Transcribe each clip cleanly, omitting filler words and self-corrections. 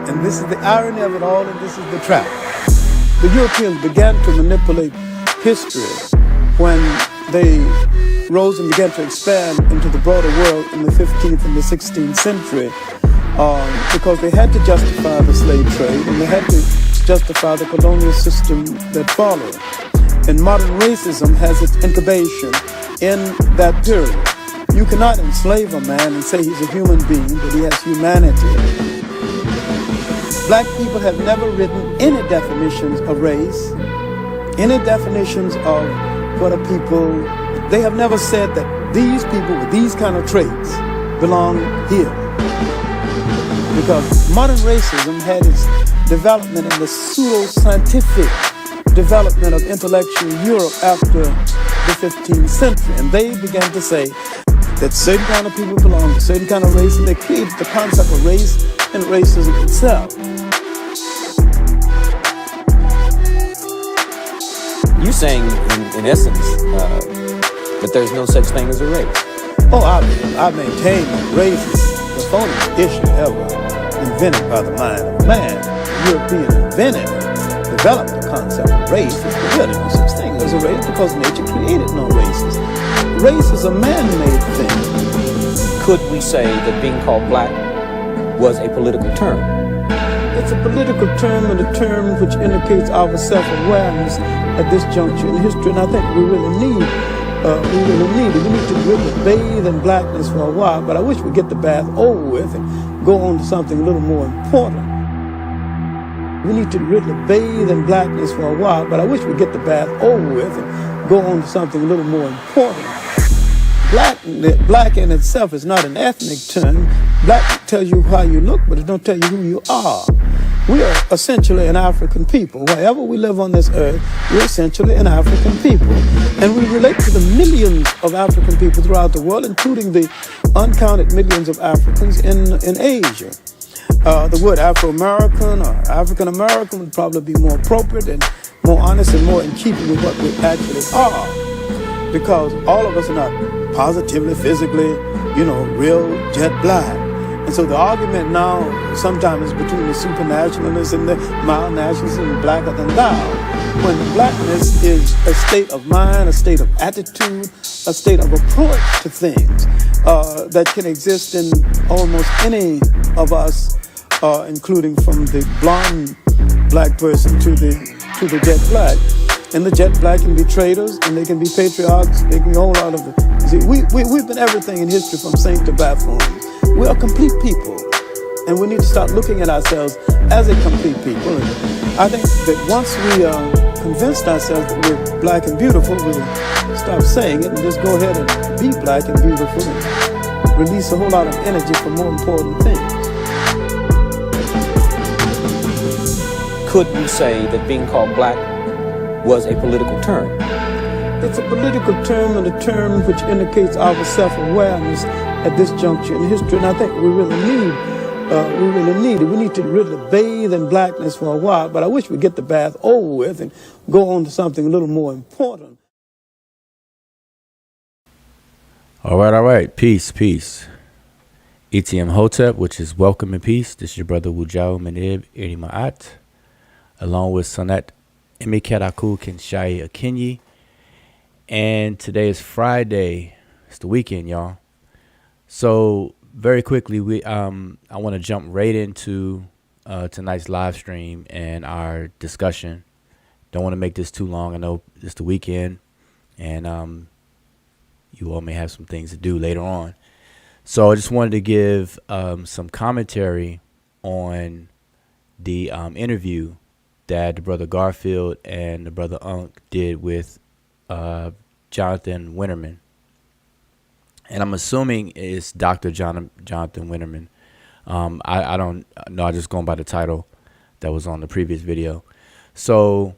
And this is the irony of it all, and this is the trap. The Europeans began to manipulate history when they rose and began to expand into the broader world in the 15th and the 16th century because they had to justify the slave trade and they had to justify the colonial system that followed. And modern racism has its incubation in that period. You cannot enslave a man and say he's a human being, but he has humanity. Black people have never written any definitions of race, any definitions of what a people. They have never said that these people with these kind of traits belong here. Because modern racism had its development in the pseudo-scientific development of intellectual Europe after the 15th century. And they began to say that certain kind of people belong to certain kind of race, and they created the concept of race and racism itself. You saying, in essence, that there's no such thing as a race? Oh, I maintain that race is the phoniest issue ever invented by the mind of man. European invented and developed the concept of race. There's really no such thing as a race because nature created no races. Race is a man-made thing. Could we say that being called black was a political term? It's a political term and a term which indicates our self-awareness at this juncture in history, and I think we really need it. We need to really bathe in blackness for a while, but I wish we'd get the bath over with and go on to something a little more important. We need to really bathe in blackness for a while, but I wish we'd get the bath over with and go on to something a little more important. Black in itself is not an ethnic term. Black tells you how you look, but it don't tell you who you are. We are essentially an African people. Wherever we live on this earth, we're essentially an African people. And we relate to the millions of African people throughout the world, including the uncounted millions of Africans in Asia. The word Afro-American or African-American would probably be more appropriate and more honest and more in keeping with what we actually are. Because all of us are not positively, physically, real jet black. And so the argument now sometimes is between the supernationalists and the mild nationalists and blacker than thou. When blackness is a state of mind, a state of attitude, a state of approach to things that can exist in almost any of us, including from the blonde black person to the jet black. And the jet black can be traitors, and they can be patriarchs, they can be a whole lot of it. See, we've been everything in history from saint to buffoon. We are complete people, and we need to start looking at ourselves as a complete people. And I think that once we convinced ourselves that we're black and beautiful, we'll stop saying it and just go ahead and be black and beautiful and release a whole lot of energy for more important things. Could we say that being called black was a political term? It's a political term and a term which indicates our self-awareness at this juncture in history, and I think we really need it. We need to really bathe in blackness for a while, but I wish we'd get the bath over with and go on to something a little more important. All right. Peace. ETM Hotep, which is welcome and peace. This is your brother Wujao Menib Irimaat, along with Sonat Emikeraku Kinshai Akinyi. And today is Friday. It's the weekend, y'all. So very quickly, I want to jump right into tonight's live stream and our discussion. Don't want to make this too long. I know it's the weekend, and you all may have some things to do later on. So I just wanted to give some commentary on the interview that the brother Garfield and the brother Ankh did with Jonathan Winnerman. And I'm assuming it's Dr. Jonathan Winnerman. I don't know. I'm just going by the title that was on the previous video. So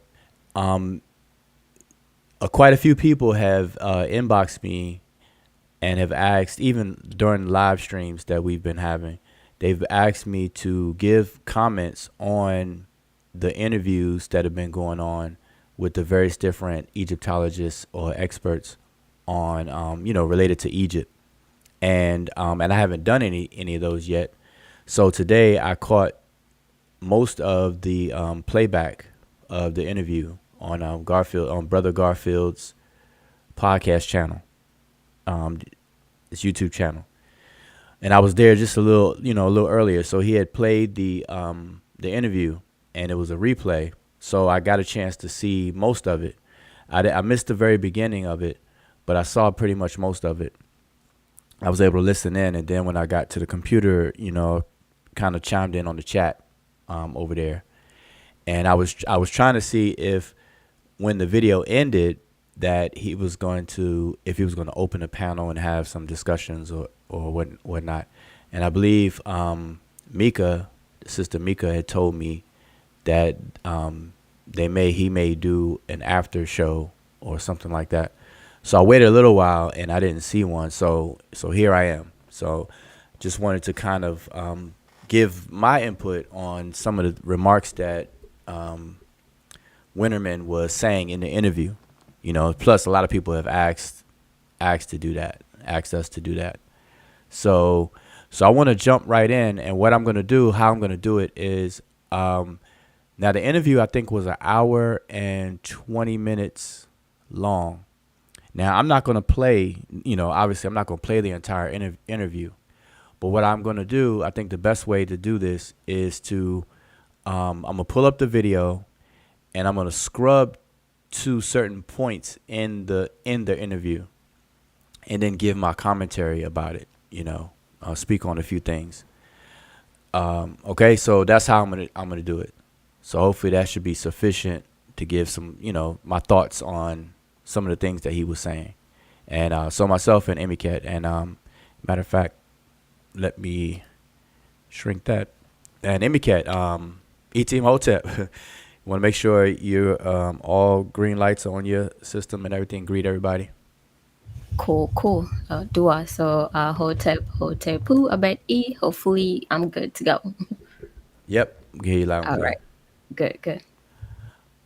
quite a few people have inboxed me and have asked, even during live streams that we've been having, they've asked me to give comments on the interviews that have been going on with the various different Egyptologists or experts on, related to Egypt. and I haven't done any of those yet. So today I caught most of the playback of the interview on Garfield, on Brother Garfield's podcast channel, his YouTube channel, and I was there just a little earlier. So he had played the interview, and it was a replay. So I got a chance to see most of it. I missed the very beginning of it, but I saw pretty much most of it. I was able to listen in, and then when I got to the computer, kind of chimed in on the chat over there, and I was trying to see if when the video ended that if he was going to open a panel and have some discussions or whatnot. And I believe Sister Mika had told me that he may do an after show or something like that. So I waited a little while and I didn't see one. So here I am. So just wanted to kind of give my input on some of the remarks that Winnerman was saying in the interview. Plus a lot of people have asked us to do that. So I want to jump right in, and what I'm going to do, how I'm going to do it is, now the interview I think was 1 hour and 20 minutes long. Now I'm not going to play, obviously I'm not going to play the entire interview, but what I'm going to do, I think the best way to do this is to, I'm going to pull up the video and I'm going to scrub to certain points in the interview and then give my commentary about it, speak on a few things. Okay, so that's how I'm gonna do it. So hopefully that should be sufficient to give some, my thoughts on some of the things that he was saying. And so myself and Emicat, and matter of fact, let me shrink that. And Emicat, E-Team Hotep, want to make sure you're all green lights on your system and everything. Greet everybody. Cool. Dua. So Hotepu Abed E. Hopefully I'm good to go. Yep. Hear you loud and All clear. right. Good.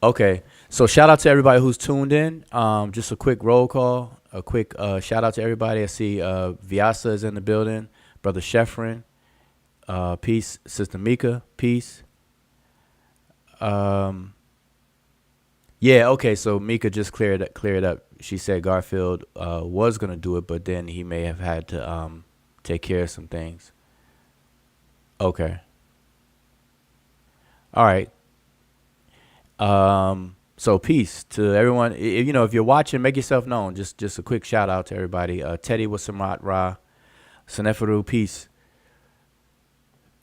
Okay. So shout out to everybody who's tuned in. Just a quick roll call. A quick shout out to everybody. I see Vyasa is in the building. Brother Sheffrin. Peace. Sister Mika. Peace. Yeah, okay, so Mika just cleared it up. She said Garfield was going to do it, but then he may have had to take care of some things. Okay. All right. So peace to everyone. If you're watching, make yourself known. Just a quick shout out to everybody. Teddy Wasamat Ra, Sanefaru, peace.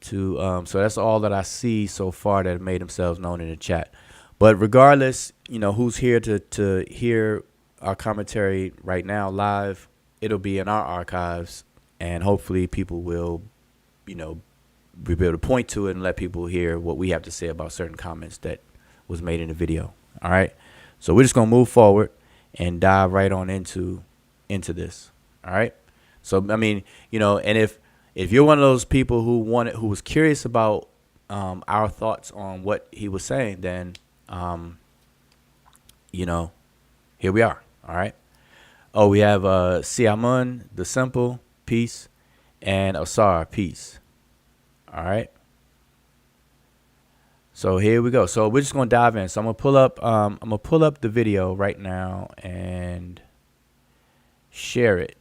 So that's all that I see so far that have made themselves known in the chat. But regardless, who's here to hear our commentary right now live, it'll be in our archives, and hopefully people will, be able to point to it and let people hear what we have to say about certain comments that was made in the video. All right. So we're just going to move forward and dive right on into this. All right. So, and if you're one of those people who was curious about our thoughts on what he was saying, then here we are. All right. Oh, we have Siamun, the Simple, peace, and Asar, peace. All right. So here we go. So we're just gonna dive in. So I'm gonna pull up the video right now and share it.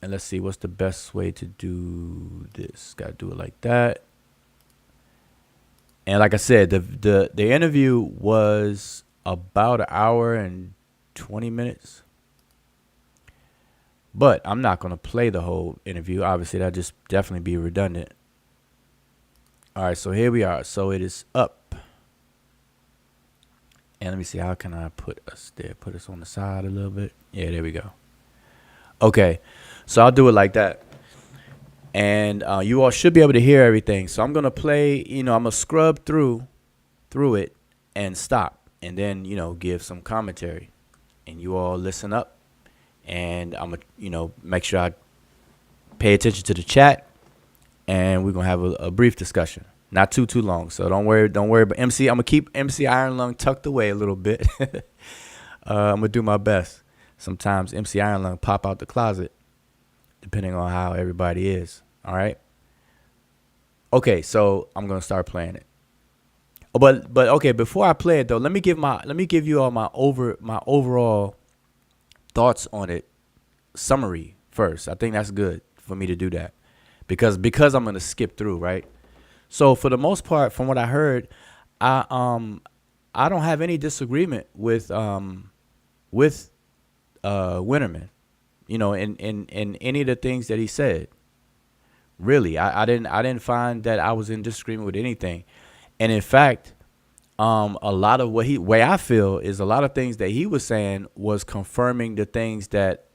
And let's see what's the best way to do this. Gotta do it like that. And like I said, the interview was about 1 hour and 20 minutes. But I'm not going to play the whole interview. Obviously, that'd just definitely be redundant. All right, so here we are. So it is up. And let me see, how can I put us there? Put us on the side a little bit. Yeah, there we go. Okay, so I'll do it like that. And you all should be able to hear everything. So I'm going to play, I'm going to scrub through it and stop. And then, give some commentary. And you all listen up. And I'm going to, make sure I pay attention to the chat. And we're going to have a brief discussion. Not too long. So don't worry about MC. I'm going to keep MC Iron Lung tucked away a little bit. I'm going to do my best. Sometimes MC Iron Lung pop out the closet. depending on how everybody is. All right. Okay, so I'm gonna start playing it. Oh, but okay, before I play it though, let me give you all my overall thoughts on it summary first. I think that's good for me to do that because I'm gonna skip through, right? So for the most part, from what I heard, I don't have any disagreement with Winnerman, in any of the things that he said. Really, I didn't find that I was in disagreement with anything, and in fact, a lot of way I feel is a lot of things that he was saying was confirming the things that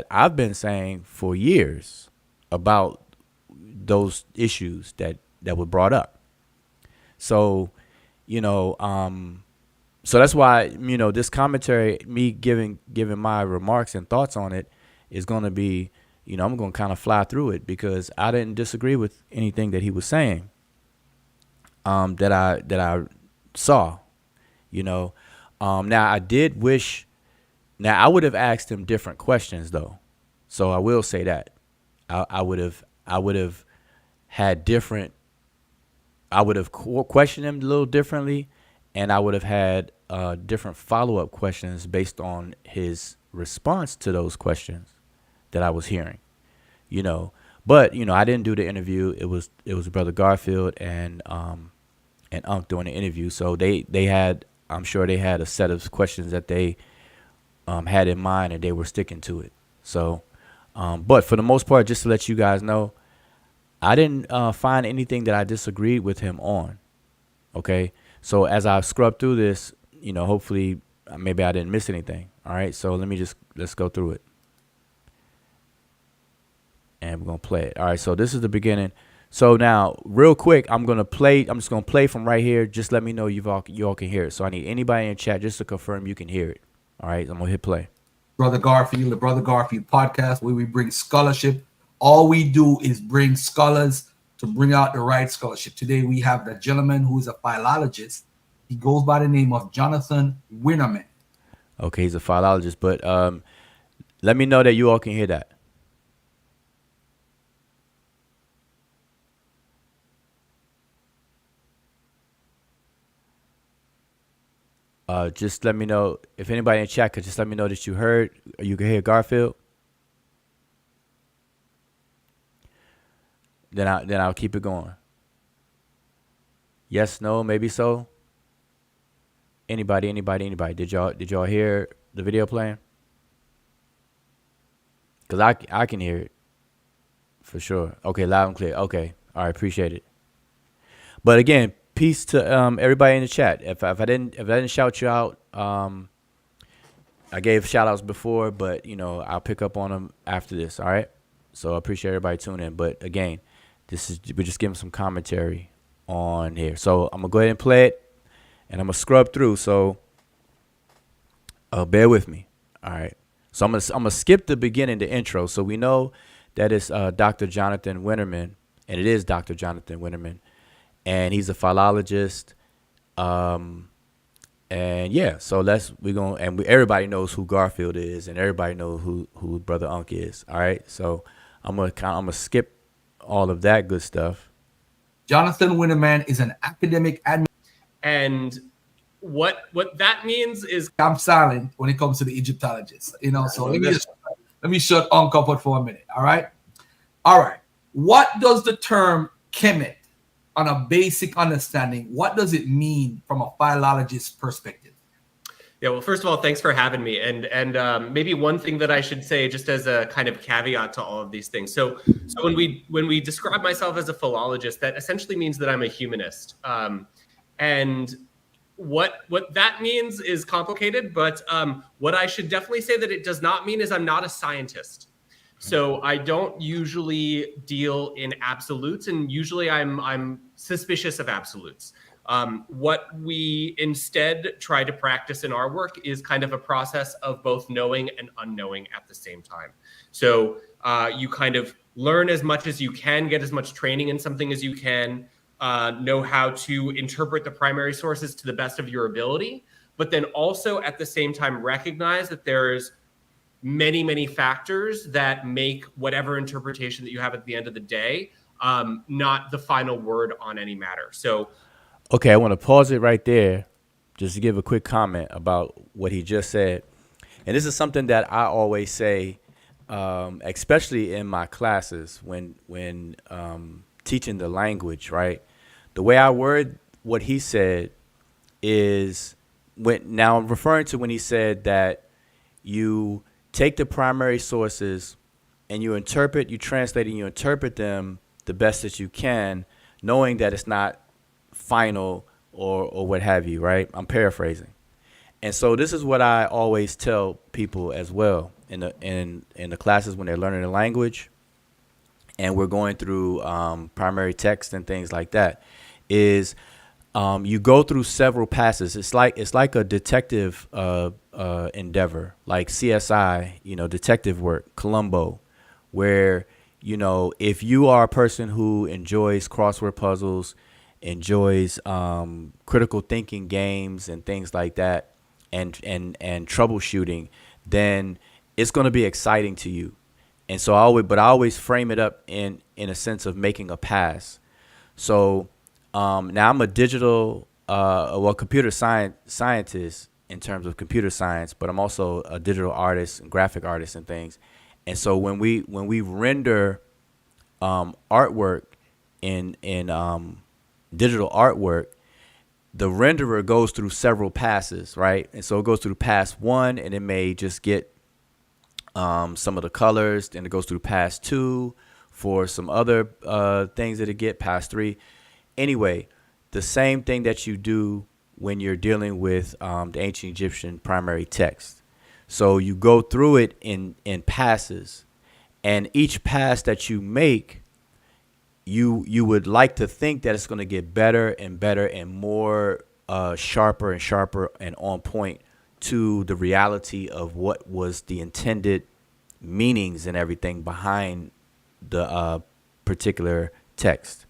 I've been saying for years about those issues that were brought up. So, you know, so that's why this commentary, me giving my remarks and thoughts on it, is going to be, I'm going to kind of fly through it because I didn't disagree with anything that he was saying. That I saw, Now I did wish. Now I would have asked him different questions though, so I will say that I would have had different. I would have questioned him a little differently, and I would have had different follow-up questions based on his response to those questions that I was hearing, But I didn't do the interview. It was Brother Garfield and Ankh doing the interview, so they had. I'm sure they had a set of questions that they had in mind, and they were sticking to it. So, but for the most part, just to let you guys know, I didn't find anything that I disagreed with him on. Okay, so as I scrub through this, hopefully maybe I didn't miss anything. All right, so let's go through it, and we're gonna play it. All right, so this is the beginning. So now, real quick, I'm just gonna play from right here. Just let me know you all can hear it. So I need anybody in chat just to confirm you can hear it. All right, I'm gonna hit play. Brother Garfield, the Brother Garfield podcast, where we bring scholarship. All we do is bring scholars to bring out the right scholarship. Today we have the gentleman who is a philologist. He goes by the name of Jonathan Winnerman. Okay, he's a philologist, but let me know that you all can hear that. Just let me know if anybody in chat could just let me know that you heard or you can hear Garfield. Then I'll keep it going. Yes, no, maybe so. Anybody. Did y'all hear the video playing? Cause I can hear it for sure. Okay, loud and clear. Okay, all right, appreciate it. But again, peace to everybody in the chat. If I didn't shout you out, I gave shout outs before, but I'll pick up on them after this. All right. So I appreciate everybody tuning in. But again, we're just giving some commentary on here. So I'm gonna go ahead and play it, and I'm gonna scrub through. So bear with me. All right. So I'm gonna skip the beginning, the intro. So we know that it's Dr. Jonathan Winnerman, and it is Dr. Jonathan Winnerman. And he's a philologist, and yeah. So everybody knows who Garfield is, and everybody knows who Brother Ankh is. All right. So I'm gonna skip all of that good stuff. Jonathan Winnerman is an academic admin, and what that means is I'm silent when it comes to the Egyptologists. So let me shut Ankh up for a minute. All right. What does the term Kemet? On a basic understanding, what does it mean from a philologist perspective? Yeah, well, first of all, thanks for having me. And maybe one thing that I should say, just as a kind of caveat to all of these things. So when we describe myself as a philologist, that essentially means that I'm a humanist. And what that means is complicated, but what I should definitely say that it does not mean is I'm not a scientist. So I don't usually deal in absolutes, and usually I'm suspicious of absolutes. What we instead try to practice in our work is kind of a process of both knowing and unknowing at the same time. So you kind of learn as much as you can, get as much training in something as you can, know how to interpret the primary sources to the best of your ability, but then also at the same time recognize that there's many factors that make whatever interpretation that you have at the end of the day not the final word on any matter. So, okay, I want to pause it right there just to give a quick comment about what he just said. And this is something that I always say, especially in my classes when teaching the language, right? The way I word what he said is now I'm referring to when he said that you take the primary sources and you translate and you interpret them the best that you can, knowing that it's not final or what have you, right? I'm paraphrasing. And so this is what I always tell people as well in the classes when they're learning the language and we're going through primary text and things like that, is you go through several passes. It's like a detective endeavor, like CSI, detective work, Columbo, where, if you are a person who enjoys crossword puzzles, enjoys critical thinking games and things like that, and troubleshooting, then it's going to be exciting to you. And so I always frame it up in a sense of making a pass. So now I'm a digital, computer scientist in terms of computer science, but I'm also a digital artist and graphic artist and things. And so when we render artwork in digital artwork, the renderer goes through several passes, right? And so it goes through pass 1, and it may just get some of the colors, then it goes through pass 2 for some other things that it get, pass 3. Anyway, the same thing that you do when you're dealing with the ancient Egyptian primary text. So you go through it in passes, and each pass that you make, you would like to think that it's going to get better and better and more sharper and sharper and on point to the reality of what was the intended meanings and everything behind the particular text.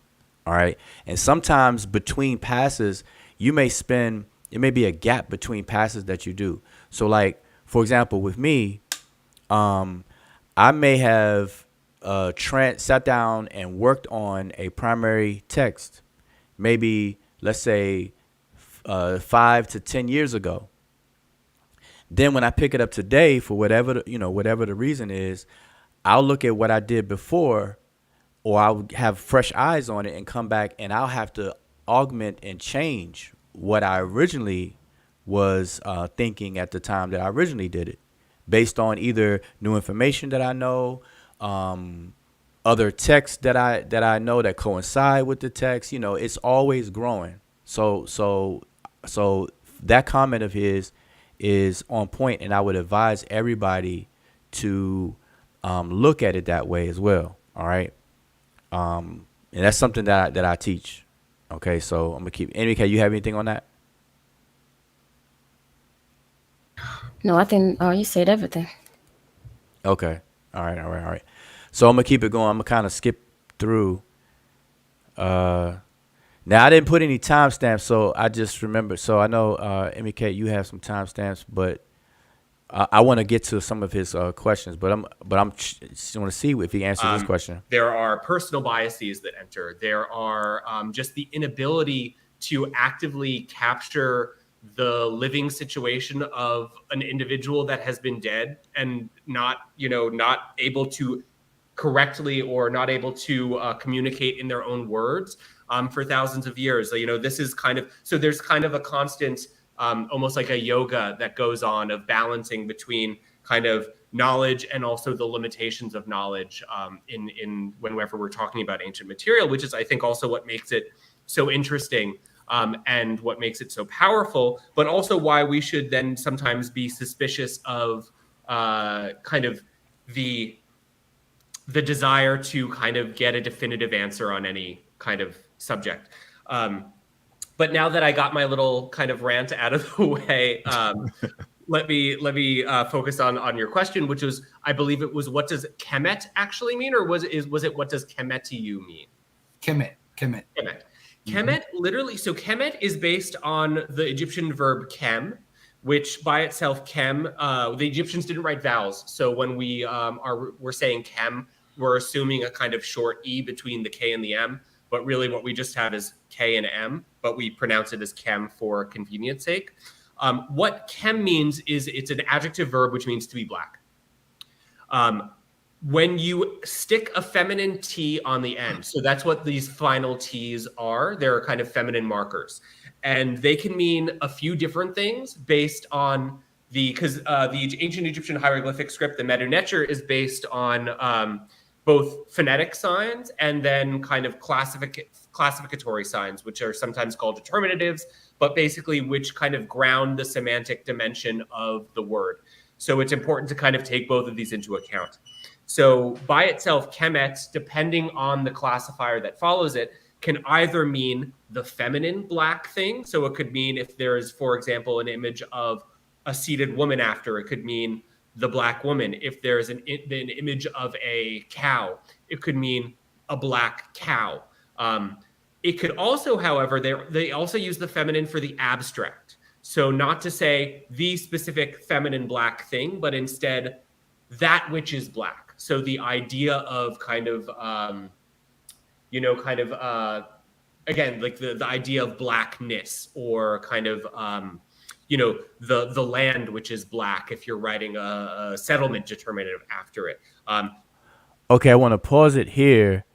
All right. And sometimes between passes, it may be a gap between passes that you do. So like, for example, with me, I may have sat down and worked on a primary text, maybe let's say 5 to 10 years ago. Then when I pick it up today, for whatever the reason is, I'll look at what I did before, or I'll have fresh eyes on it and come back and I'll have to augment and change what I originally was thinking at the time that I originally did it, based on either new information that I know, other texts that I know that coincide with the text. It's always growing. So that comment of his is on point, and I would advise everybody to look at it that way as well. All right. And that's something that I teach. Okay, so I'm gonna keep. NBK, you have anything on that? No, I think you said everything. Okay. All right. So I'm gonna keep it going. I'm gonna kind of skip through. Now I didn't put any timestamps, so I just remember. So I know NBK, you have some timestamps, but I want to get to some of his questions. But I'm just want to see if he answers this question. There are personal biases that enter. There are just the inability to actively capture the living situation of an individual that has been dead and not able to correctly or not able to communicate in their own words for thousands of years. This is there's kind of a constant, almost like a yoga that goes on of balancing between kind of knowledge and also the limitations of knowledge in whenever we're talking about ancient material, which is, I think, also what makes it so interesting and what makes it so powerful, but also why we should then sometimes be suspicious of kind of the desire to kind of get a definitive answer on any kind of subject. But now that I got my little kind of rant out of the way, let me focus on your question, which was, I believe it was, what does Kemet actually mean, or was it what does Kemetiyu mean? Kemet. Kemet literally. So Kemet is based on the Egyptian verb kem, which by itself, Kem, the Egyptians didn't write vowels. So when we're saying Kem, we're assuming a kind of short E between the K and the M. But really what we just have is K and M, but we pronounce it as Kem for convenience sake. What Kem means is it's an adjective verb, which means to be black. When you stick a feminine T on the end, so that's what these final T's are. They're kind of feminine markers. And they can mean a few different things based on because the ancient Egyptian hieroglyphic script, the Medew Netcher, is based on both phonetic signs and then kind of classificatory signs, which are sometimes called determinatives, but basically which kind of ground the semantic dimension of the word. So it's important to kind of take both of these into account. So by itself, Kemet, depending on the classifier that follows it, can either mean the feminine black thing. So it could mean if there is, for example, an image of a seated woman after, it could mean the black woman. If there's an image of a cow, it could mean a black cow. It could also, however, they also use the feminine for the abstract. So not to say the specific feminine black thing, but instead that which is black. So the idea of kind of, again, like the idea of blackness, or kind of, the land which is black if you're writing a settlement determinative after it. Okay, I want to pause it here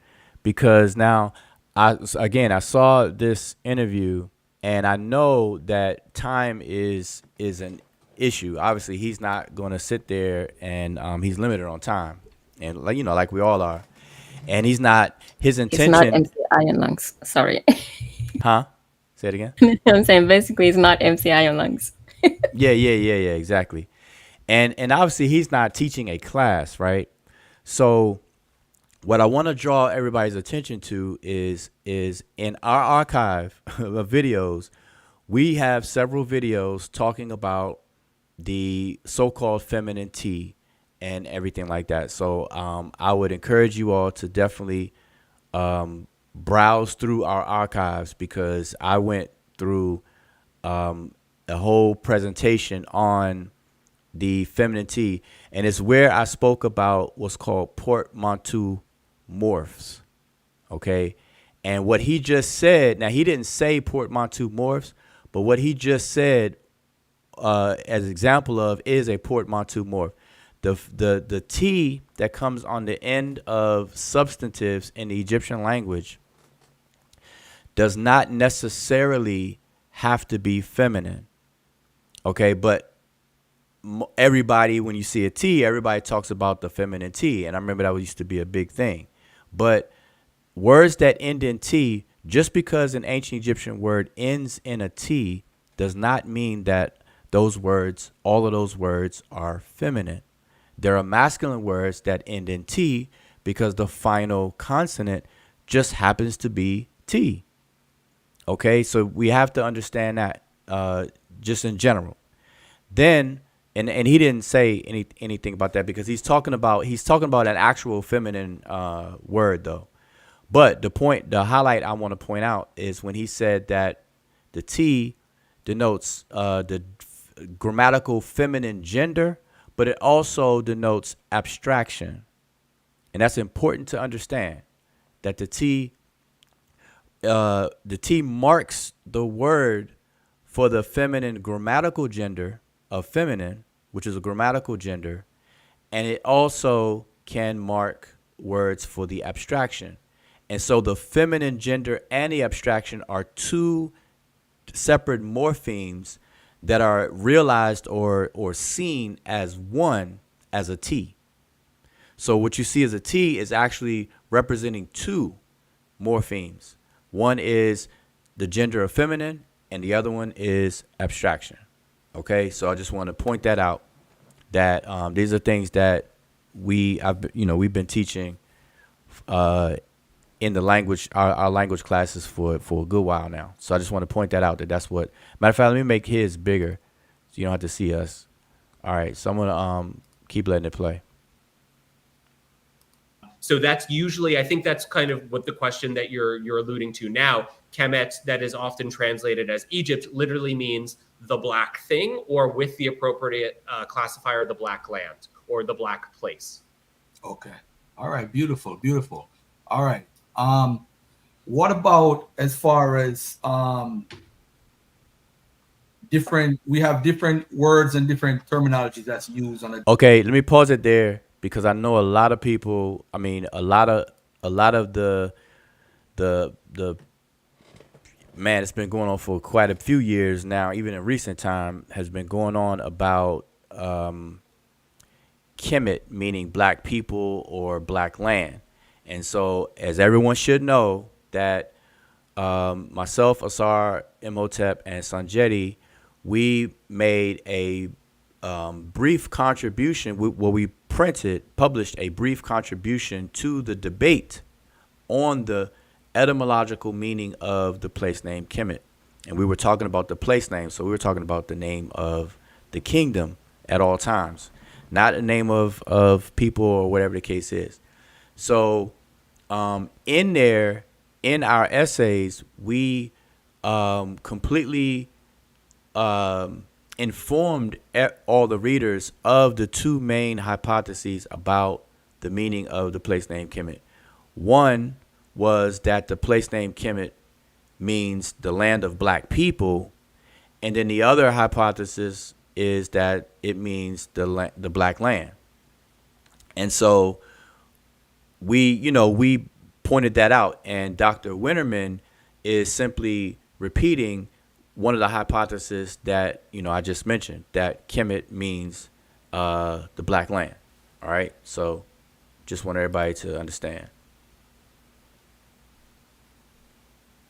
because now I saw this interview and I know that time is an issue. Obviously, he's not going to sit there and he's limited on time, and like we all are. And he's not. His intention. It's not MC Iron Lungs. Sorry. Huh? Say it again. I'm saying basically it's not MC Iron Lungs. Yeah, exactly. And obviously he's not teaching a class, right? So what I want to draw everybody's attention to is in our archive of videos, we have several videos talking about the so-called feminine T and everything like that. So I would encourage you all to definitely browse through our archives, because I went through a whole presentation on the feminine T, and it's where I spoke about what's called portmanteau morphs. Okay. And what he just said, now he didn't say portmanteau morphs, but what he just said as an example of is a portmanteau morph. The T that comes on the end of substantives in the Egyptian language does not necessarily have to be feminine. Okay, but everybody, when you see a T, everybody talks about the feminine T. And I remember that used to be a big thing. But words that end in T, just because an ancient Egyptian word ends in a T, does not mean that those words, all of those words, are feminine. There are masculine words that end in T because the final consonant just happens to be T. Okay, so we have to understand that just in general. Then, and he didn't say anything about that because he's talking about an actual feminine word though. But the highlight I want to point out is when he said that the T denotes the grammatical feminine gender, but it also denotes abstraction. And that's important to understand, that the T marks the word for the feminine grammatical gender of feminine, which is a grammatical gender, and it also can mark words for the abstraction. And so the feminine gender and the abstraction are two separate morphemes that are realized or seen as one, as a T. So what you see as a T is actually representing two morphemes. One is the gender of feminine and the other one is abstraction. Okay, so I just want to point that out, that these are things that we've been teaching in the language, our language classes for a good while now. So I just want to point that out, that's what. Matter of fact, let me make his bigger so you don't have to see us. All right, so I'm gonna keep letting it play. So that's usually, I think that's kind of what the question that you're alluding to now. Kemet, that is often translated as Egypt, literally means the black thing or with the appropriate classifier, the black land or the black place. Okay. All right. Beautiful. Beautiful. All right. What about as far as different? We have different words and different terminologies that's used on a. Okay, let me pause it there because I know a lot of people. I mean, a lot of the man, it's been going on for quite a few years now. Even in recent time, has been going on about Kemet, meaning black people or black land. And so, as everyone should know, that myself, Asar, Imhotep, and Sanjeti, we made a brief contribution. We published a brief contribution to the debate on the etymological meaning of the place name Kemet. And we were talking about the place name. So we were talking about the name of the kingdom at all times, not the name of people or whatever the case is. So in our essays, we completely informed all the readers of the two main hypotheses about the meaning of the place name Kemet. One was that the place name Kemet means the land of black people, and then the other hypothesis is that it means the black land. And so we pointed that out, and Dr. Winnerman is simply repeating one of the hypotheses that I just mentioned, that Kemet means the black land. All right, so just want everybody to understand.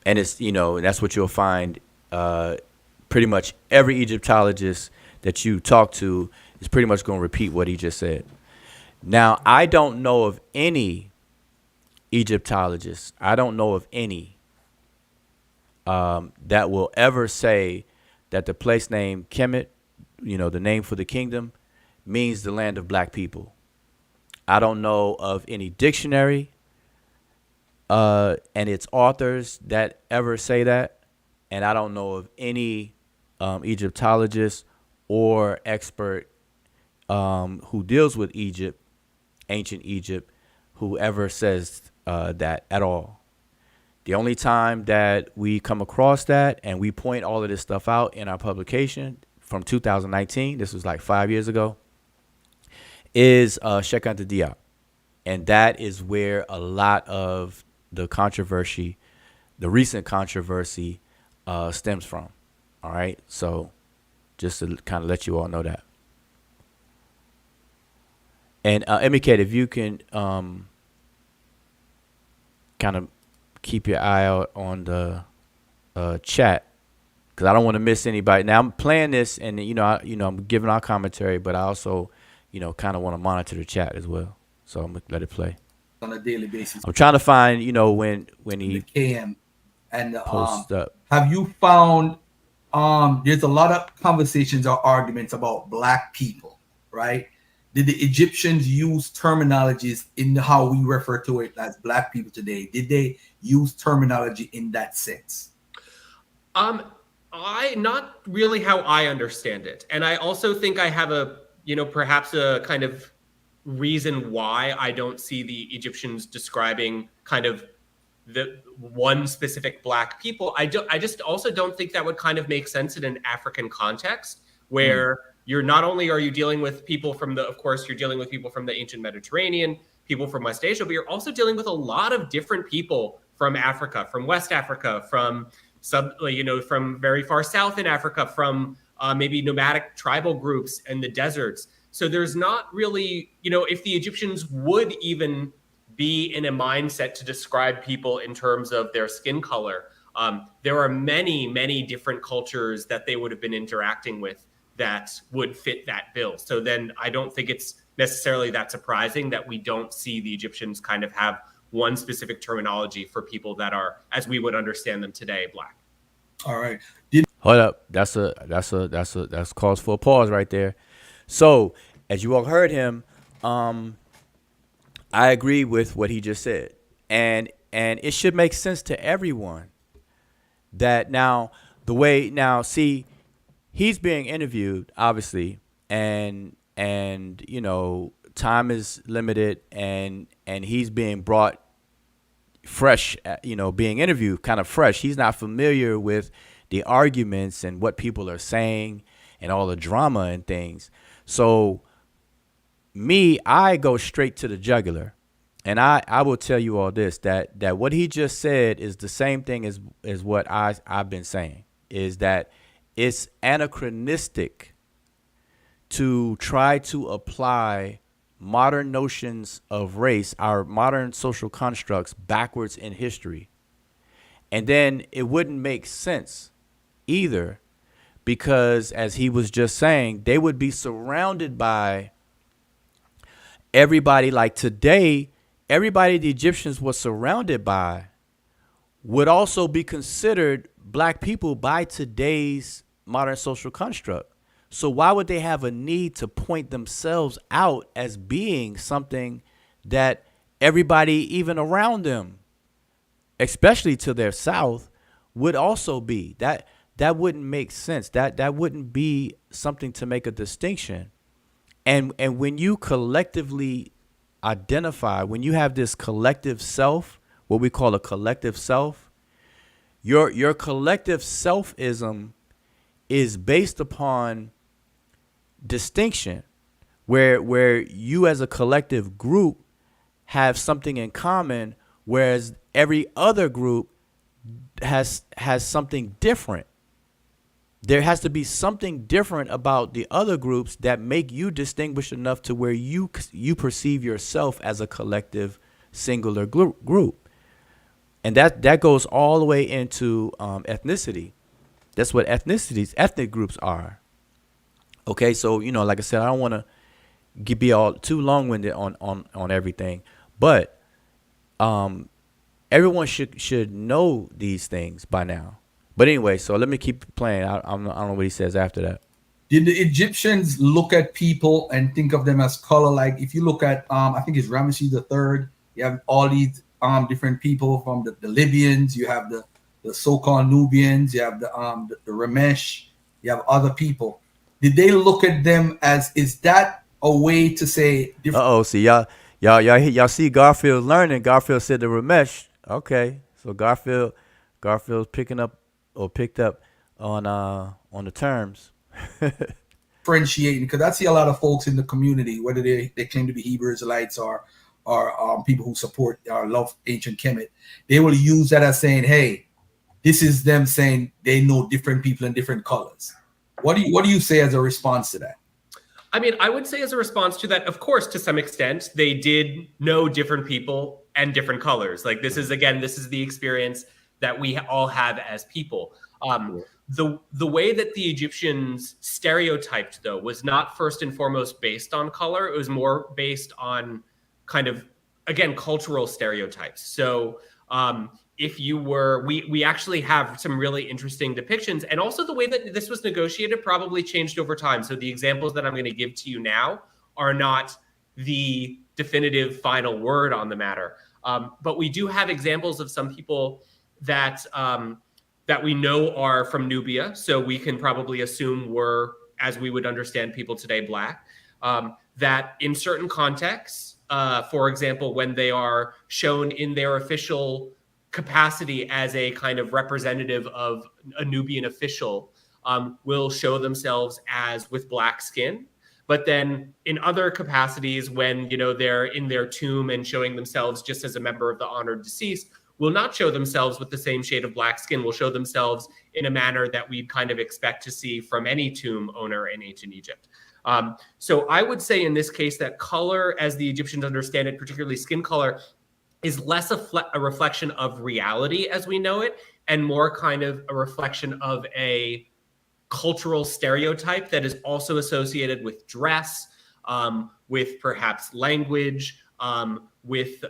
And it's that's what you'll find. Pretty much every Egyptologist that you talk to is pretty much going to repeat what he just said. Now, I don't know of any Egyptologists. I don't know of any that will ever say that the place name Kemet, the name for the kingdom, means the land of black people. I don't know of any dictionary and its authors that ever say that. And I don't know of any Egyptologist or expert who deals with Egypt, ancient Egypt, who ever says that at all. The only time that we come across that, and we point all of this stuff out in our publication from 2019, this was like 5 years ago, is Sheikh Anta Diop. And that is where a lot of the controversy, the recent controversy, stems from. All right. So just to kind of let you all know that. And Emikate, if you can kind of keep your eye out on the chat, because I don't want to miss anybody. Now I'm playing this, and I'm giving our commentary, but I also kind of want to monitor the chat as well. So I'm gonna let it play on a daily basis. I'm trying to find when he KM and posts up. Have you found there's a lot of conversations or arguments about black people, right? Did the Egyptians use terminologies in how we refer to it as black people today? Did they use terminology in that sense? Not really how I understand it. And I also think I have perhaps a kind of reason why I don't see the Egyptians describing kind of the one specific black people. I just also don't think that would kind of make sense in an African context where you're not only are you dealing with people you're dealing with people from the ancient Mediterranean, people from West Asia, but you're also dealing with a lot of different people from Africa, from West Africa, from from very far south in Africa, from maybe nomadic tribal groups in the deserts. So there's not really, if the Egyptians would even be in a mindset to describe people in terms of their skin color, there are many, many different cultures that they would have been interacting with that would fit that bill. So then I don't think it's necessarily that surprising that we don't see the Egyptians kind of have one specific terminology for people that are, as we would understand them today, black. All right. Hold up. That's cause for a pause right there. So as you all heard him, I agree with what he just said. And it should make sense to everyone that see, he's being interviewed, obviously, and you know, time is limited, and he's being brought fresh, you know, being interviewed kind of fresh. He's not familiar with the arguments and what people are saying and all the drama and things. So I go straight to the jugular. And I will tell you all this, that what he just said is the same thing as what I've been saying, is that it's anachronistic to try to apply modern notions of race, our modern social constructs, backwards in history. And then it wouldn't make sense either, because as he was just saying, they would be surrounded by everybody. Like today, everybody the Egyptians were surrounded by would also be considered black people by today's modern social construct. So why would they have a need to point themselves out as being something that everybody even around them, especially to their south, would also be? That wouldn't make sense. That wouldn't be something to make a distinction. And when you collectively identify, when you have this collective self, what we call a collective self, your collective selfism is based upon distinction, where you as a collective group have something in common, whereas every other group has something different. There has to be something different about the other groups that make you distinguished enough to where you perceive yourself as a collective, singular group. And that goes all the way into ethnicity. That's what ethnic groups are. Okay, so, you know, like I said, I don't want to be all too long-winded on everything, but everyone should know these things by now. But anyway, so let me keep playing. I don't know what he says after that. Did the Egyptians look at people and think of them as color? Like if you look at, I think it's Ramesses III, you have all these different people from the Libyans, you have the so-called Nubians, you have the Ramesh, you have other people. Did they look at them as, is that a way to say different? See y'all see Garfield learning. Garfield said the Ramesh. Okay, so Garfield's picked up on the terms. Differentiating, because I see a lot of folks in the community, whether they claim to be Hebrew Israelites or people who support or love ancient Kemet, they will use that as saying, hey, this is them saying they know different people in different colors. What do you say as a response to that? I mean, I would say as a response to that, of course, to some extent, they did know different people and different colors. Like this is the experience that we all have as people. The way that the Egyptians stereotyped, though, was not first and foremost based on color. It was more based on kind of, again, cultural stereotypes. So if you were, we actually have some really interesting depictions. And also the way that this was negotiated probably changed over time. So the examples that I'm going to give to you now are not the definitive final word on the matter. But we do have examples of some people that we know are from Nubia. So we can probably assume were, as we would understand people today, Black. That in certain contexts, for example, when they are shown in their official capacity as a kind of representative of a Nubian official, will show themselves as with Black skin. But then in other capacities, when, you know, they're in their tomb and showing themselves just as a member of the honored deceased, will not show themselves with the same shade of Black skin, will show themselves in a manner that we'd kind of expect to see from any tomb owner in ancient Egypt. So I would say in this case that color, as the Egyptians understand it, particularly skin color, is less a reflection of reality as we know it, and more kind of a reflection of a cultural stereotype that is also associated with dress, with perhaps language, with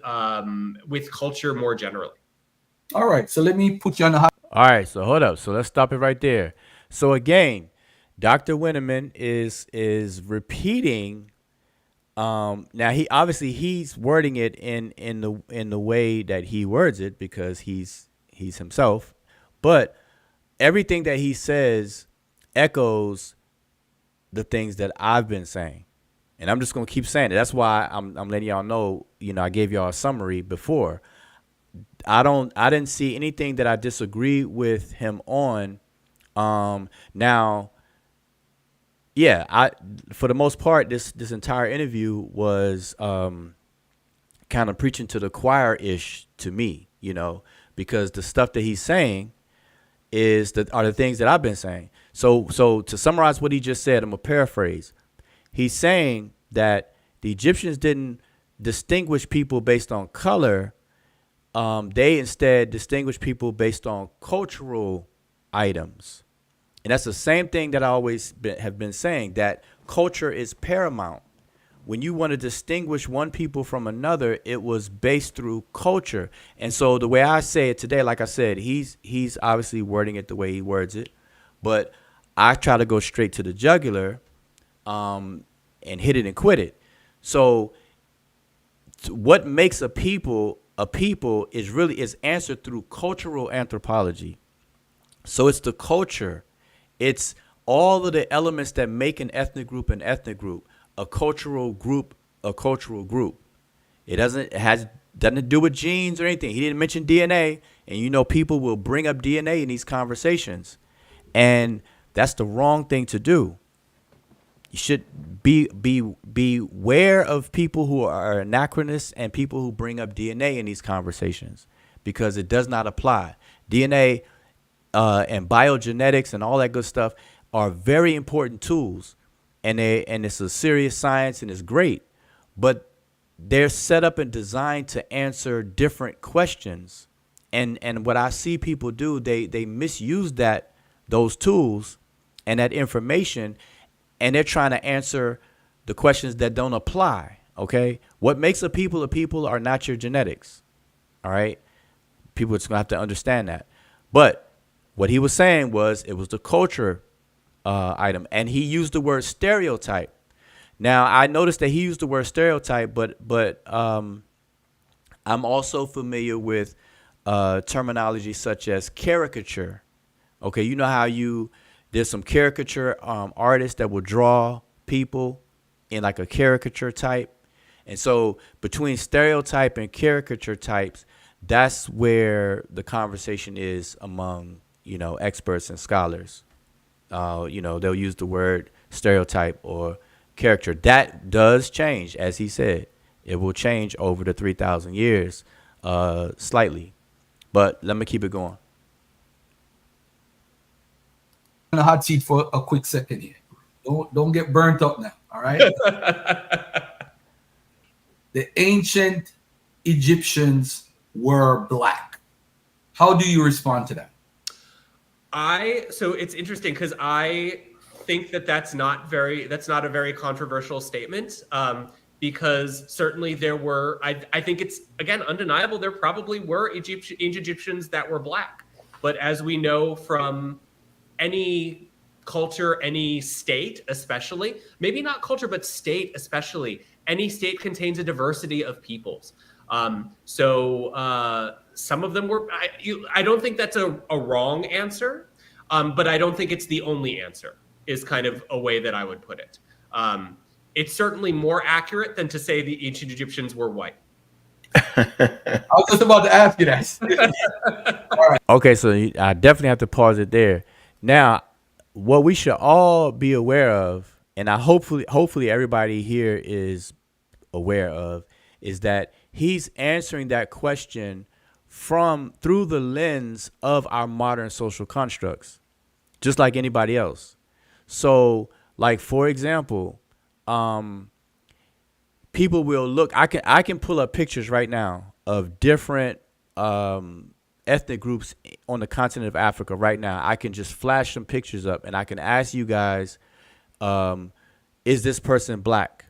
culture more generally. All right, so let me put you on the hot. All right, so hold up. So let's stop it right there. So again, Dr. Winnerman is repeating. Now he's wording it in the way that he words it, because he's himself. But everything that he says echoes the things that I've been saying. And I'm just going to keep saying it. That's why I'm letting y'all know, I gave y'all a summary before. I didn't see anything that I disagree with him on. Now, yeah, for the most part, this entire interview was kind of preaching to the choir-ish to me, because the stuff that he's saying are the things that I've been saying. So to summarize what he just said, I'm gonna paraphrase. He's saying that the Egyptians didn't distinguish people based on color. They instead distinguished people based on cultural items. And that's the same thing that I always have been saying, that culture is paramount. When you want to distinguish one people from another, it was based through culture. And so the way I say it today, like I said, he's obviously wording it the way he words it, but I try to go straight to the jugular and hit it and quit it. So what makes a people is answered through cultural anthropology. So it's the culture. It's all of the elements that make an ethnic group an ethnic group, a cultural group a cultural group. It doesn't do with genes or anything. He didn't mention DNA, and people will bring up DNA in these conversations, and that's the wrong thing to do. You should beware of people who are anachronists and people who bring up DNA in these conversations, because it does not apply. DNA and biogenetics and all that good stuff are very important tools, and it's a serious science and it's great, but they're set up and designed to answer different questions. And what I see people do, they misuse those tools and that information, and they're trying to answer the questions that don't apply. Okay, what makes a people are not your genetics. All right, people are just gonna have to understand that. But what he was saying was it was the culture item, and he used the word stereotype. Now I noticed that he used the word stereotype, but I'm also familiar with terminology such as caricature. Okay, you know how there's some caricature artists that will draw people in like a caricature type. And so between stereotype and caricature types, that's where the conversation is among, experts and scholars. They'll use the word stereotype or caricature. That does change, as he said. It will change over the 3,000 years slightly. But let me keep it going. On the hot seat for a quick second here. Don't get burnt up now, all right? The ancient Egyptians were black. How do you respond to that? So it's interesting because I think that's not a very controversial statement, because certainly there were, I think it's, again, undeniable, there probably were ancient Egyptians that were black. But as we know from any culture, any state especially, maybe not culture, but state especially, any state contains a diversity of peoples. So some of them were, I don't think that's a wrong answer, but I don't think it's the only answer, is kind of a way that I would put it. It's certainly more accurate than to say the ancient Egyptians were white. I was just about to ask you that. All right. Okay, so I definitely have to pause it there. Now, what we should all be aware of, and hopefully everybody here is aware of, is that he's answering that question through the lens of our modern social constructs, just like anybody else. So, like, for example, people will look. I can pull up pictures right now of different ethnic groups on the continent of Africa right now. I can just flash some pictures up, and I can ask you guys, is this person black?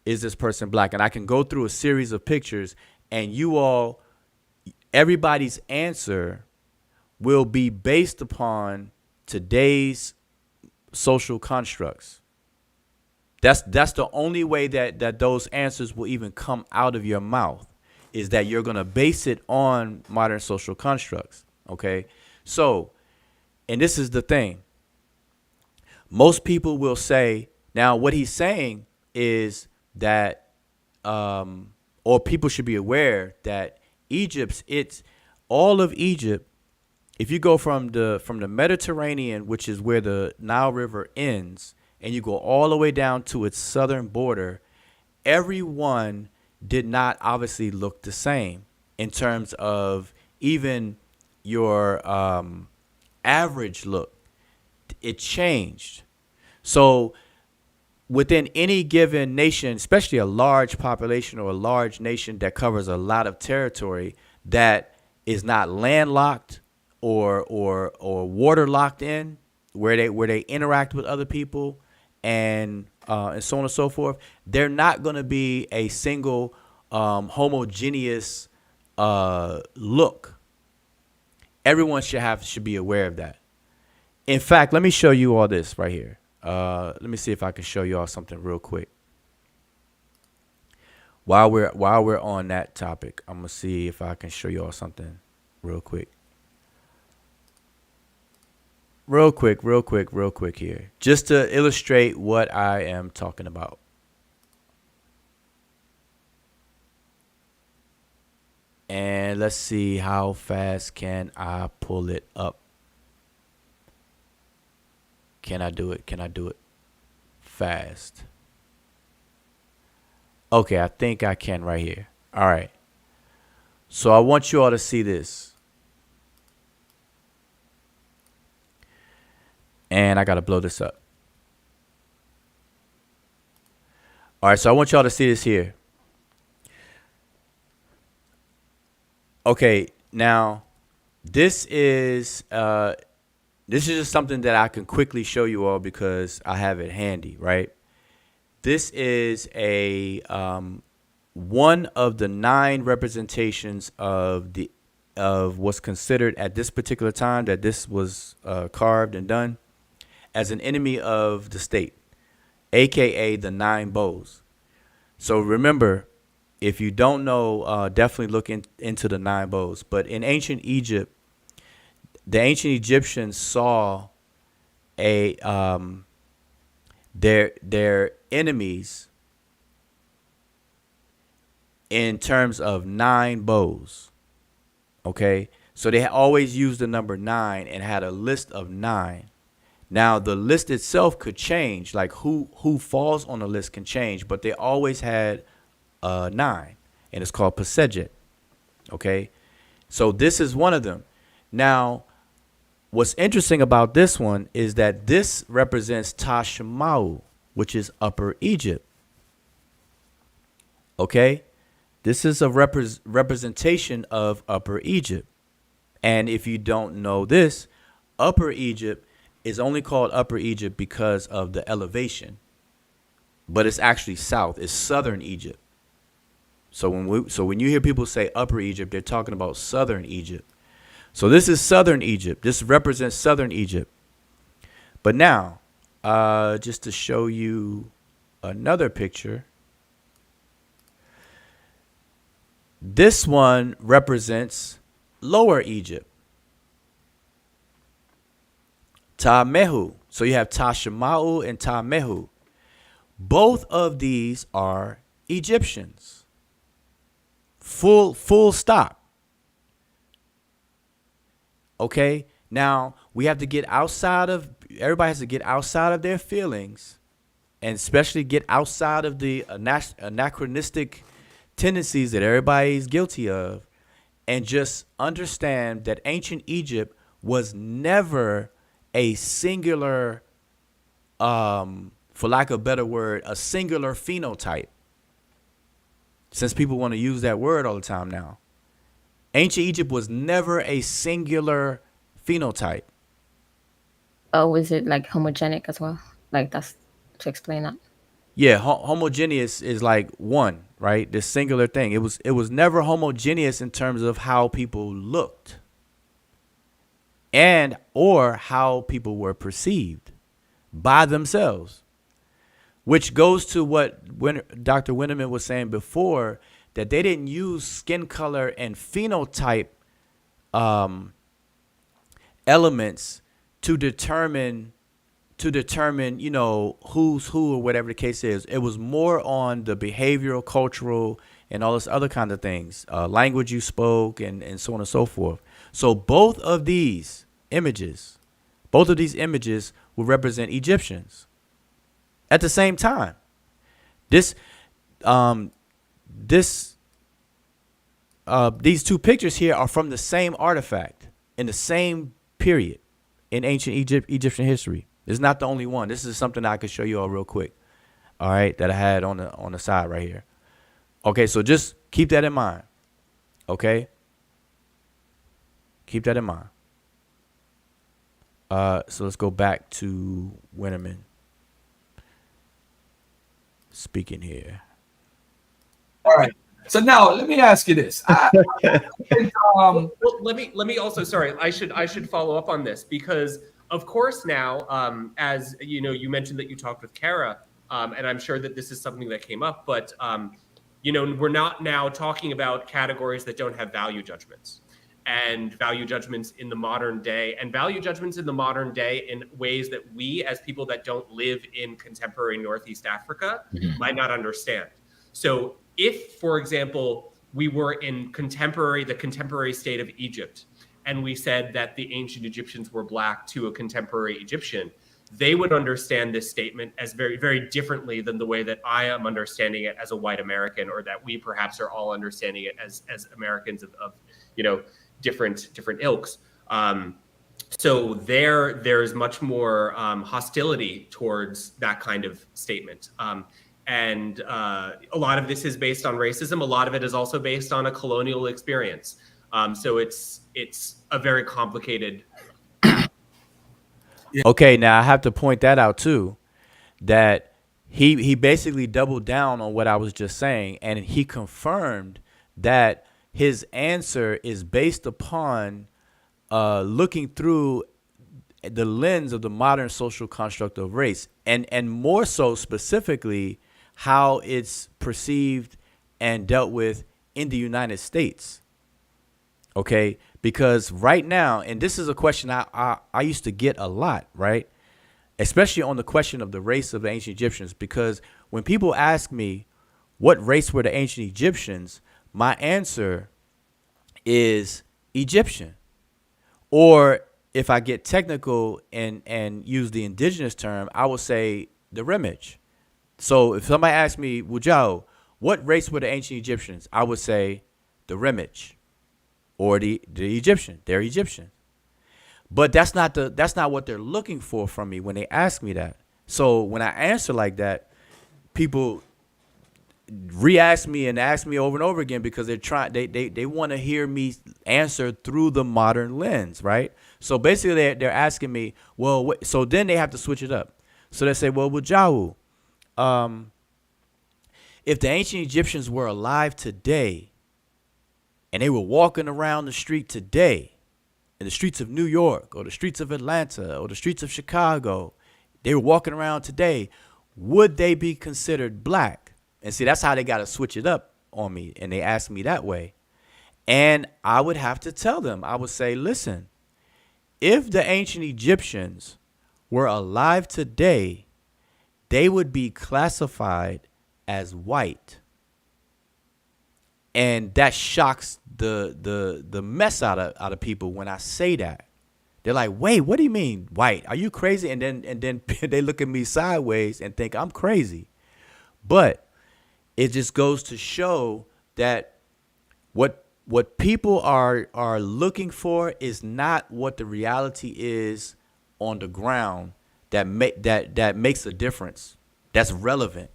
Is this person black? And I can go through a series of pictures, and everybody's answer will be based upon today's social constructs. That's the only way that those answers will even come out of your mouth, is that you're going to base it on modern social constructs. Okay. So, and this is the thing. Most people will say, now what he's saying is that, or people should be aware that it's all of Egypt. If you go from the Mediterranean, which is where the Nile River ends, and you go all the way down to its southern border, everyone did not obviously look the same in terms of even your average look. It changed. So within any given nation, especially a large population or a large nation that covers a lot of territory that is not landlocked or water locked in, where they interact with other people and so on and so forth, they're not going to be a single homogeneous look. Everyone should be aware of that. In fact, let me show you all this right here. Let me see if I can show you all something real quick. While we're on that topic, I'm gonna see if I can show you all something real quick. Real quick here. Just to illustrate what I am talking about. And let's see how fast can I pull it up. Can I do it? Fast. Okay, I think I can right here. All right. So I want you all to see this. And I got to blow this up. All right, so I want y'all to see this here. Okay, now this is just something that I can quickly show you all because I have it handy, right? This is a one of the 9 representations of what's considered at this particular time that this was carved and done as an enemy of the state, aka the 9 bows. So remember, if you don't know, definitely look into the 9 bows. But in ancient Egypt, the ancient Egyptians saw their enemies in terms of 9 bows. Okay, so they always used the number 9 and had a list of 9. Now the list itself could change, like who falls on the list can change, but they always had 9, and it's called Pasejet. Okay, so this is one of them. Now, what's interesting about this one is that this represents Tashmau, which is Upper Egypt. Okay, this is a representation of Upper Egypt. And if you don't know this, Upper Egypt is only called Upper Egypt because of the elevation, but it's actually south. It's southern Egypt. So when you hear people say Upper Egypt, they're talking about southern Egypt. So this is southern Egypt. This represents southern Egypt. But now, just to show you another picture, this one represents lower Egypt. Tamehu. So you have Tashmau and Tamehu. Both of these are Egyptians. Full stop. Okay? Now, we have to get everybody has to get outside of their feelings, and especially get outside of the anachronistic tendencies that everybody's guilty of, and just understand that ancient Egypt was never a singular, for lack of a better word, a singular phenotype. Since people want to use that word all the time now. Ancient Egypt was never a singular phenotype. Oh, was it like homogenic as well? Like that's to explain that. Yeah, homogeneous is like one, right? This singular thing. It was never homogeneous in terms of how people looked and or how people were perceived by themselves, which goes to what Dr. Winnerman was saying before, that they didn't use skin color and phenotype elements to determine to determine, who's who or whatever the case is. It was more on the behavioral, cultural, and all this other kind of things, language you spoke, and so on and so forth. So both of these images will represent Egyptians at the same time. These two pictures here are from the same artifact in the same period in ancient Egyptian history. This is not the only one. This is something I could show you all real quick. All right, that I had on the side right here. Okay, so just keep that in mind. Okay, keep that in mind. So let's go back to Winnerman speaking here. All right. So now let me ask you this. Well, let me also, sorry, I should follow up on this, because of course now, as you know, you mentioned that you talked with Kara, and I'm sure that this is something that came up, but we're not now talking about categories that don't have value judgments, and value judgments in the modern day, and value judgments in the modern day in ways that we, as people that don't live in contemporary Northeast Africa, might not understand. So if, for example, we were in the contemporary state of Egypt, and we said that the ancient Egyptians were black to a contemporary Egyptian, they would understand this statement as very, very differently than the way that I am understanding it as a white American, or that we perhaps are all understanding it as Americans of different ilks. So there's much more hostility towards that kind of statement. And a lot of this is based on racism. A lot of it is also based on a colonial experience. So it's a very complicated. Okay, now I have to point that out too, that he basically doubled down on what I was just saying, and he confirmed that his answer is based upon looking through the lens of the modern social construct of race, and more so specifically how it's perceived and dealt with in the United States. Okay, because right now, and this is a question I used to get a lot, right? Especially on the question of the race of the ancient Egyptians, because when people ask me what race were the ancient Egyptians, my answer is Egyptian. Or if I get technical and use the indigenous term, I will say the Rimage. So if somebody asks me, Wujao, what race were the ancient Egyptians? I would say the Rimage, or the Egyptian. They're Egyptian. But that's not what they're looking for from me when they ask me that. So when I answer like that, people re-ask me and ask me over and over again, because they want to hear me answer through the modern lens, right? So basically they're asking me, well, so then they have to switch it up. So they say, well, Wujao, if the ancient Egyptians were alive today and they were walking around the street today, in the streets of New York or the streets of Atlanta or the streets of Chicago, they were walking around today, would they be considered black? And see, that's how they got to switch it up on me. And they ask me that way. And I would have to tell them, I would say, listen, if the ancient Egyptians were alive today, they would be classified as white. And that shocks the mess out of people when I say that. They're like, wait, what do you mean white? Are you crazy? And then they look at me sideways and think I'm crazy. But it just goes to show that what people are looking for is not what the reality is on the ground that makes a difference, that's relevant.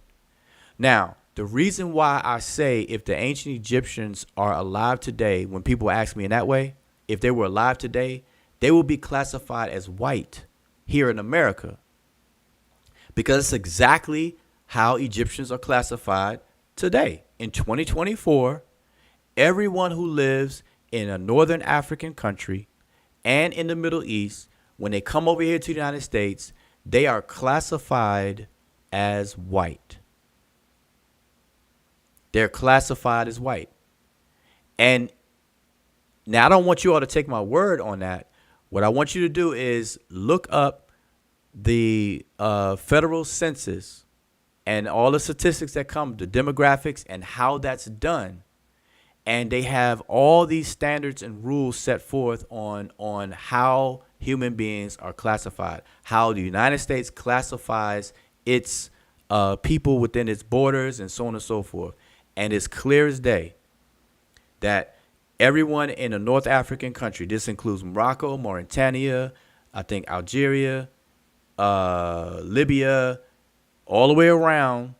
Now, the reason why I say if the ancient Egyptians are alive today, when people ask me in that way, if they were alive today, they will be classified as white here in America, because it's exactly how Egyptians are classified today. In 2024, everyone who lives in a northern African country and in the Middle East, when they come over here to the United States, they are classified as white. They're classified as white. And now I don't want you all to take my word on that. What I want you to do is look up the federal census and all the statistics that come, the demographics and how that's done, and they have all these standards and rules set forth on how human beings are classified, how the United States classifies its people within its borders, and so on and so forth. And it's clear as day that everyone in a North African country, this includes Morocco, Mauritania, I think Algeria, Libya, all the way around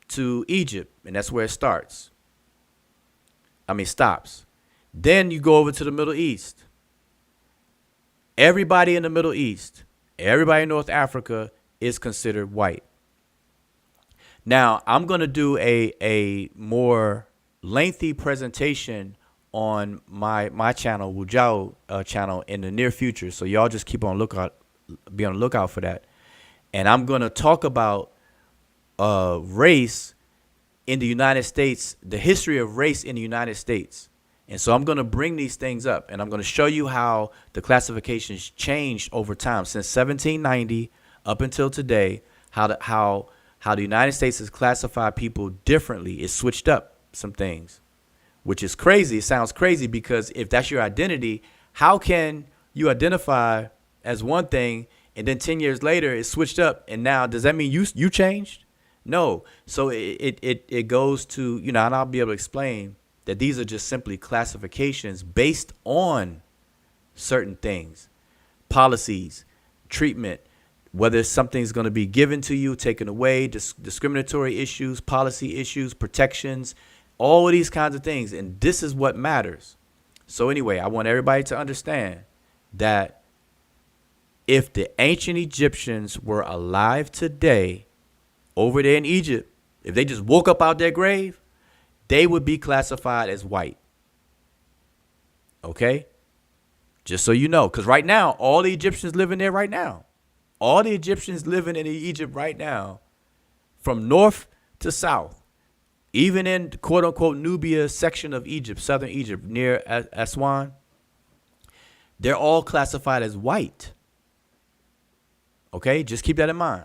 to Egypt, and that's where it stops. Then you go over to the Middle East. Everybody in the Middle East, everybody in North Africa is considered white. Now, I'm going to do a more lengthy presentation on my channel, Wujao channel, in the near future. So y'all just be on the lookout for that. And I'm going to talk about race in the United States, the history of race in the United States. And so I'm going to bring these things up, and I'm going to show you how the classifications changed over time since 1790 up until today, how the United States has classified people differently. It switched up some things, which is crazy. It sounds crazy because if that's your identity, how can you identify as one thing and then 10 years later it switched up, and now does that mean you changed? No. So it goes to, and I'll be able to explain that these are just simply classifications based on certain things, policies, treatment, whether something's going to be given to you, taken away, discriminatory issues, policy issues, protections, all of these kinds of things. And this is what matters. So anyway, I want everybody to understand that if the ancient Egyptians were alive today over there in Egypt, if they just woke up out their grave, they would be classified as white. Okay? Just so you know, because right now, all the Egyptians living there right now, all the Egyptians living in Egypt right now, from north to south, even in quote unquote Nubia section of Egypt, southern Egypt, near Aswan, they're all classified as white. Okay? Just keep that in mind.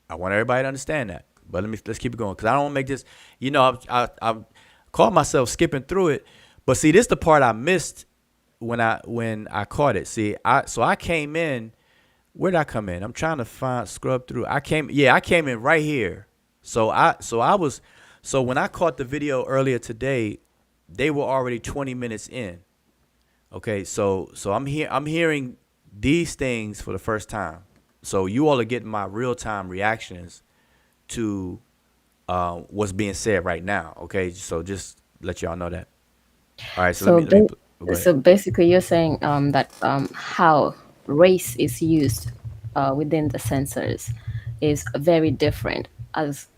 I want everybody to understand that. But let's keep it going, because I don't want to make this, I caught myself skipping through it. But see, this is the part I missed when I caught it. See, I came in. Where did I come in? I'm trying to scrub through. I came in right here. So when I caught the video earlier today, they were already 20 minutes in. Okay, so I'm hearing these things for the first time. So you all are getting my real-time reactions to what's being said right now. Okay, so just let y'all know that. All right, So basically you're saying that how race is used within the census is very different as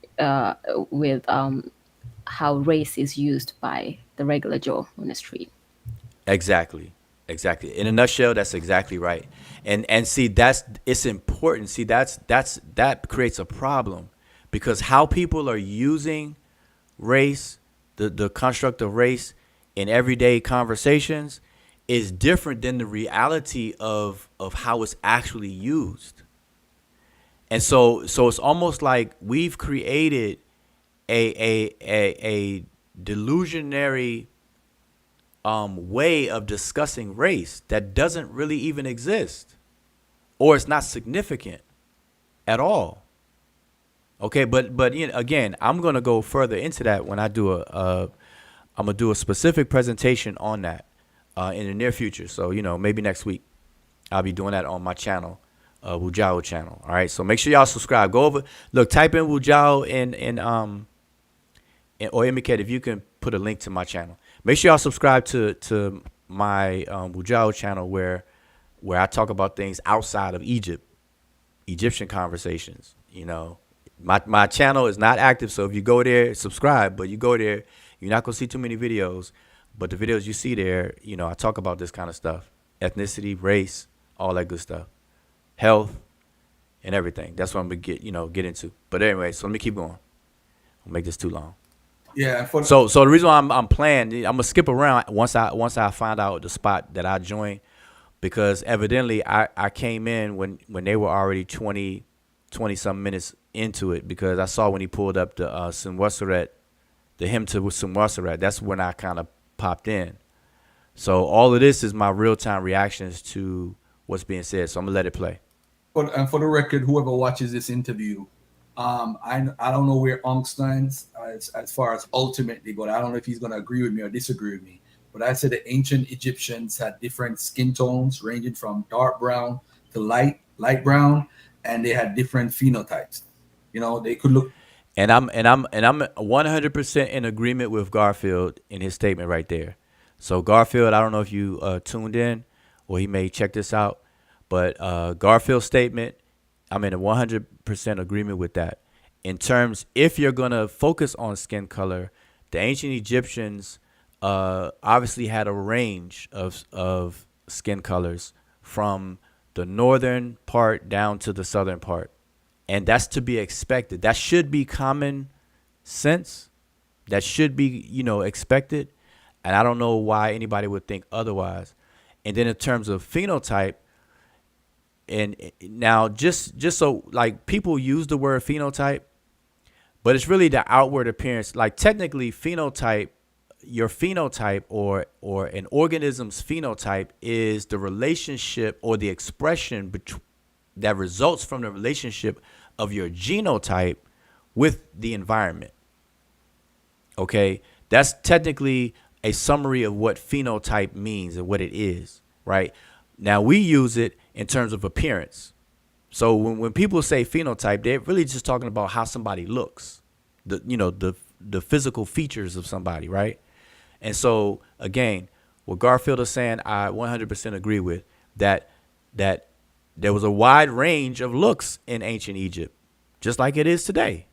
with how race is used by the regular Joe on the street. Exactly. In a nutshell, that's exactly right. And see, it's important. See, that creates a problem, because how people are using race, the construct of race in everyday conversations is different than the reality of how it's actually used. And so it's almost like we've created a delusionary way of discussing race that doesn't really even exist, or it's not significant at all. Okay, but again, I'm gonna go further into that when I do I'm gonna do a specific presentation on that in the near future. So maybe next week I'll be doing that on my channel, Wujao channel. All right, so make sure y'all subscribe. Go over, look, type in Wujao or indicate if you can put a link to my channel. Make sure y'all subscribe to my Wujao channel where I talk about things outside of Egyptian conversations. My channel is not active, so if you go there, subscribe, but you go there, you're not going to see too many videos. But the videos you see there, I talk about this kind of stuff: ethnicity, race, all that good stuff, health, and everything. That's what I'm going to get into. But anyway, so let me keep going. I'll make this too long. Yeah. So the reason why I'm playing, I'm gonna skip around once I find out the spot that I join. because evidently I came in when they were already 20 some minutes into it, because I saw when he pulled up the Simwaseret, the hymn to Simwaseret. That's when I kind of popped in. So all of this is my real time reactions to what's being said. So I'm gonna let it play. And for the record, whoever watches this interview, I don't know where Ankh stands as far as ultimately, but I don't know if he's going to agree with me or disagree with me. But I said the ancient Egyptians had different skin tones ranging from dark brown to light brown, and they had different phenotypes. You know, they could look. And I'm 100% in agreement with Garfield in his statement right there. So Garfield, I don't know if you tuned in or he may check this out, but Garfield's statement, I'm in a 100% agreement with that. In terms, if you're gonna focus on skin color, the ancient Egyptians obviously had a range of skin colors from the northern part down to the southern part. And that's to be expected. That should be common sense. That should be, expected. And I don't know why anybody would think otherwise. And then in terms of phenotype, and now just so like people use the word phenotype, but it's really the outward appearance. Like technically phenotype, your phenotype or an organism's phenotype is the relationship or the expression that results from the relationship of your genotype with the environment. Okay, that's technically a summary of what phenotype means and what it is, right? Now we use it in terms of appearance. So when people say phenotype, they're really just talking about how somebody looks, the physical features of somebody, right? And so again, what Garfield is saying, I 100% agree with that there was a wide range of looks in ancient Egypt, just like it is today.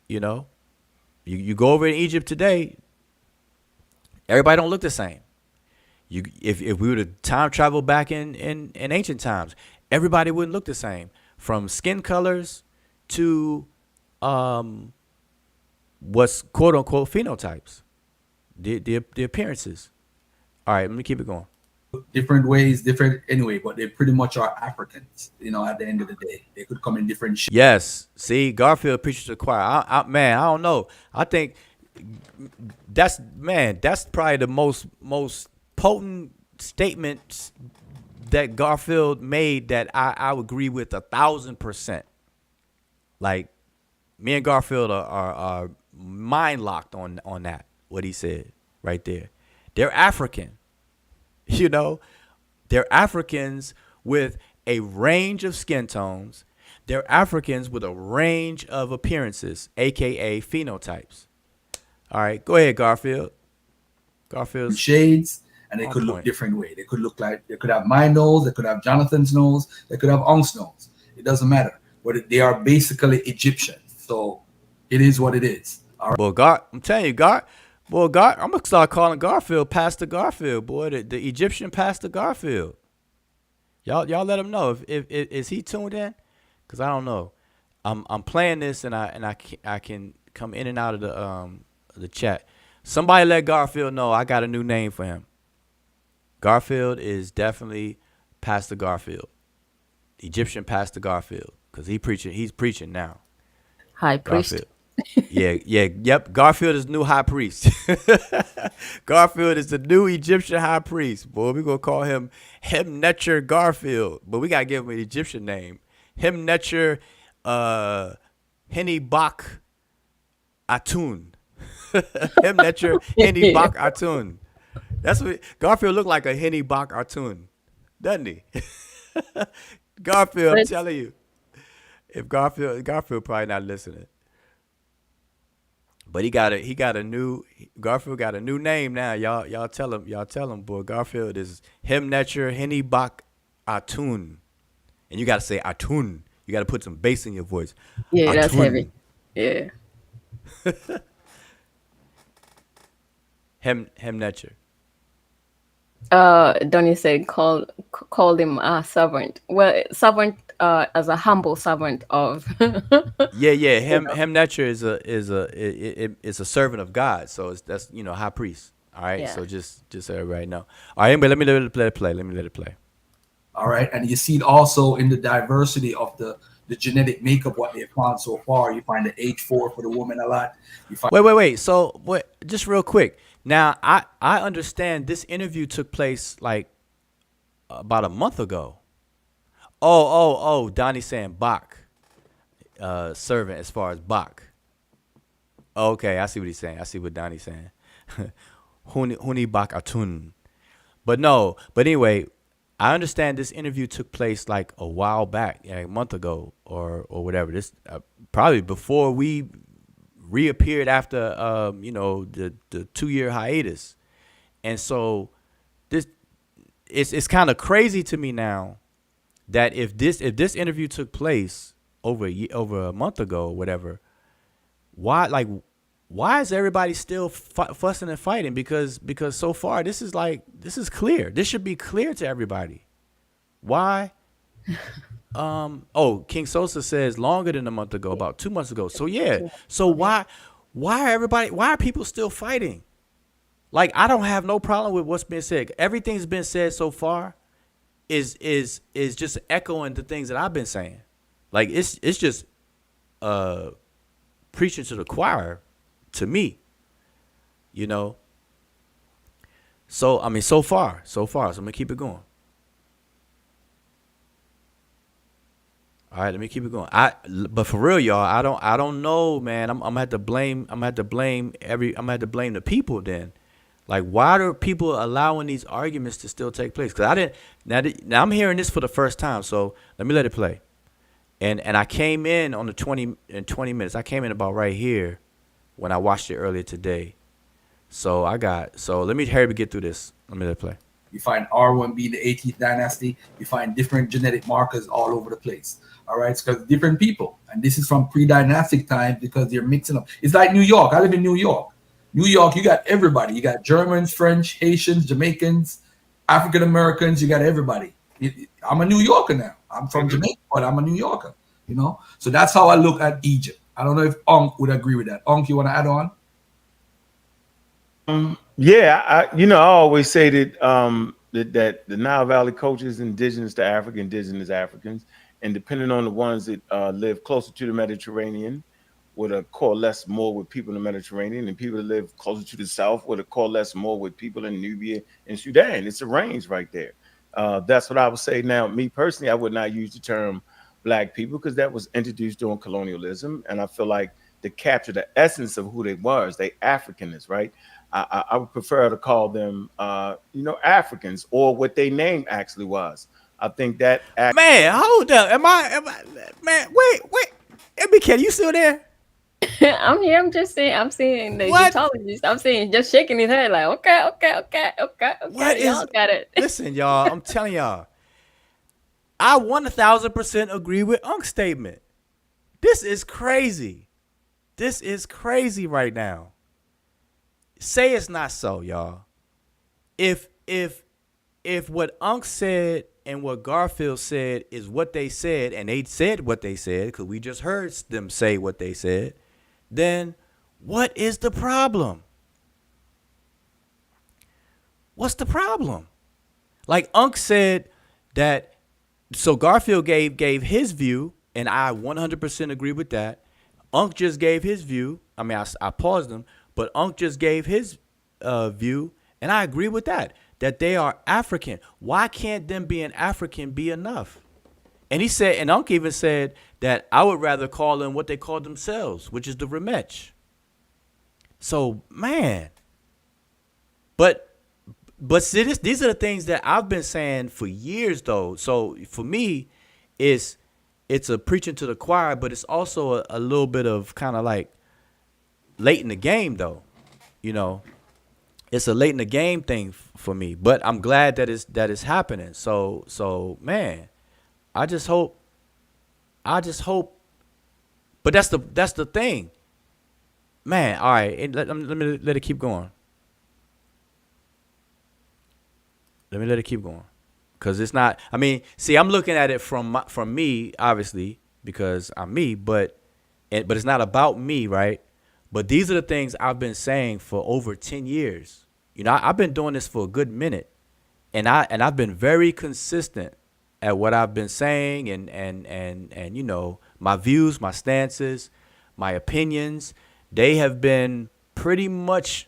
You go over in Egypt today, everybody don't look the same. If we were to time travel back in ancient times, everybody wouldn't look the same, from skin colors to what's quote unquote phenotypes, the appearances. All right, let me keep it going. Different ways, different anyway, but they pretty much are Africans. At the end of the day, they could come in different shapes. Yes, see, Garfield preaches to the choir. I don't know. I think that's probably the most potent statement that Garfield made that I would agree with 1,000%. Like, me and Garfield are mind locked on that, what he said right there. They're African. They're Africans with a range of skin tones. They're Africans with a range of appearances, aka phenotypes. All right, go ahead, Garfield. Garfield's shades, and they could look different way. They could look like, they could have my nose, they could have Jonathan's nose, they could have Ankh's nose. It doesn't matter. But they are basically Egyptians. So it is what it is. All right. Well, I'm telling you, I'm gonna start calling Garfield Pastor Garfield, boy. The Egyptian Pastor Garfield. Y'all let him know if is he tuned in? Cause I don't know. I'm playing this and I can come in and out of the chat. Somebody let Garfield know I got a new name for him. Garfield is definitely Pastor Garfield, Egyptian Pastor Garfield, cause he's preaching now. High priest. Garfield. Yep. Garfield is new high priest. Garfield is the new Egyptian high priest. Boy, we're gonna call him Netcher Garfield, but we gotta give him an Egyptian name. Netcher Henny Bak Atun. Netcher Henny Bak Atun. That's what Garfield looked like, a Henny Bak Atun, doesn't he? Garfield, I'm telling you. If Garfield probably not listening. But Garfield got a new name now. Y'all tell him, boy. Garfield is Netcher Henny Bak Atun. And you gotta say Atun. You gotta put some bass in your voice. Yeah, Atun. That's heavy. Yeah. Netcher. Donnie said called him a servant. Well, servant as a humble servant of. Yeah. Netcher is a servant of God. So that's high priest. All right, Yeah. so just so everybody know. All right, but let me let it play. Let me let it play. All right, and you see it also in the diversity of the genetic makeup what they found so far. You find the H4 for the woman a lot. You find Wait. So, just real quick. Now, I understand this interview took place like about a month ago. Oh. Donnie saying Bach, servant as far as Bach. Okay, I see what he's saying. I see what Donnie's saying. Huni Bach Atun. But no. But anyway, I understand this interview took place like a while back, like a month ago or whatever. This probably before we reappeared after the 2-year hiatus. And so this it's kind of crazy to me now that if this interview took place over a month ago or whatever, why is everybody still fussing and fighting? Because so far this is clear. This should be clear to everybody. Why? King Sosa says longer than a month ago, about 2 months ago. So yeah. So why are people still fighting? Like, I don't have no problem with what's been said. Everything's been said so far is just echoing the things that I've been saying. Like, it's just preaching to the choir to me. You know? So I mean so far. So I'm gonna keep it going. All right, let me keep it going. But for real, y'all, I don't know, man. I'm gonna have to blame the people then. Like, why are people allowing these arguments to still take place? Because I didn't. Now I'm hearing this for the first time, so let me let it play. And I came in on the 20 minutes. I came in about right here when I watched it earlier today. So let me hurry to get through this. Let me let it play. You find R1B, the 18th dynasty. You find different genetic markers all over the place. All right, it's because different people, and this is from pre-dynastic times because they're mixing up. It's like New York. I live in New York. New York, you got everybody. You got Germans, French, Haitians, Jamaicans, African Americans. You got everybody. I'm a New Yorker now. I'm from Jamaica, but I'm a New Yorker. You know, so that's how I look at Egypt. I don't know if Ankh would agree with that. Ankh, you want to add on? Yeah, I always say that that the Nile Valley culture is indigenous to Africa, indigenous Africans, and depending on the ones that live closer to the Mediterranean, would coalesce more with people in the Mediterranean, and people that live closer to the south would coalesce more with people in Nubia and Sudan. It's a range right there. That's what I would say. Now, me personally, I would not use the term Black people because that was introduced during colonialism, and I feel like to capture the essence of who they was, they Africanists, right? I would prefer to call them, Africans, or what their name actually was. I think that. Man, hold up. Am I? Man, wait. MBK, you still there? I'm here. I'm just saying. I'm seeing the What? Egyptologist. I'm seeing just shaking his head like, okay. What Y'all got it. Listen, y'all. I'm telling y'all. I 1,000% agree with Unk's statement. This is crazy. This is crazy right now. Say it's not so, y'all. If what Unk said and what Garfield said is what they said, and they said what they said, because we just heard them say what they said, then what is the problem? What's the problem? Like Unk said that, so Garfield gave his view, and I 100% agree with that. Unk just gave his view. I mean, I paused him, but Unk just gave his view, and I agree with that they are African. Why can't them being African be enough? And he said, and Unk even said that I would rather call them what they call themselves, which is the Remech. So, man. But see, these are the things that I've been saying for years, though. So for me, it's a preaching to the choir, but it's also a little bit of kind of like late in the game, though. You know, it's a late in the game thing for me. But I'm glad that it's happening. So man, I just hope. But that's the thing, man. All right, let me let it keep going. Let me let it keep going, because it's not. I mean, see, I'm looking at it from me, obviously, because I'm me. But it's not about me, right? But these are the things I've been saying for over 10 years. I've been doing this for a good minute, and I've been very consistent at what I've been saying, and my views, my stances, my opinions, they have been pretty much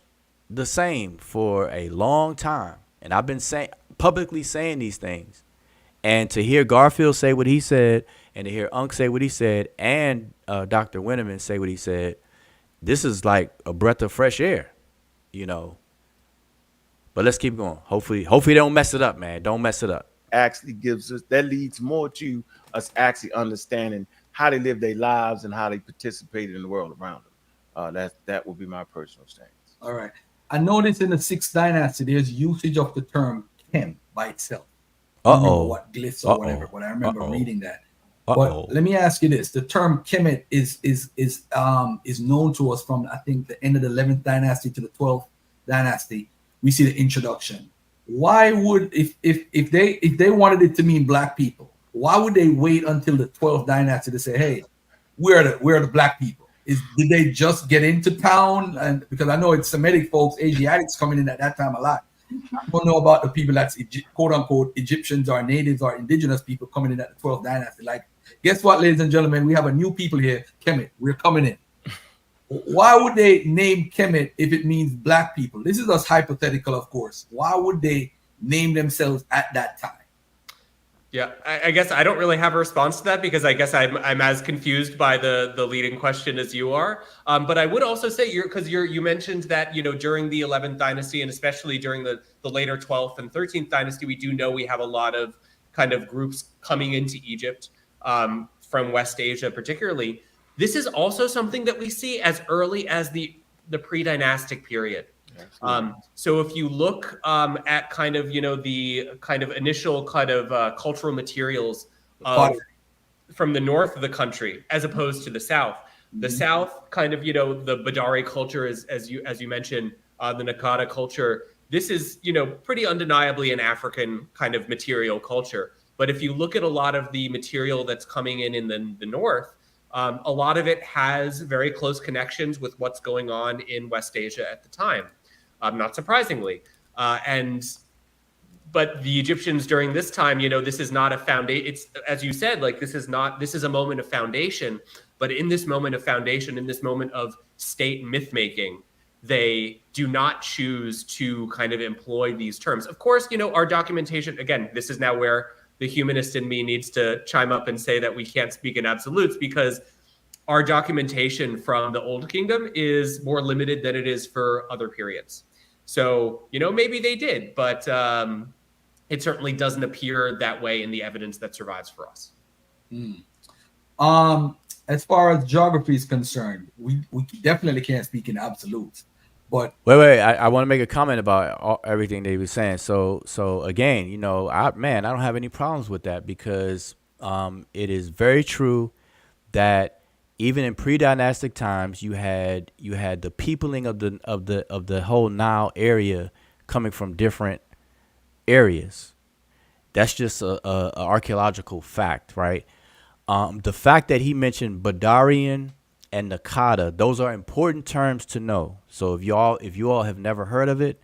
the same for a long time. And I've been publicly saying these things. And to hear Garfield say what he said, and to hear Ankh say what he said, and Dr. Winnerman say what he said, this is like a breath of fresh air, But let's keep going. Hopefully they don't mess it up, man. Don't mess it up. Actually that leads more to us actually understanding how they live their lives and how they participate in the world around them. That would be my personal stance. All right. I noticed in the 6th dynasty, there's usage of the term Chem by itself. I don't remember what glyphs or whatever, but I remember reading that. But let me ask you this: the term Kemet is known to us from, I think, the end of the 11th dynasty to the 12th dynasty. We see the introduction. Why would if they wanted it to mean black people, why would they wait until the 12th dynasty to say, hey, we're the black people? Did they just get into town? And because I know it's Semitic folks, Asiatics coming in at that time a lot. I don't know about the people that's quote unquote Egyptians or natives or indigenous people coming in at the 12th dynasty. Like, guess what, ladies and gentlemen? We have a new people here, Kemet. We're coming in. Why would they name Kemet if it means black people? This is us hypothetical, of course. Why would they name themselves at that time? Yeah, I guess I don't really have a response to that because I guess I'm as confused by the leading question as you are. But I would also say you mentioned that during the 11th dynasty and especially during the later 12th and 13th dynasty, we do know we have a lot of kind of groups coming into Egypt from West Asia, particularly. This is also something that we see as early as the pre-dynastic period. So if you look at kind of the kind of initial kind of cultural materials from the north of the country as opposed to the south, the south kind of the Badari culture is as you mentioned, the Nakada culture. This is pretty undeniably an African kind of material culture. But if you look at a lot of the material that's coming in the north, a lot of it has very close connections with what's going on in West Asia at the time. Not surprisingly. But the Egyptians during this time, this is not a foundation. It's, as you said, like this is a moment of foundation. But in this moment of foundation, in this moment of state myth making, they do not choose to kind of employ these terms. Of course, our documentation, again, this is now where the humanist in me needs to chime up and say that we can't speak in absolutes because our documentation from the Old Kingdom is more limited than it is for other periods. So, maybe they did, but it certainly doesn't appear that way in the evidence that survives for us. As far as geography is concerned, we definitely can't speak in absolutes. But wait, I want to make a comment about everything they were saying. So again, I don't have any problems with that because it is very true that even in pre-dynastic times, you had the peopling of the whole Nile area coming from different areas. That's just a archaeological fact, right? The fact that he mentioned Badarian and Nakada, those are important terms to know. So if you all have never heard of it,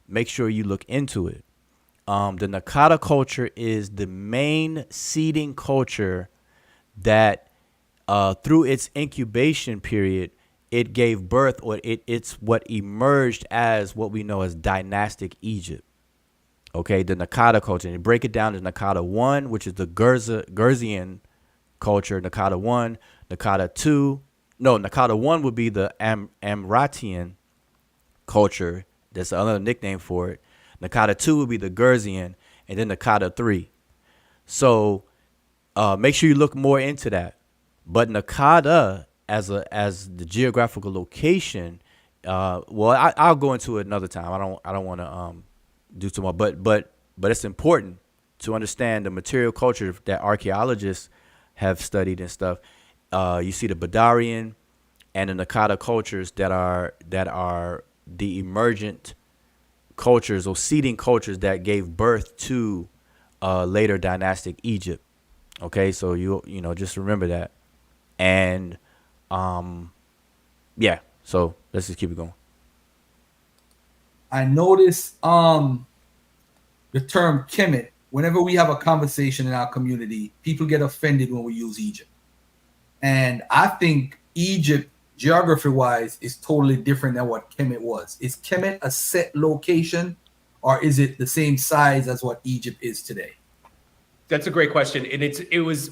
make sure you look into it. The Nakada culture is the main seeding culture that through its incubation period, it gave birth, or it's what emerged as what we know as dynastic Egypt. Okay, the Nakada culture. And you break it down to Nakada 1, which is the Gurzian culture, Nakada 1, Nakada 2. No, Nakada 1 would be the Amratian culture. That's another nickname for it. Nakada 2 would be the Gurzian, and then Nakada 3. So make sure you look more into that. But Nakada as the geographical location, I'll go into it another time. I don't want to do too much, but it's important to understand the material culture that archaeologists have studied and stuff. You see the Badarian and the Nakada cultures that are the emergent cultures or seeding cultures that gave birth to later dynastic Egypt. Okay, so you just remember that. And so let's just keep it going. I notice the term Kemet, whenever we have a conversation in our community, people get offended when we use Egypt. And I think Egypt, geography-wise, is totally different than what Kemet was. Is Kemet a set location, or is it the same size as what Egypt is today? That's a great question. And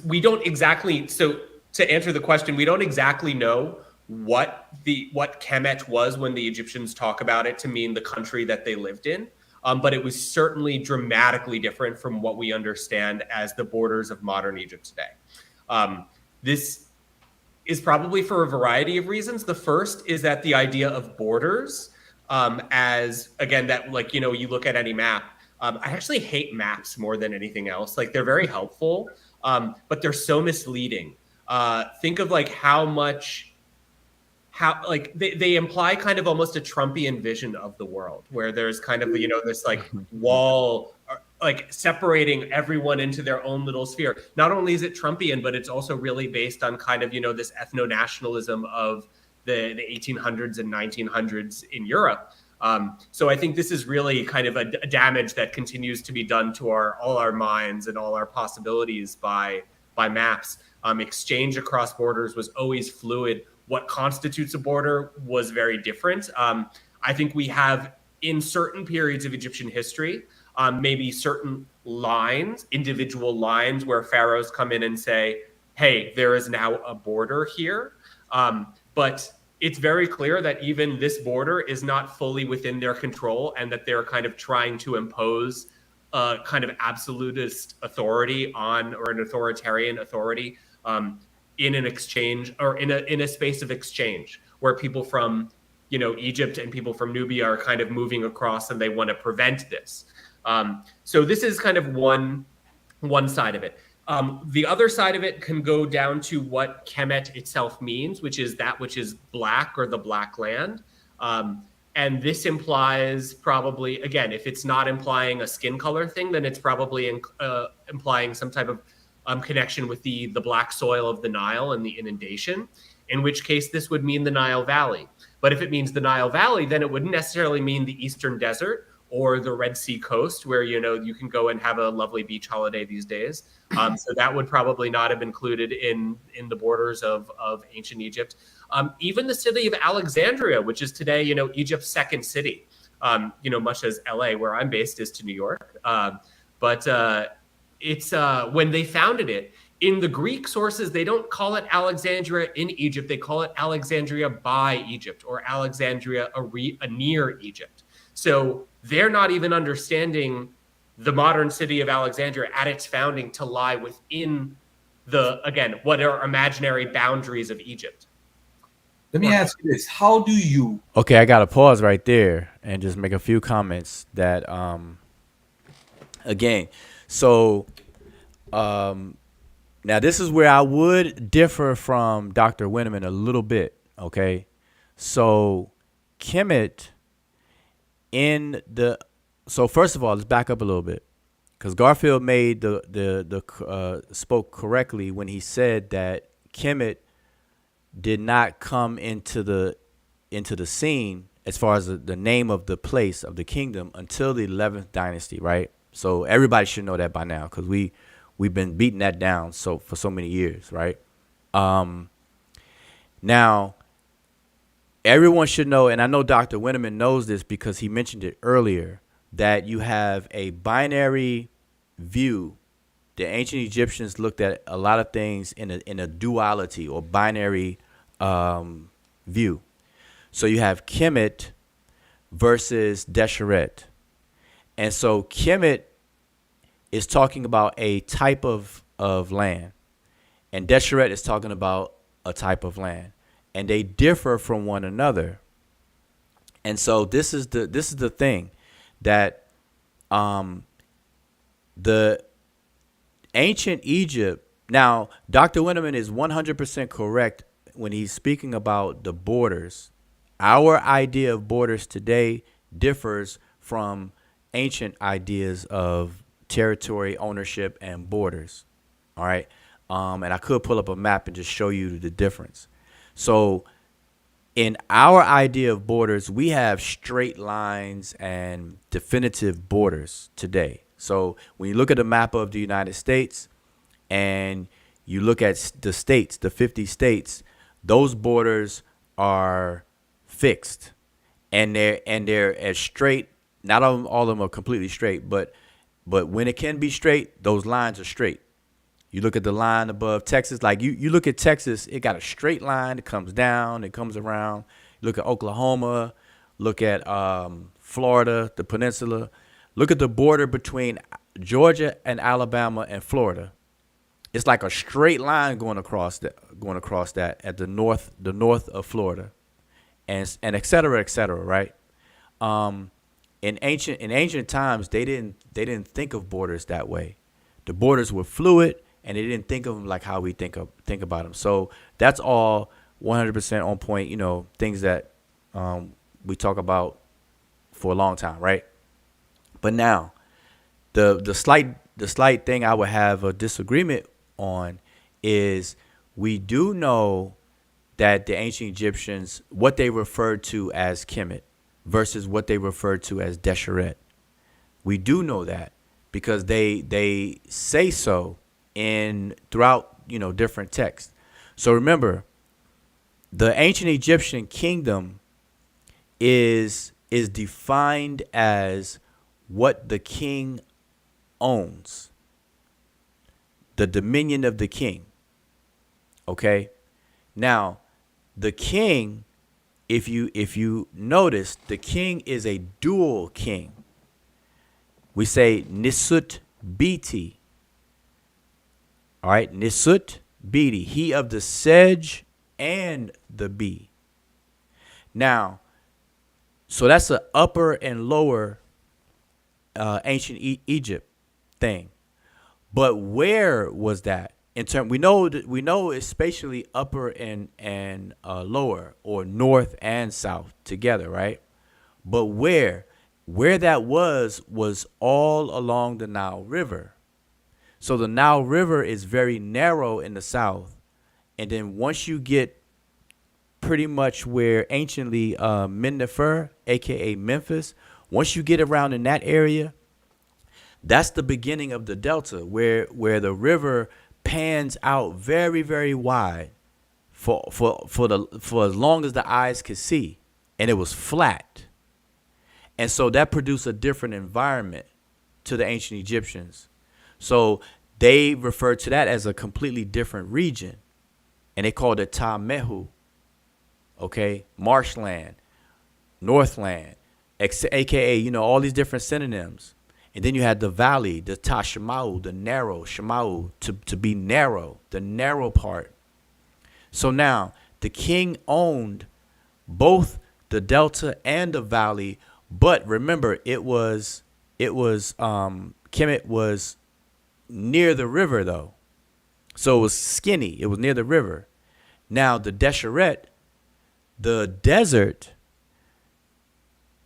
we don't exactly, so to answer the question, we don't exactly know what Kemet was when the Egyptians talk about it to mean the country that they lived in. But it was certainly dramatically different from what we understand as the borders of modern Egypt today. This is probably for a variety of reasons. The first is that the idea of borders, as again, that like, you look at any map. I actually hate maps more than anything else. Like they're very helpful, but they're so misleading. Think of like how like they imply kind of almost a Trumpian vision of the world, where there's kind of this like wall like separating everyone into their own little sphere. Not only is it Trumpian, but it's also really based on kind of this ethno-nationalism of the 1800s and 1900s in Europe. So I think this is really kind of a damage that continues to be done to all our minds and all our possibilities by maps. Exchange across borders was always fluid. What constitutes a border was very different. I think we have, in certain periods of Egyptian history, maybe certain lines, individual lines, where pharaohs come in and say, hey, there is now a border here. But it's very clear that even this border is not fully within their control, and that they're kind of trying to impose a kind of absolutist authority or an authoritarian authority in an exchange, or in a space of exchange, where people from Egypt and people from Nubia are kind of moving across, and they want to prevent this. So this is kind of one side of it. The other side of it can go down to what Kemet itself means, which is that which is black, or the black land. And this implies probably, again, if it's not implying a skin color thing, then it's probably implying some type of connection with the black soil of the Nile and the inundation, in which case this would mean the Nile Valley. But if it means the Nile Valley, then it wouldn't necessarily mean the Eastern Desert or the Red Sea coast, where you can go and have a lovely beach holiday these days. So that would probably not have included in the borders of ancient Egypt. Even the city of Alexandria, which is today Egypt's second city, much as LA, where I'm based, is to New York. But it's when they founded it, in the Greek sources, they don't call it Alexandria in Egypt. They call it Alexandria by Egypt, or Alexandria near Egypt. So they're not even understanding the modern city of Alexandria at its founding to lie within what are imaginary boundaries of Egypt. Let me ask you this. How do you... Okay, I got to pause right there and just make a few comments that, again, so now this is where I would differ from Dr. Winnerman a little bit, okay? So Kemet so first of all, let's back up a little bit, because Garfield made spoke correctly when he said that Kemet did not come into the scene as far as the name of the place of the kingdom until the 11th dynasty, right? So everybody should know that by now, because we've been beating that down for so many years, right? Now, everyone should know, and I know Dr. Winnerman knows this because he mentioned it earlier, that you have a binary view. The ancient Egyptians looked at a lot of things in a duality or binary view. So you have Kemet versus Desheret. And so Kemet is talking about a type of land, and Desheret is talking about a type of land, and they differ from one another. And so this is the thing, that the ancient Egypt. Now, Dr. Winnerman is 100% correct when he's speaking about the borders. Our idea of borders today differs from ancient ideas of territory, ownership, and borders. All right. And I could pull up a map and just show you the difference. So in our idea of borders, we have straight lines and definitive borders today. So when you look at the map of the United States and you look at the states, the 50 states, those borders are fixed, and they're as straight. Not all of them are completely straight, but when it can be straight, those lines are straight. You look at the line above Texas, like you look at Texas, it got a straight line. It comes down, it comes around. You look at Oklahoma, look at Florida, the peninsula. Look at the border between Georgia and Alabama and Florida. It's like a straight line going across that at the north of Florida, and et cetera, right? In ancient times, they didn't think of borders that way. The borders were fluid, and they didn't think of them like how we think about them. So that's all 100% on point. You know, things that we talk about for a long time, right? But now, the slight thing I would have a disagreement on is we do know that the ancient Egyptians, what they referred to as Kemet versus what they referred to as Desheret. We do know that because they say so throughout, you know, different texts. So remember, the ancient Egyptian kingdom is defined as what the king owns, the dominion of the king. Okay? Now, the king, if you notice, the king is a dual king. We say Nisut Biti. All right, Nisut Biti, he of the sedge and the bee. Now, so that's an upper and lower ancient Egypt thing. But where was that? We know it's spatially upper and lower, or north and south together, right? But where that was all along the Nile River. So the Nile River is very narrow in the south, and then once you get pretty much where anciently Mennefer, aka Memphis, once you get around in that area, that's the beginning of the delta, where the river pans out very, very wide for as long as the eyes could see, and it was flat. And so that produced a different environment to the ancient Egyptians. So they referred to that as a completely different region, and they called it Ta-Mehu, okay, marshland, northland, aka, you know, all these different synonyms. And then you had the valley, the Ta-Shemau, the narrow, Shemau, to be narrow, the narrow part. So now the king owned both the delta and the valley, but remember, Kemet was near the river though. So it was skinny. It was near the river. Now the Desheret, the desert,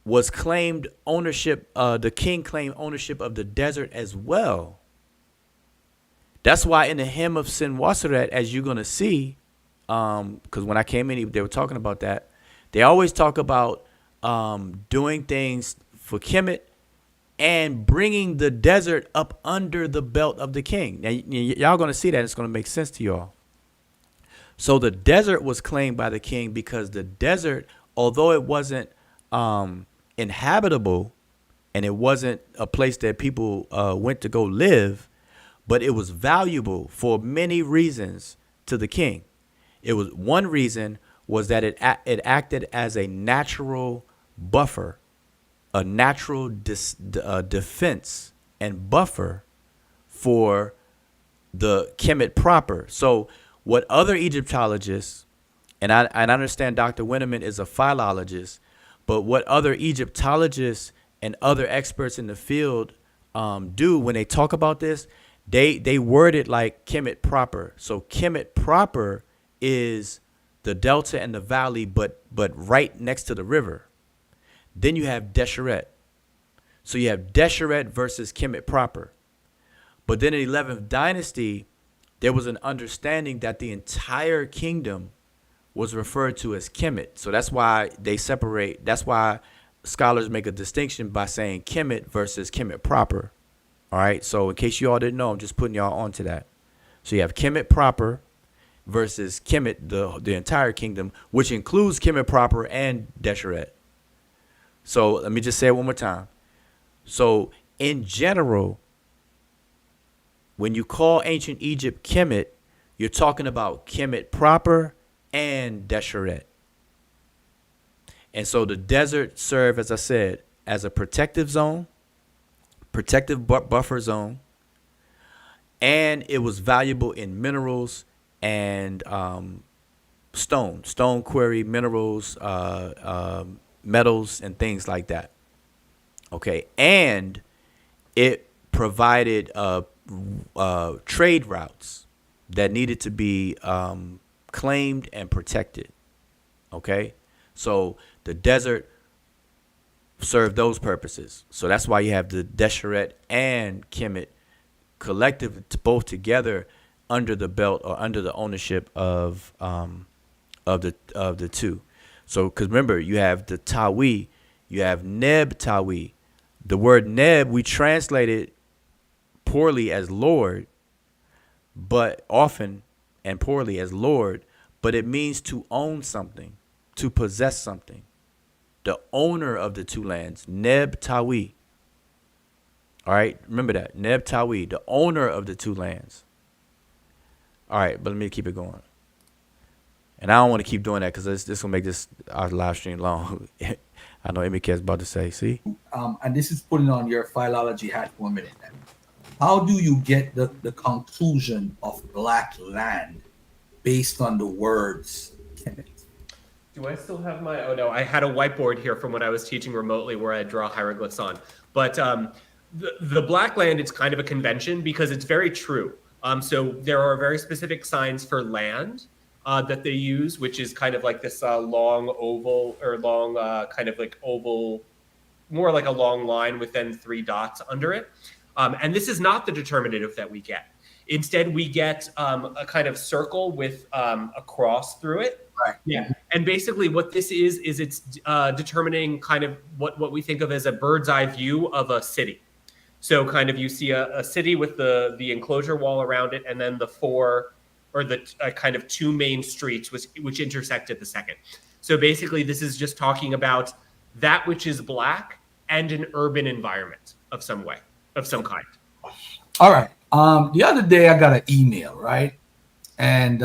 was claimed ownership. The king claimed ownership of the desert as well. That's why in the hymn of Senwaseret, as you're going to see, because when I came in, they were talking about that. They always talk about doing things for Kemet and bringing the desert up under the belt of the king. Now, y'all going to see that. It's going to make sense to y'all. So the desert was claimed by the king because the desert, although it wasn't inhabitable and it wasn't a place that people went to go live, but it was valuable for many reasons to the king. It was one reason was that it acted as a natural buffer, a natural defense and buffer for the Kemet proper. So what other Egyptologists, and I understand Dr. Winnerman is a philologist, but what other Egyptologists and other experts in the field do when they talk about this, they word it like Kemet proper. So Kemet proper is the delta and the valley, but right next to the river. Then you have Desheret. So you have Desheret versus Kemet proper. But then in the 11th dynasty, there was an understanding that the entire kingdom was referred to as Kemet. So that's why they separate. That's why scholars make a distinction by saying Kemet versus Kemet proper. All right. So in case you all didn't know, I'm just putting y'all onto that. So you have Kemet proper versus Kemet, the entire kingdom, which includes Kemet proper and Deshret. So let me just say it one more time. So in general, when you call ancient Egypt Kemet, you're talking about Kemet proper and Deshret. And so the desert served, as I said, as a protective zone, protective buffer zone, and it was valuable in minerals and stone quarry minerals, metals, and things like that. Okay, and it provided trade routes that needed to be claimed and protected. Okay, so the desert served those purposes. So that's why you have the Deshret and Kemet collective, both together under the belt or under the ownership of the two. So because remember, you have the Tawi, you have Neb Tawi. The word Neb we translated poorly as Lord, but often and poorly as Lord, but it means to own something, to possess something. The owner of the two lands, Neb Tawi. All right, remember that, Neb Tawi, the owner of the two lands. All right, but let me keep it going. And I don't want to keep doing that because this will make our live stream long. I know Emika is about to say, see? And this is putting on your philology hat for a minute then. How do you get the conclusion of black land based on the words Kemet? Do I still have my? Oh no, I had a whiteboard here from when I was teaching remotely where I draw hieroglyphs on. But the black land, it's kind of a convention because it's very true. So there are very specific signs for land that they use, which is kind of like this long oval or long kind of like oval, more like a long line with then 3 dots under it. And this is not the determinative that we get. Instead, we get a kind of circle with a cross through it. Right. Yeah. And basically what this is it's determining kind of what we think of as a bird's eye view of a city. So kind of you see a city with the enclosure wall around it, and then the 4 or the kind of 2 main streets which intersect at the second. So basically this is just talking about that which is black and an urban environment of some kind. All right. The other day I got an email, right? And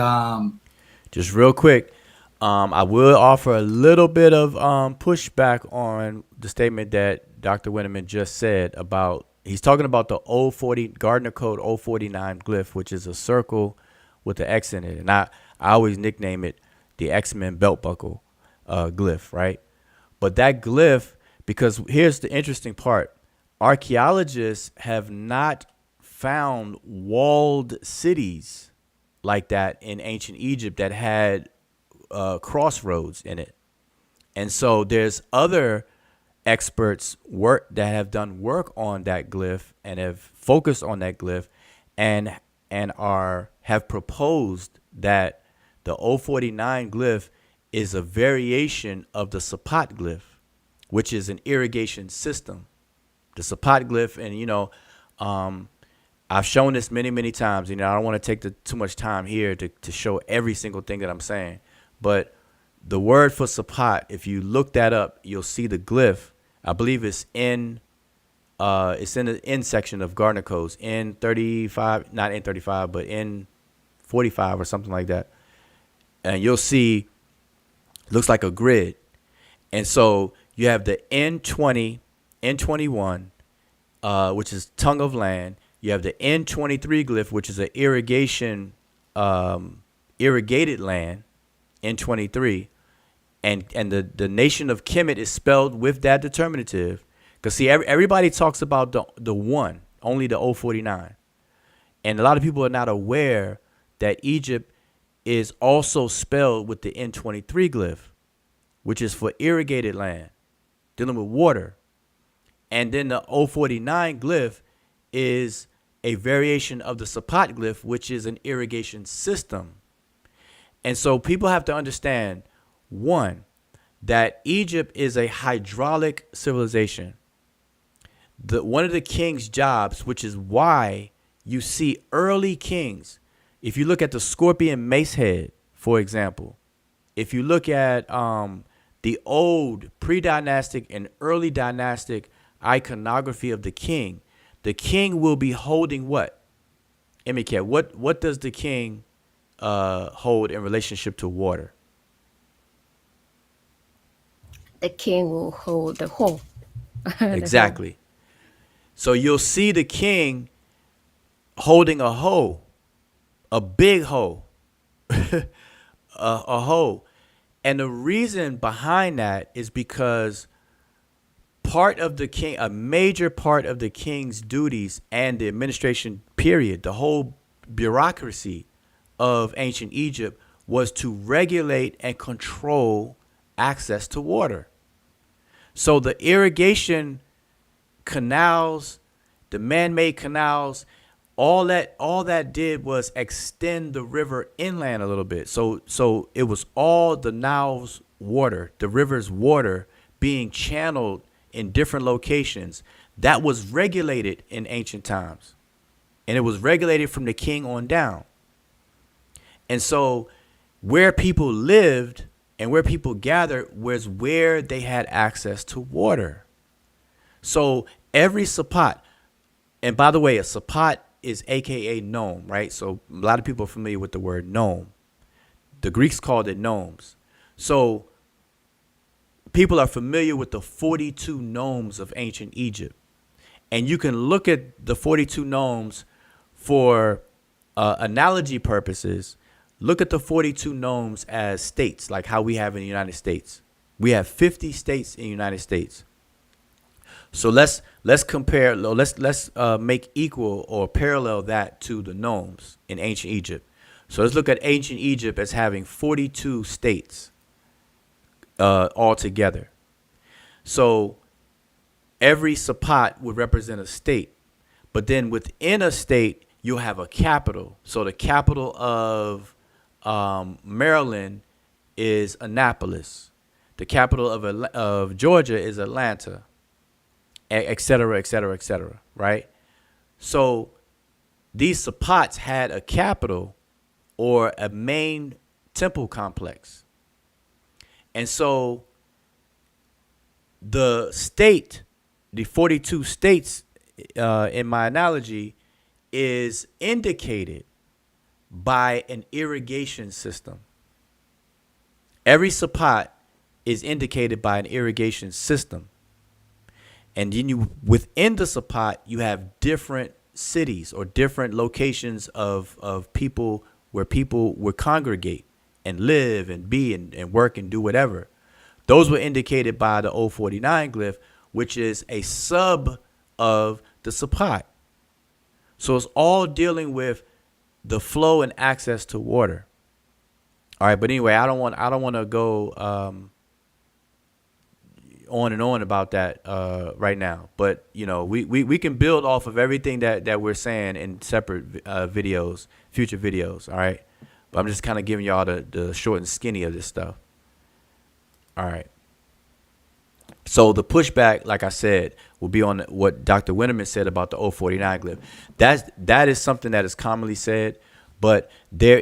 just real quick, I will offer a little bit of pushback on the statement that Dr. Winnerman just said about, he's talking about the 040 Gardner Code 049 glyph, which is a circle with the X in it. And I always nickname it the X-Men belt buckle glyph, right? But that glyph, because here's the interesting part, archaeologists have not found walled cities like that in ancient Egypt that had crossroads in it. And so there's other experts that have done work on that glyph and have focused on that glyph and have proposed that the 049 glyph is a variation of the Sapat glyph, which is an irrigation system. The Sapat glyph, and I've shown this many times. I don't want to take too much time here to show every single thing that I'm saying, but the word for Sapat, if you look that up, you'll see the glyph. I believe it's in the N section of Gardner Codes, N35, not N35, but N45 or something like that. And you'll see, it looks like a grid. And so you have the N20, N21, which is tongue of land. You have the N23 glyph, which is an irrigated land, N23. And the nation of Kemet is spelled with that determinative. Because, see, everybody talks about the one, only the 049. And a lot of people are not aware that Egypt is also spelled with the N23 glyph, which is for irrigated land, dealing with water. And then the 049 glyph is a variation of the Sapat glyph, which is an irrigation system. And so people have to understand, one, that Egypt is a hydraulic civilization. One of the king's jobs, which is why you see early kings. If you look at the scorpion mace head, for example, if you look at the old pre-dynastic and early dynastic iconography of the king will be holding what? Emicat, what does the king hold in relationship to water? The king will hold the hoe. Exactly. So you'll see the king holding a hoe, a big hoe, a hoe. And the reason behind that is because part of the king, a major part of the king's duties and the administration period, the whole bureaucracy of ancient Egypt was to regulate and control access to water. So the irrigation canals, the man-made canals, all that did was extend the river inland a little bit. So it was all the Nile's water, the river's water being channeled in different locations that was regulated in ancient times. And it was regulated from the king on down. And so where people lived and where people gathered was where they had access to water. So every sapat, and by the way, a sapat is AKA gnome, right? So a lot of people are familiar with the word gnome. The Greeks called it gnomes. So people are familiar with the 42 gnomes of ancient Egypt. And you can look at the 42 gnomes for analogy purposes. Look at the 42 gnomes as states, like how we have in the United States. We have 50 states in the United States. So let's compare. Let's make equal or parallel that to the gnomes in ancient Egypt. So let's look at ancient Egypt as having 42 states altogether. So every sapat would represent a state, but then within a state you'll have a capital. So the capital of Maryland is Annapolis. The capital of Georgia is Atlanta, et cetera, et cetera, et cetera, right? So these sapats had a capital or a main temple complex. And so the state, the 42 states in my analogy, is indicated by an irrigation system. Every sapat is indicated by an irrigation system. And then within the sapat, you have different cities or different locations of people where people would congregate and live and be and work and do whatever. Those were indicated by the 049 glyph, which is a sub of the sapat. So it's all dealing with the flow and access to water. All right, but anyway, I don't want to go on and on about that right now. But you know, we can build off of everything that we're saying in separate videos, future videos. All right, but I'm just kind of giving y'all the short and skinny of this stuff. All right. So the pushback, like I said, will be on what Dr. Winnerman said about the 049 glyph. That is something that is commonly said, but there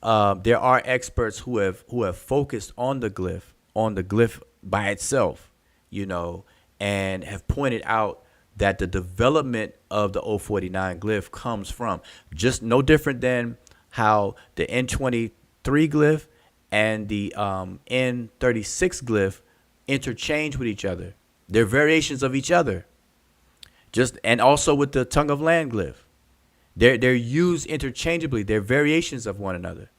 are experts who have focused on the glyph by itself, you know, and have pointed out that the development of the 049 glyph comes from just no different than how the N23 glyph and the N36 glyph interchange with each other. They're variations of each other. And also with the tongue of land glyph. They're used interchangeably. They're variations of one another.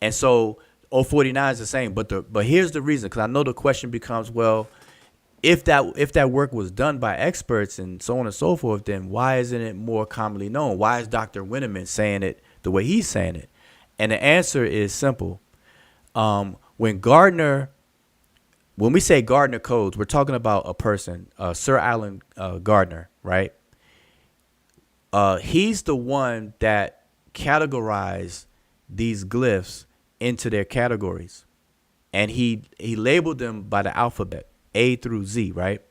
And so 049 is the same. But here's the reason, because I know the question becomes, well, if that work was done by experts and so on and so forth, then why isn't it more commonly known? Why is Dr. Winnerman saying it the way he's saying it? And the answer is simple. When we say Gardner codes, we're talking about a person, Sir Alan Gardner, right? He's the one that categorized these glyphs into their categories, and he labeled them by the alphabet A through Z, right?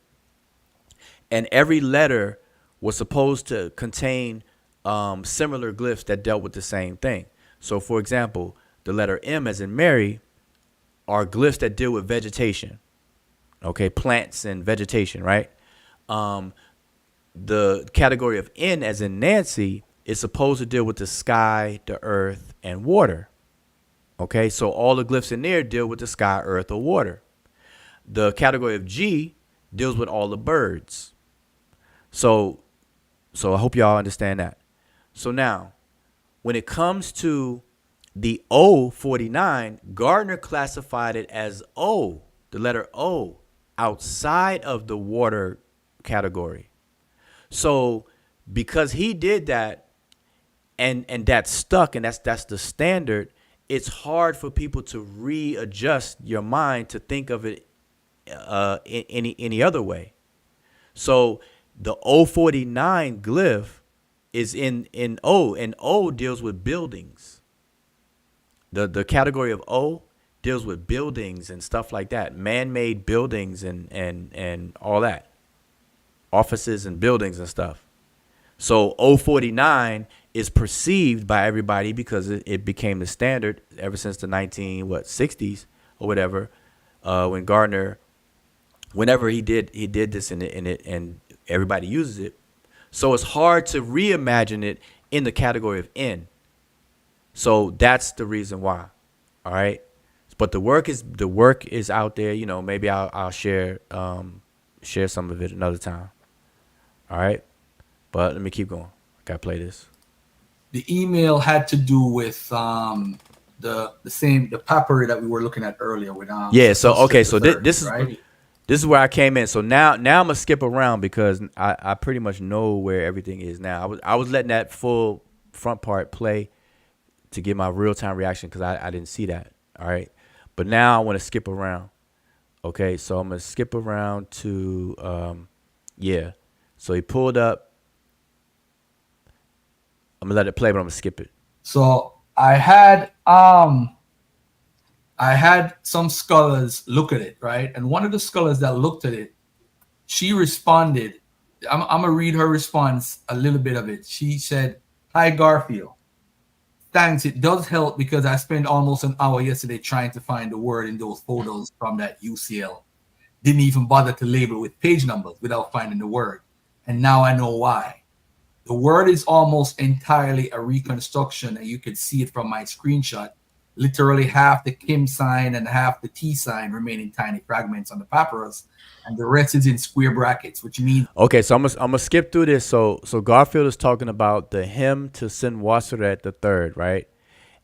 And every letter was supposed to contain similar glyphs that dealt with the same thing. So, for example, the letter M, as in Mary, are glyphs that deal with vegetation, okay, plants and vegetation, right? The category of N, as in Nancy, is supposed to deal with the sky, the earth, and water. Okay, so all the glyphs in there deal with the sky, earth, or water. The category of G deals with all the birds. So I hope y'all understand that. So now, when it comes to the O49, Gardner classified it as O, the letter O, outside of the water category. So because he did that, and that's stuck, and that's the standard, it's hard for people to readjust your mind to think of it in any other way. So the O49 glyph is in O, and O deals with buildings. The category of O deals with buildings and stuff like that, man-made buildings and all that, offices and buildings and stuff. So O49 is perceived by everybody because it became the standard ever since the 60s or whatever, when Gardner, whenever he did this and everybody uses it. So it's hard to reimagine it in the category of N. So that's the reason why. All right. But the work is out there. You know, maybe I'll share some of it another time. All right. But let me keep going. I gotta play this. The email had to do with the papyri that we were looking at earlier with yeah. So okay. So third, this is right? This is where I came in. So now I'm gonna skip around because I pretty much know where everything is now. I was letting that full front part play to get my real time reaction because I didn't see that. All right. But now I want to skip around. Okay. So I'm gonna skip around to yeah. So he pulled up. I'm gonna let it play, but I'm gonna skip it. So I had some scholars look at it, right? And one of the scholars that looked at it, she responded. I'm gonna read her response, a little bit of it. She said, "Hi Garfield, thanks. It does help because I spent almost an hour yesterday trying to find the word in those photos from that UCL. Didn't even bother to label with page numbers without finding the word, and now I know why. The word is almost entirely a reconstruction, and you could see it from my screenshot. Literally half the Kim sign and half the T sign remain in tiny fragments on the papyrus, and the rest is in square brackets, which means..." Okay, so I'm gonna skip through this. So Garfield is talking about the hymn to Senwosret the third, right?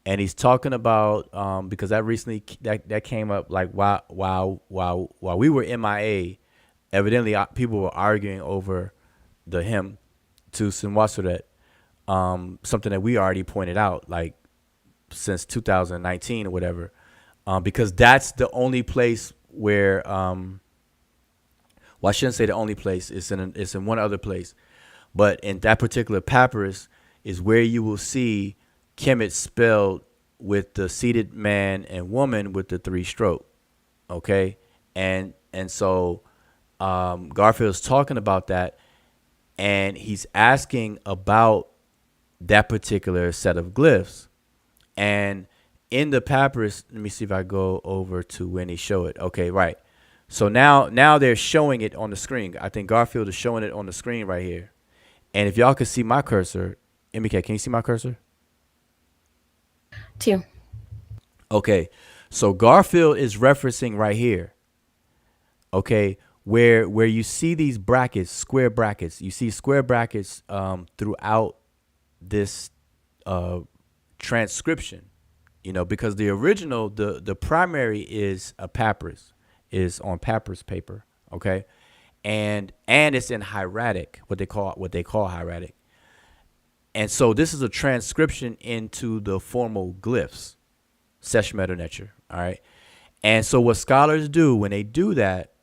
And he's talking about because that recently that came up like while we were MIA, evidently people were arguing over the hymn to Senwosret, something that we already pointed out like since 2019 or whatever, because that's the only place where well, I shouldn't say the only place. It's in one other place, but in that particular papyrus is where you will see Kemet spelled with the seated man and woman with the 3-stroke. Okay, and so Garfield's talking about that, and he's asking about that particular set of glyphs. And in the papyrus, let me see if I go over to when he showed it. Okay, right. So now they're showing it on the screen. I think Garfield is showing it on the screen right here. And if y'all could see my cursor, MK, can you see my cursor? 2. Okay, so Garfield is referencing right here. Okay, where you see these brackets, square brackets. You see square brackets throughout this transcription, you know, because the original, the primary is a papyrus, is on papyrus paper, okay, and it's in hieratic, what they call hieratic, and so this is a transcription into the formal glyphs, Sesh, Medew, Netcher, all right, and so what scholars do when they do that,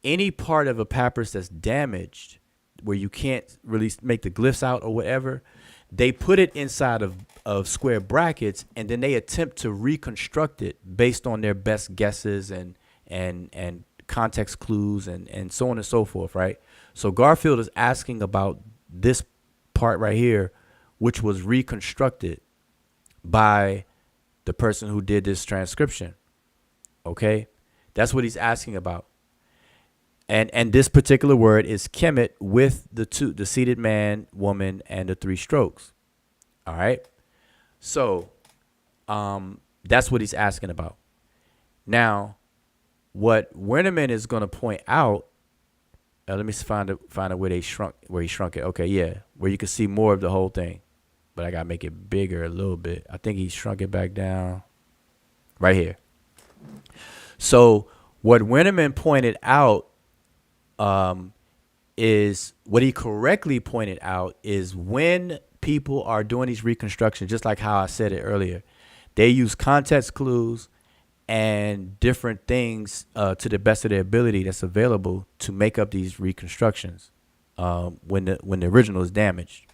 any part of a papyrus that's damaged, where you can't really make the glyphs out or whatever, they put it inside of of square brackets, and then they attempt to reconstruct it based on their best guesses and context clues and so on and so forth, right? So Garfield is asking about this part right here, which was reconstructed by the person who did this transcription. Okay, that's what he's asking about. And this particular word is kemet with the seated man, woman, and the 3 strokes. All right. So that's what he's asking about. Now, what Winnerman is going to point out, let me find out where he shrunk it. Okay, yeah, where you can see more of the whole thing. But I got to make it bigger a little bit. I think he shrunk it back down right here. So what Winnerman pointed out is what he correctly pointed out is when people are doing these reconstructions, just like how I said it earlier, they use context clues and different things to the best of their ability that's available to make up these reconstructions when the original is damaged.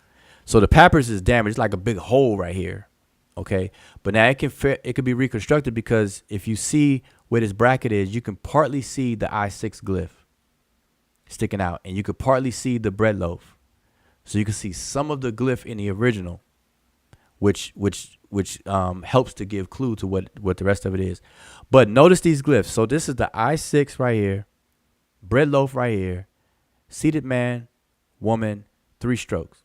So the papyrus is damaged, it's like a big hole right here. Okay, but now it can be reconstructed because if you see where this bracket is, you can partly see the I6 glyph sticking out, and you could partly see the bread loaf. So you can see some of the glyph in the original, which helps to give clue to what the rest of it is. But notice these glyphs. So this is the I6 right here, bread loaf right here, seated man, woman, 3 strokes.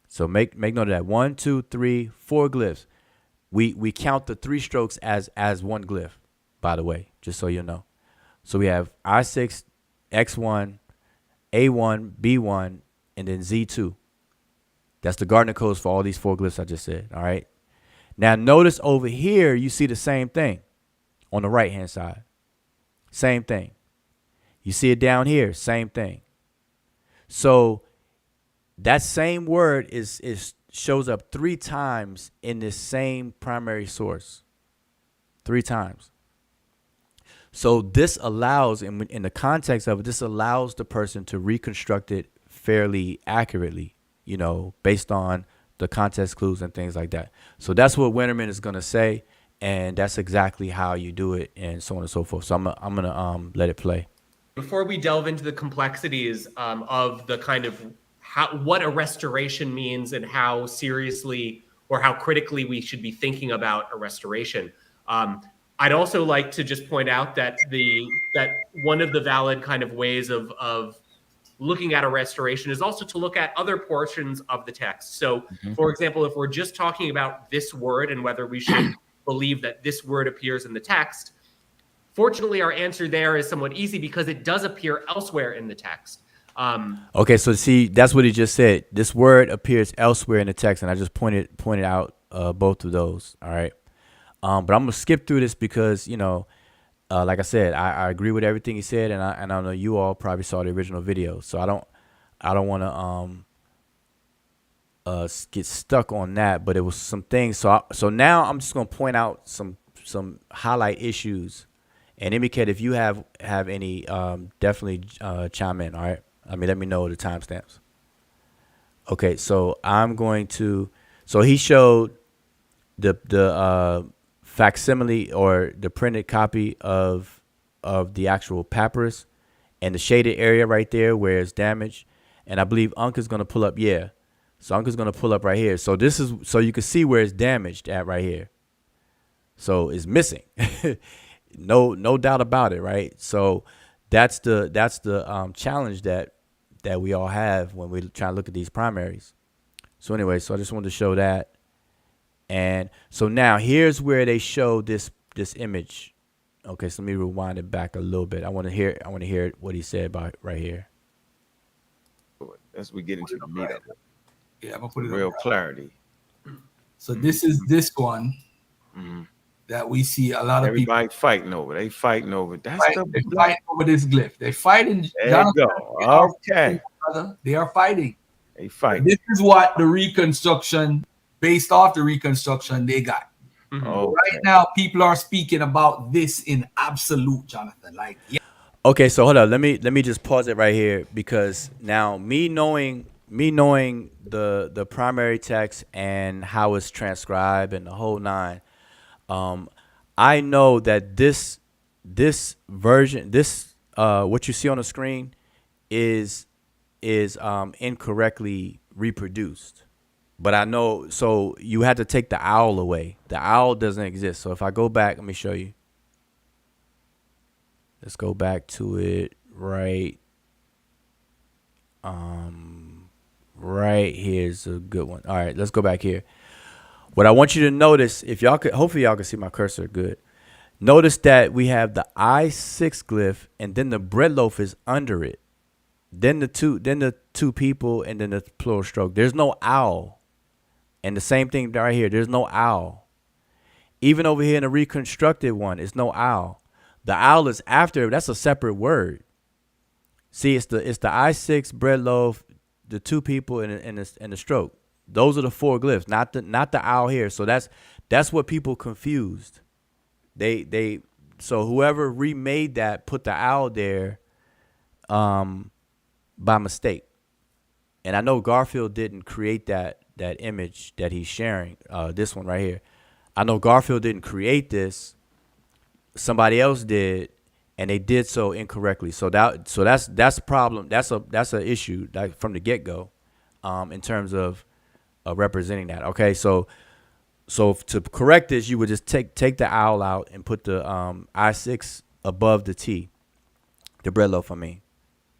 So make note of that. 1, 2, 3, 4 glyphs. We count the 3 strokes as one glyph, by the way, just so you know. So we have I6, X1, A1, B1, and then Z2. That's the Gardner codes for all these 4 glyphs I just said. All right. Now notice over here, you see the same thing on the right hand side. Same thing. You see it down here, same thing. So that same word shows up 3 times in this same primary source. 3 times. So this allows, in the context of it, this allows the person to reconstruct it fairly accurately, based on the context clues and things like that. So that's what Winnerman is going to say, and that's exactly how you do it, and so on and so forth. So I'm gonna let it play. Before we delve into the complexities of the kind of what a restoration means and how seriously or how critically we should be thinking about a restoration, I'd also like to just point out that one of the valid kind of ways of looking at a restoration is also to look at other portions of the text. So, for example, if we're just talking about this word and whether we should believe that this word appears in the text, fortunately, our answer there is somewhat easy because it does appear elsewhere in the text. Okay, so see, that's what he just said. This word appears elsewhere in the text, and I just pointed out both of those. All right. But I'm gonna skip through this because like I said, I agree with everything he said, and I know you all probably saw the original video, so I don't want to get stuck on that. But it was some things. So now I'm just gonna point out some highlight issues, and indicate if you have any, definitely chime in. All right, let me know the timestamps. Okay, so I'm going to. So he showed the facsimile or the printed copy of the actual papyrus and the shaded area right there where it's damaged. And I believe Ankh is going to pull up. Yeah. So Ankh is going to pull up right here. So this is, so you can see where it's damaged at right here. So it's missing. No doubt about it. Right. So that's the challenge that we all have when we try to look at these primaries. So anyway, so I just wanted to show that. And so now here's where they show this image. Okay, so let me rewind it back a little bit. I want to hear what he said about right here. As we get into the meat of it. Yeah, I'm gonna put it real clarity. So this is this one that we see a lot of everybody fighting over. They fighting over. That's they're fighting over this glyph. They're fighting. There you go. Okay. They are fighting. They fight. This is what the reconstruction, based off the reconstruction, they got. Okay. Right now, people are speaking about this in absolute, Jonathan. Like, yeah. Okay, so hold on. Let me just pause it right here because now me knowing me knowing the primary text and how it's transcribed and the whole nine, I know that this version, what you see on the screen, is incorrectly reproduced. But I know, so you had to take the owl away. The owl doesn't exist. So if I go back, let me show you. Let's go back to it right. Right here's a good one. All right, let's go back here. What I want you to notice, if y'all could, hopefully y'all can see my cursor good. Notice that we have the I6 glyph, and then the bread loaf is under it. Then the two people, and then the plural stroke. There's no owl. And the same thing right here. There's no owl. Even over here in the reconstructed one, it's no owl. The owl is after. That's a separate word. See, it's the I6 bread loaf, the two people, and the stroke. Those are the four glyphs, not the owl here. So that's what people confused. So whoever remade that put the owl there by mistake. And I know Garfield didn't create that image that he's sharing, this one right here. I know Garfield didn't create this. Somebody else did, and they did so incorrectly. So that's a problem. That's an issue, like, from the get-go, in terms of representing that. Okay, so to correct this, you would just take the owl out and put the I6 above the T, the bread loaf. I mean,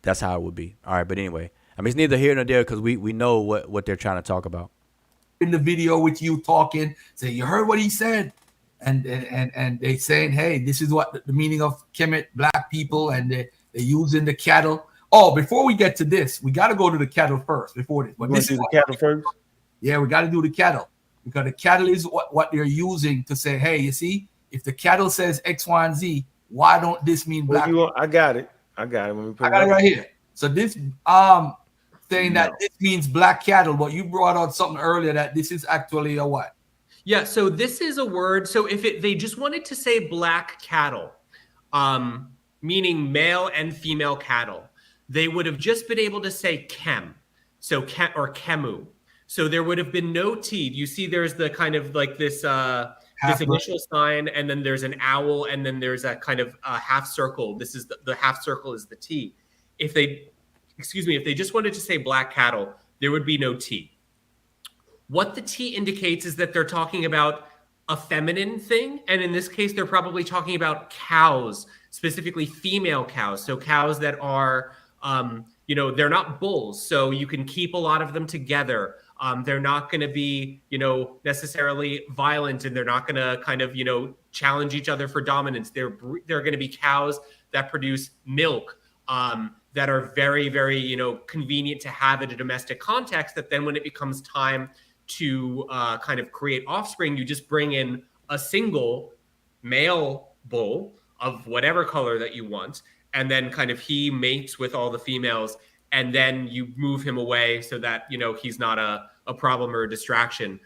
that's how it would be. All right, but anyway, I mean, it's neither here nor there, because we know what they're trying to talk about. In the video with you talking, say, you heard what he said, and they saying, hey, this is what the meaning of Kemet, black people, and they're using the cattle. Oh, before we get to this, we got to go to the cattle first. Before this, but this is the cattle first. Yeah, we got to do the cattle, because the cattle is what they're using to say, hey, you see, if the cattle says X, Y, and Z, why don't this mean black? I got it. I got it right here. So this saying that this means black cattle, but you brought out something earlier that this is actually a what? Yeah, so this is a word. So if they just wanted to say black cattle, meaning male and female cattle, they would have just been able to say kem, so or kemu. So there would have been no T. You see, there's the kind of like this initial sign, and then there's an owl, and then there's a kind of half circle. This is the half circle is the T. If they just wanted to say black cattle, there would be no T. What the T indicates is that they're talking about a feminine thing. And in this case, they're probably talking about cows, specifically female cows. So cows that are, they're not bulls. So you can keep a lot of them together. They're not going to be, necessarily violent, and they're not going to kind of, challenge each other for dominance. They're going to be cows that produce milk, that are very, very, convenient to have in a domestic context, that then when it becomes time to kind of create offspring, you just bring in a single male bull of whatever color that you want, and then kind of he mates with all the females, and then you move him away so that, he's not a problem or a distraction.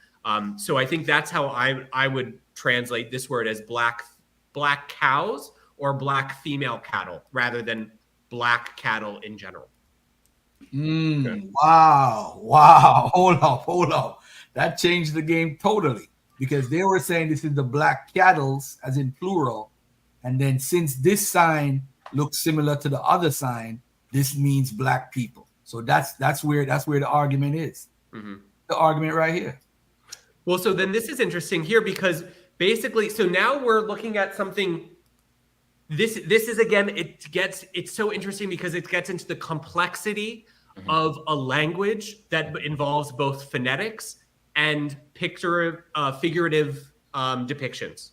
So I think that's how I would translate this word, as black cows or black female cattle, rather than black cattle in general. Okay. Wow. Hold up. That changed the game totally, because they were saying this is the black cattles, as in plural. And then since this sign looks similar to the other sign, this means black people. So that's where the argument is. Mm-hmm. The argument right here. Well, so then this is interesting here, because basically, so now we're looking at something. This is, again, it's so interesting because it gets into the complexity of a language that involves both phonetics and figurative depictions.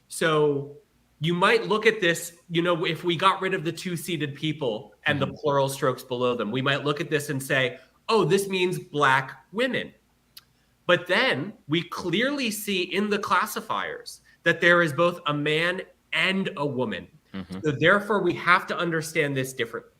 So you might look at this, if we got rid of the two-seated people and the plural strokes below them, we might look at this and say, oh, this means black women. But then we clearly see in the classifiers that there is both a man and a woman. Mm-hmm. So therefore, we have to understand this differently.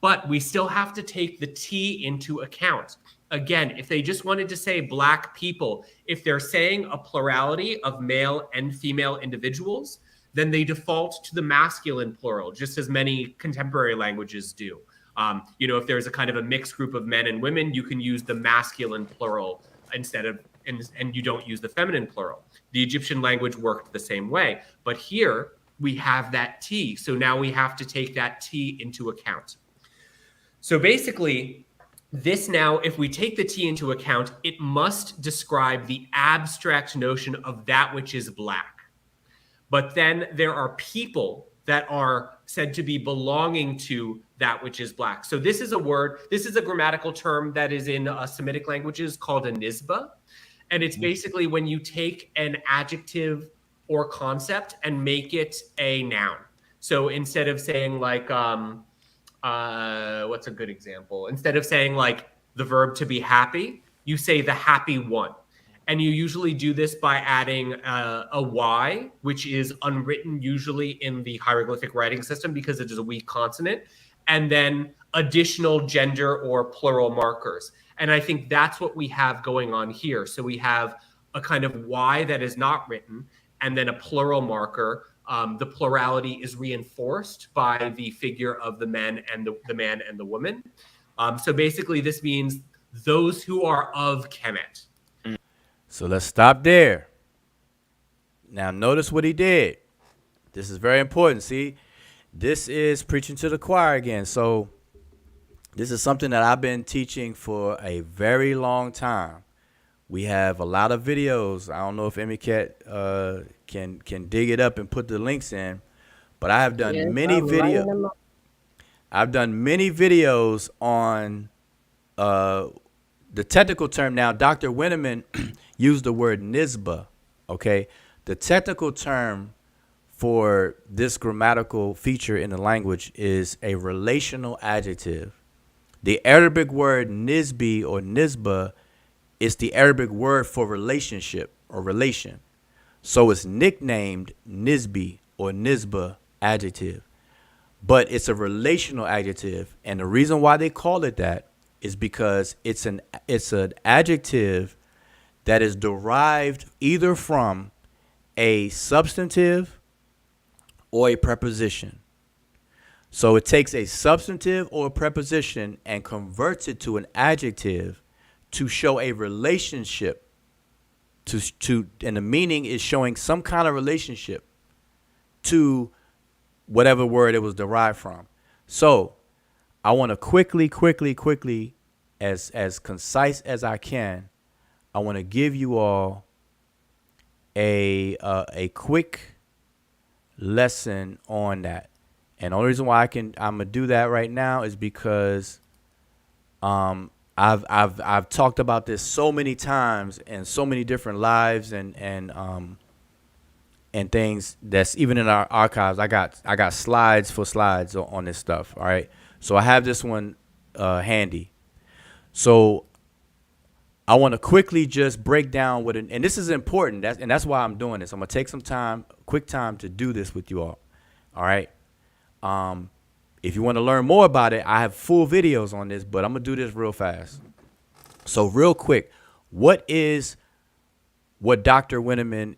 But we still have to take the T into account. Again, if they just wanted to say black people, if they're saying a plurality of male and female individuals, then they default to the masculine plural, just as many contemporary languages do. If there's a kind of a mixed group of men and women, you can use the masculine plural instead of, and you don't use the feminine plural. The Egyptian language worked the same way. But here we have that T. So now we have to take that T into account. So basically, this now, if we take the T into account, it must describe the abstract notion of that which is black. But then there are people that are said to be belonging to that which is black. So this is a word, this is a grammatical term that is in Semitic languages called a nisba. And it's basically when you take an adjective or concept and make it a noun. So instead of saying like, what's a good example? Instead of saying like the verb to be happy, you say the happy one. And you usually do this by adding a Y, which is unwritten usually in the hieroglyphic writing system because it is a weak consonant, and then additional gender or plural markers. And I think that's what we have going on here. So we have a kind of Y that is not written, and then a plural marker. The plurality is reinforced by the figure of the men and the man and the woman. So basically, this means those who are of Kemet. So let's stop there. Now notice what he did. This is very important. See, this is preaching to the choir again. So this is something that I've been teaching for a very long time. We have a lot of videos. I don't know if Emicat can dig it up and put the links in, but I have done many videos. I've done many videos on the technical term. Now, Dr. Winnerman used the word nisba, okay? The technical term for this grammatical feature in the language is a relational adjective. The Arabic word nisbi or nisba is the Arabic word for relationship or relation. So it's nicknamed nisbi or nisba adjective. But it's a relational adjective, and the reason why they call it that is because it's an adjective that is derived either from a substantive or a preposition. So it takes a substantive or a preposition and converts it to an adjective to show a relationship and the meaning is showing some kind of relationship to whatever word it was derived from. So I want to quickly, as concise as I can, I want to give you all a quick lesson on that. And the only reason why I'm gonna do that right now is because I've talked about this so many times in so many different lives and things that's even in our archives. I got slides for slides on this stuff. All right. So I have this one handy. So I want to quickly just break down and this is important. That's why I'm doing this. I'm gonna take some time, quick time to do this with you all. All right. If you want to learn more about it, I have full videos on this, but I'm gonna do this real fast. So real quick, what Dr. Winnerman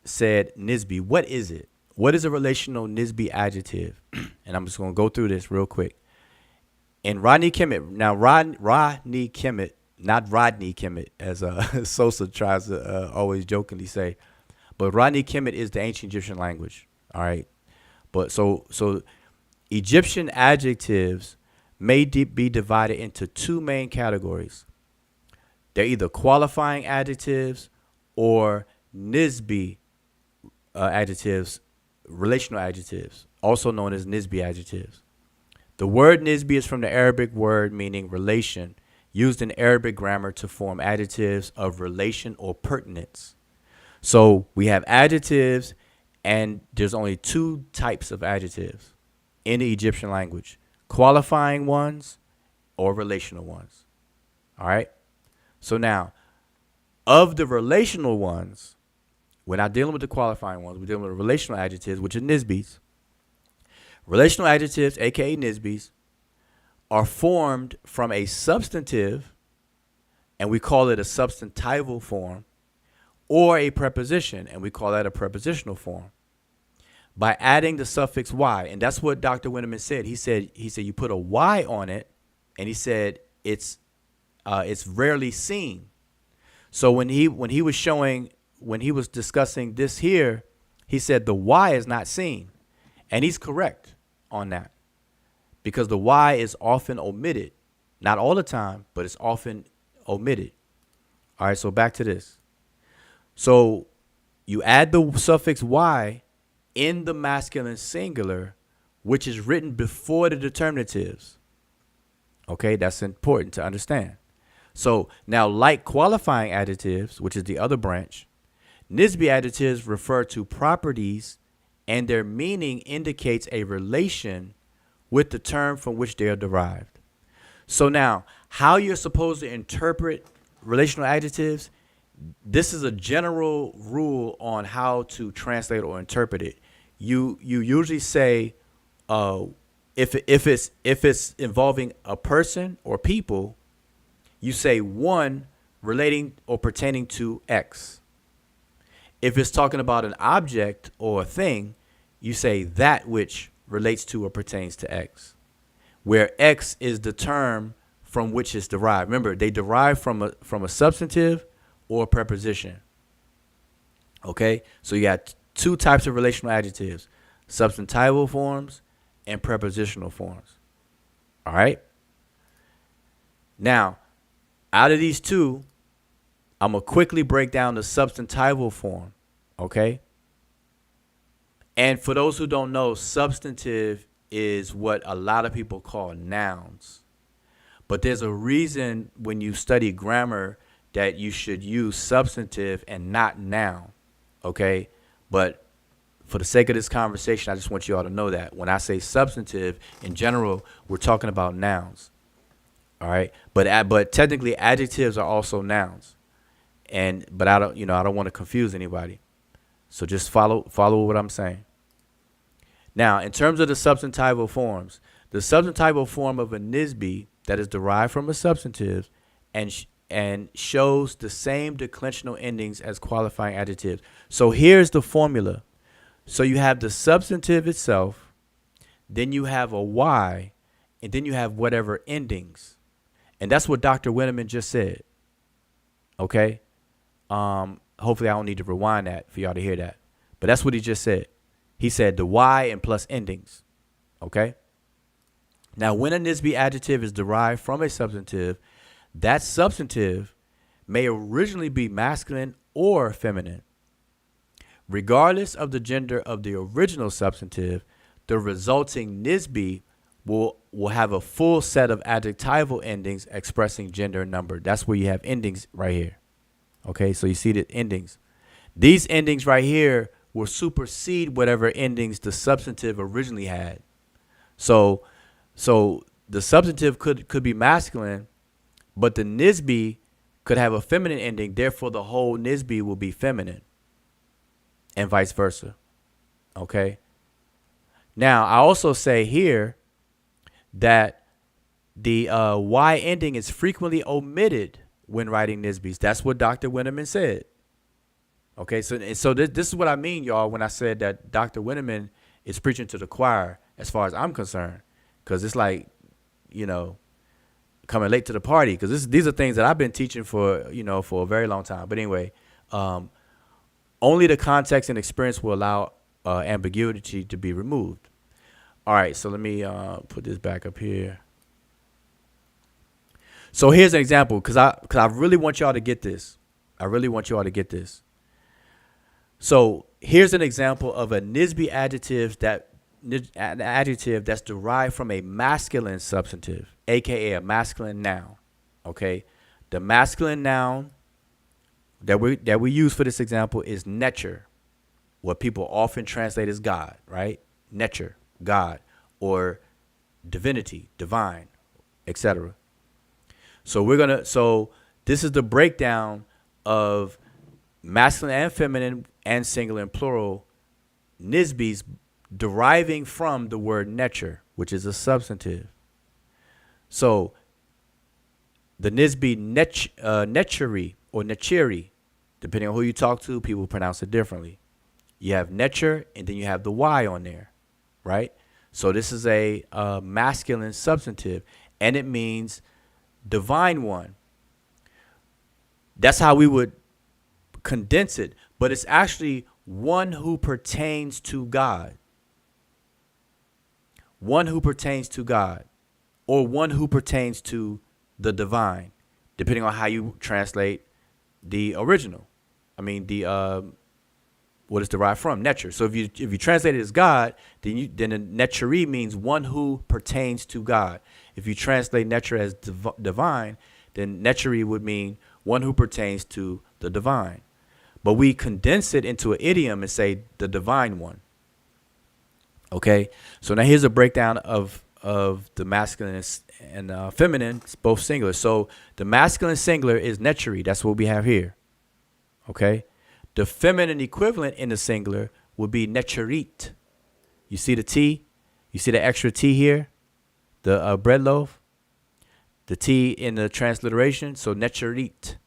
said Nisbi? What is it? What is a relational Nisbi adjective? And I'm just gonna go through this real quick. And Rodney Kemet, now Rodney Kemet, not Rodney Kemet, as Sosa tries to always jokingly say, but Rodney Kemet is the ancient Egyptian language. All right, but so Egyptian adjectives may be divided into two main categories. They're either qualifying adjectives or Nisbi adjectives, relational adjectives, also known as Nisbi adjectives. The word Nisbi is from the Arabic word meaning relation, used in Arabic grammar to form adjectives of relation or pertinence. So we have adjectives, and there's only two types of adjectives in the Egyptian language: qualifying ones or relational ones. All right. So now, of the relational ones, we're not dealing with the qualifying ones. We're dealing with relational adjectives, which are Nisbis. Relational adjectives, aka Nisbis, are formed from a substantive, and we call it a substantival form, or a preposition, and we call that a prepositional form. by adding the suffix y, and that's what Dr. Winnerman said. He said you put a y on it, and he said it's rarely seen. So when he was discussing this here, he said the y is not seen, and he's correct on that, because the y is often omitted, not all the time, but it's often omitted. All right, so back to this. So you add the suffix y in the masculine singular, which is written before the determinatives. Okay, that's important to understand. So now, like qualifying adjectives, which is the other branch, Nisbe adjectives refer to properties, and their meaning indicates a relation with the term from which they are derived. So now, how you're supposed to interpret relational adjectives, this is a general rule on how to translate or interpret it. You usually say, if it's involving a person or people, you say one relating or pertaining to X. If it's talking about an object or a thing, you say that which relates to or pertains to X, where X is the term from which it's derived. Remember, they derive from a substantive or a preposition. Okay, so you got two types of relational adjectives: substantival forms and prepositional forms. All right. Now, out of these two, I'm going to quickly break down the substantival form, okay? And for those who don't know, substantive is what a lot of people call nouns. But there's a reason when you study grammar that you should use substantive and not noun, okay? But for the sake of this conversation, I just want you all to know that when I say substantive, in general, we're talking about nouns. All right, but technically adjectives are also nouns, but I don't want to confuse anybody, so just follow what I'm saying. Now, in terms of the substantival forms, the substantival form of a Nisbe that is derived from a substantive and shows the same declensional endings as qualifying adjectives. So here's the formula. So you have the substantive itself, then you have a y, and then you have whatever endings. And that's what Dr. Winnerman just said. Okay? Hopefully I don't need to rewind that for y'all to hear that. But that's what he just said. He said the y and plus endings. Okay? Now, when a Nisbe adjective is derived from a substantive, that substantive may originally be masculine or feminine. Regardless of the gender of the original substantive, the resulting Nisbe will have a full set of adjectival endings expressing gender and number. That's where you have endings right here. Okay, so you see the endings. These endings right here will supersede whatever endings the substantive originally had. So the substantive could be masculine, but the Nisbe could have a feminine ending. Therefore, the whole Nisbe will be feminine, and vice versa. Okay. Now, I also say here that the Y ending is frequently omitted when writing Nisbes. That's what Dr. Winnerman said. Okay, so this is what I mean, y'all, when I said that Dr. Winnerman is preaching to the choir as far as I'm concerned, because it's like, coming late to the party, because these are things that I've been teaching for a very long time. But anyway, only the context and experience will allow ambiguity to be removed. All right, so let me put this back up here. So here's an example, because I really want y'all to get this. So here's an example of a Nisbe adjective that's derived from a masculine substantive, aka a masculine noun. Okay, the masculine noun that we use for this example is Netcher, what people often translate as God, right? Netcher, God, or divinity, divine, etc. So this is the breakdown of masculine and feminine and singular and plural Nisbes deriving from the word Netcher, which is a substantive. So the Nisbe Netcheri or Netcheri, depending on who you talk to, people pronounce it differently. You have Netcher, and then you have the Y on there, right? So this is a masculine substantive, and it means divine one. That's how we would condense it, but it's actually one who pertains to God. One who pertains to God, or one who pertains to the divine, depending on how you translate the original. I mean, the what it's derived from, Netcher. So if you translate it as God, then the Netcheri means one who pertains to God. If you translate Netcher as divine, then Netcheri would mean one who pertains to the divine. But we condense it into an idiom and say the divine one. Okay, so now here's a breakdown of the masculine and feminine, it's both singular. So the masculine singular is Netcheri. That's what we have here. Okay, the feminine equivalent in the singular would be Netcherit. You see the T? You see the extra T here? The bread loaf? The T in the transliteration, so Netcherit.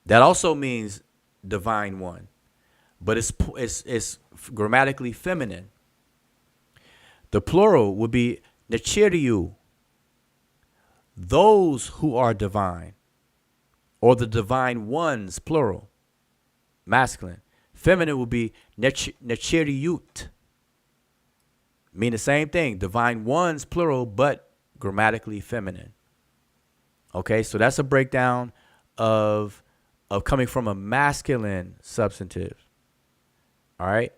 That also means divine one, but it's grammatically feminine. The plural would be Netcheriu, those who are divine, or the divine ones, plural, masculine. Feminine would be Netcheriut, mean the same thing, divine ones, plural, but grammatically feminine. Okay, so that's a breakdown of coming from a masculine substantive. All right.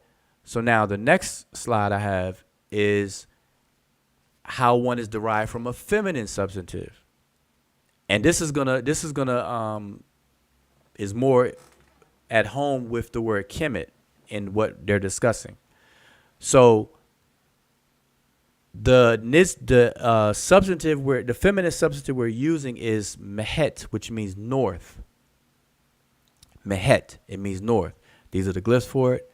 So now the next slide I have is how one is derived from a feminine substantive. And this is more at home with the word kemet in what they're discussing. So the substantive where the feminine substantive we're using is mehet, which means north. Mehet, it means north. These are the glyphs for it.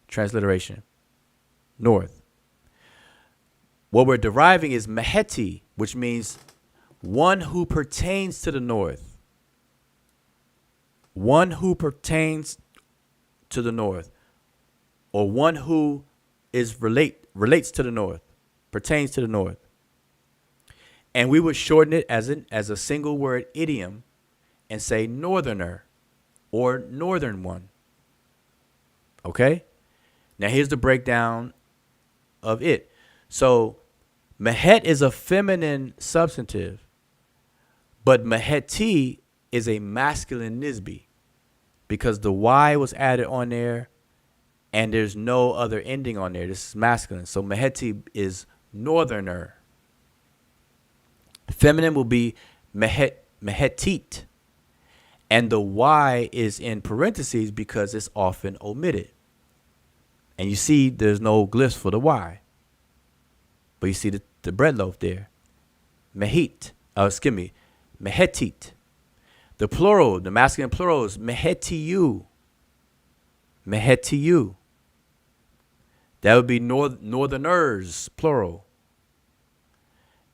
Transliteration, north. What we're deriving is meheti, which means one who pertains to the north. One who pertains to the north, or one who is relates to the north, pertains to the north. And we would shorten it as a single word idiom and say northerner or northern one. Okay? Now here's the breakdown of it. So mehet is a feminine substantive, but meheti is a masculine nisbi because the Y was added on there and there's no other ending on there. This is masculine. So meheti is northerner. Feminine will be mehetit. And the Y is in parentheses because it's often omitted. And you see there's no glyphs for the Y. But you see the bread loaf there. Mehetit. The plural, the masculine plural is mehetiu. Mehetiu. That would be northerners, plural.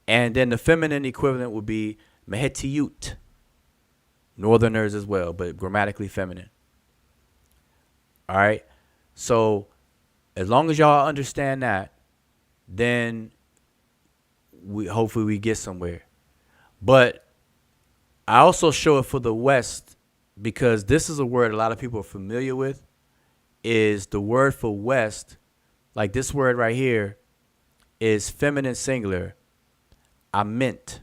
And then the feminine equivalent would be mehetiut. Northerners as well, but grammatically feminine. All right. So as long as y'all understand that, then hopefully we get somewhere. But I also show it for the West because this is a word a lot of people are familiar with, is the word for West. Like this word right here is feminine singular, ament.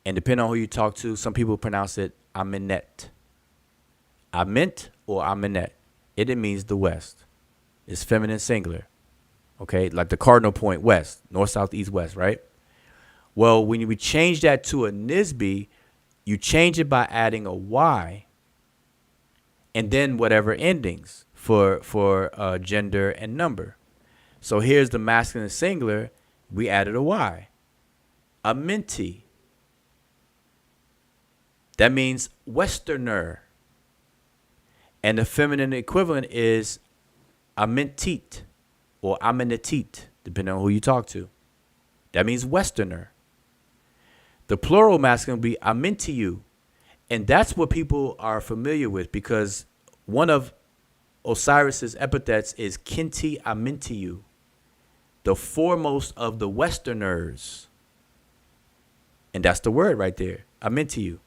And depending on who you talk to, some people pronounce it amenet. Ament or amenet. It means the West. It's feminine singular. Okay, like the cardinal point west, north, south, east, west, right? Well, when we change that to a nisbi, you change it by adding a Y and then whatever endings for gender and number. So here's the masculine singular. We added a Y. Amenti. That means westerner. And the feminine equivalent is amentit or amenetit, depending on who you talk to. That means westerner. The plural masculine would be amentiu. And that's what people are familiar with because one of Osiris's epithets is Kinti Amintiu, the foremost of the Westerners. And that's the word right there, Amintiu.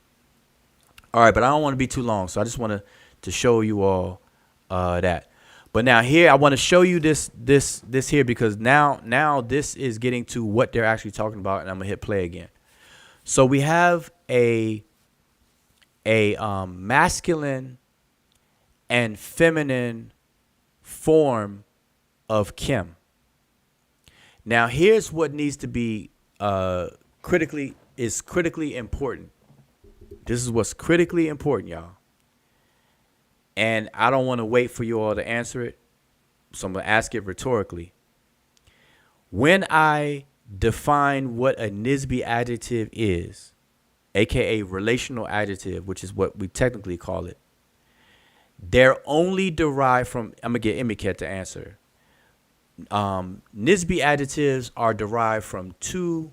All right, but I don't want to be too long, so I just want to show you all that. But now here, I want to show you this here, because now this is getting to what they're actually talking about, and I'm gonna hit play again. So we have a masculine and feminine form of Kim. Now here's what needs to be critically important. This is what's critically important, y'all. And I don't want to wait for you all to answer it, so I'm going to ask it rhetorically. When I define what a Nisbe adjective is, aka relational adjective, which is what we technically call it, they're only derived from, I'm going to get Imiket to answer. Nisbe adjectives are derived from two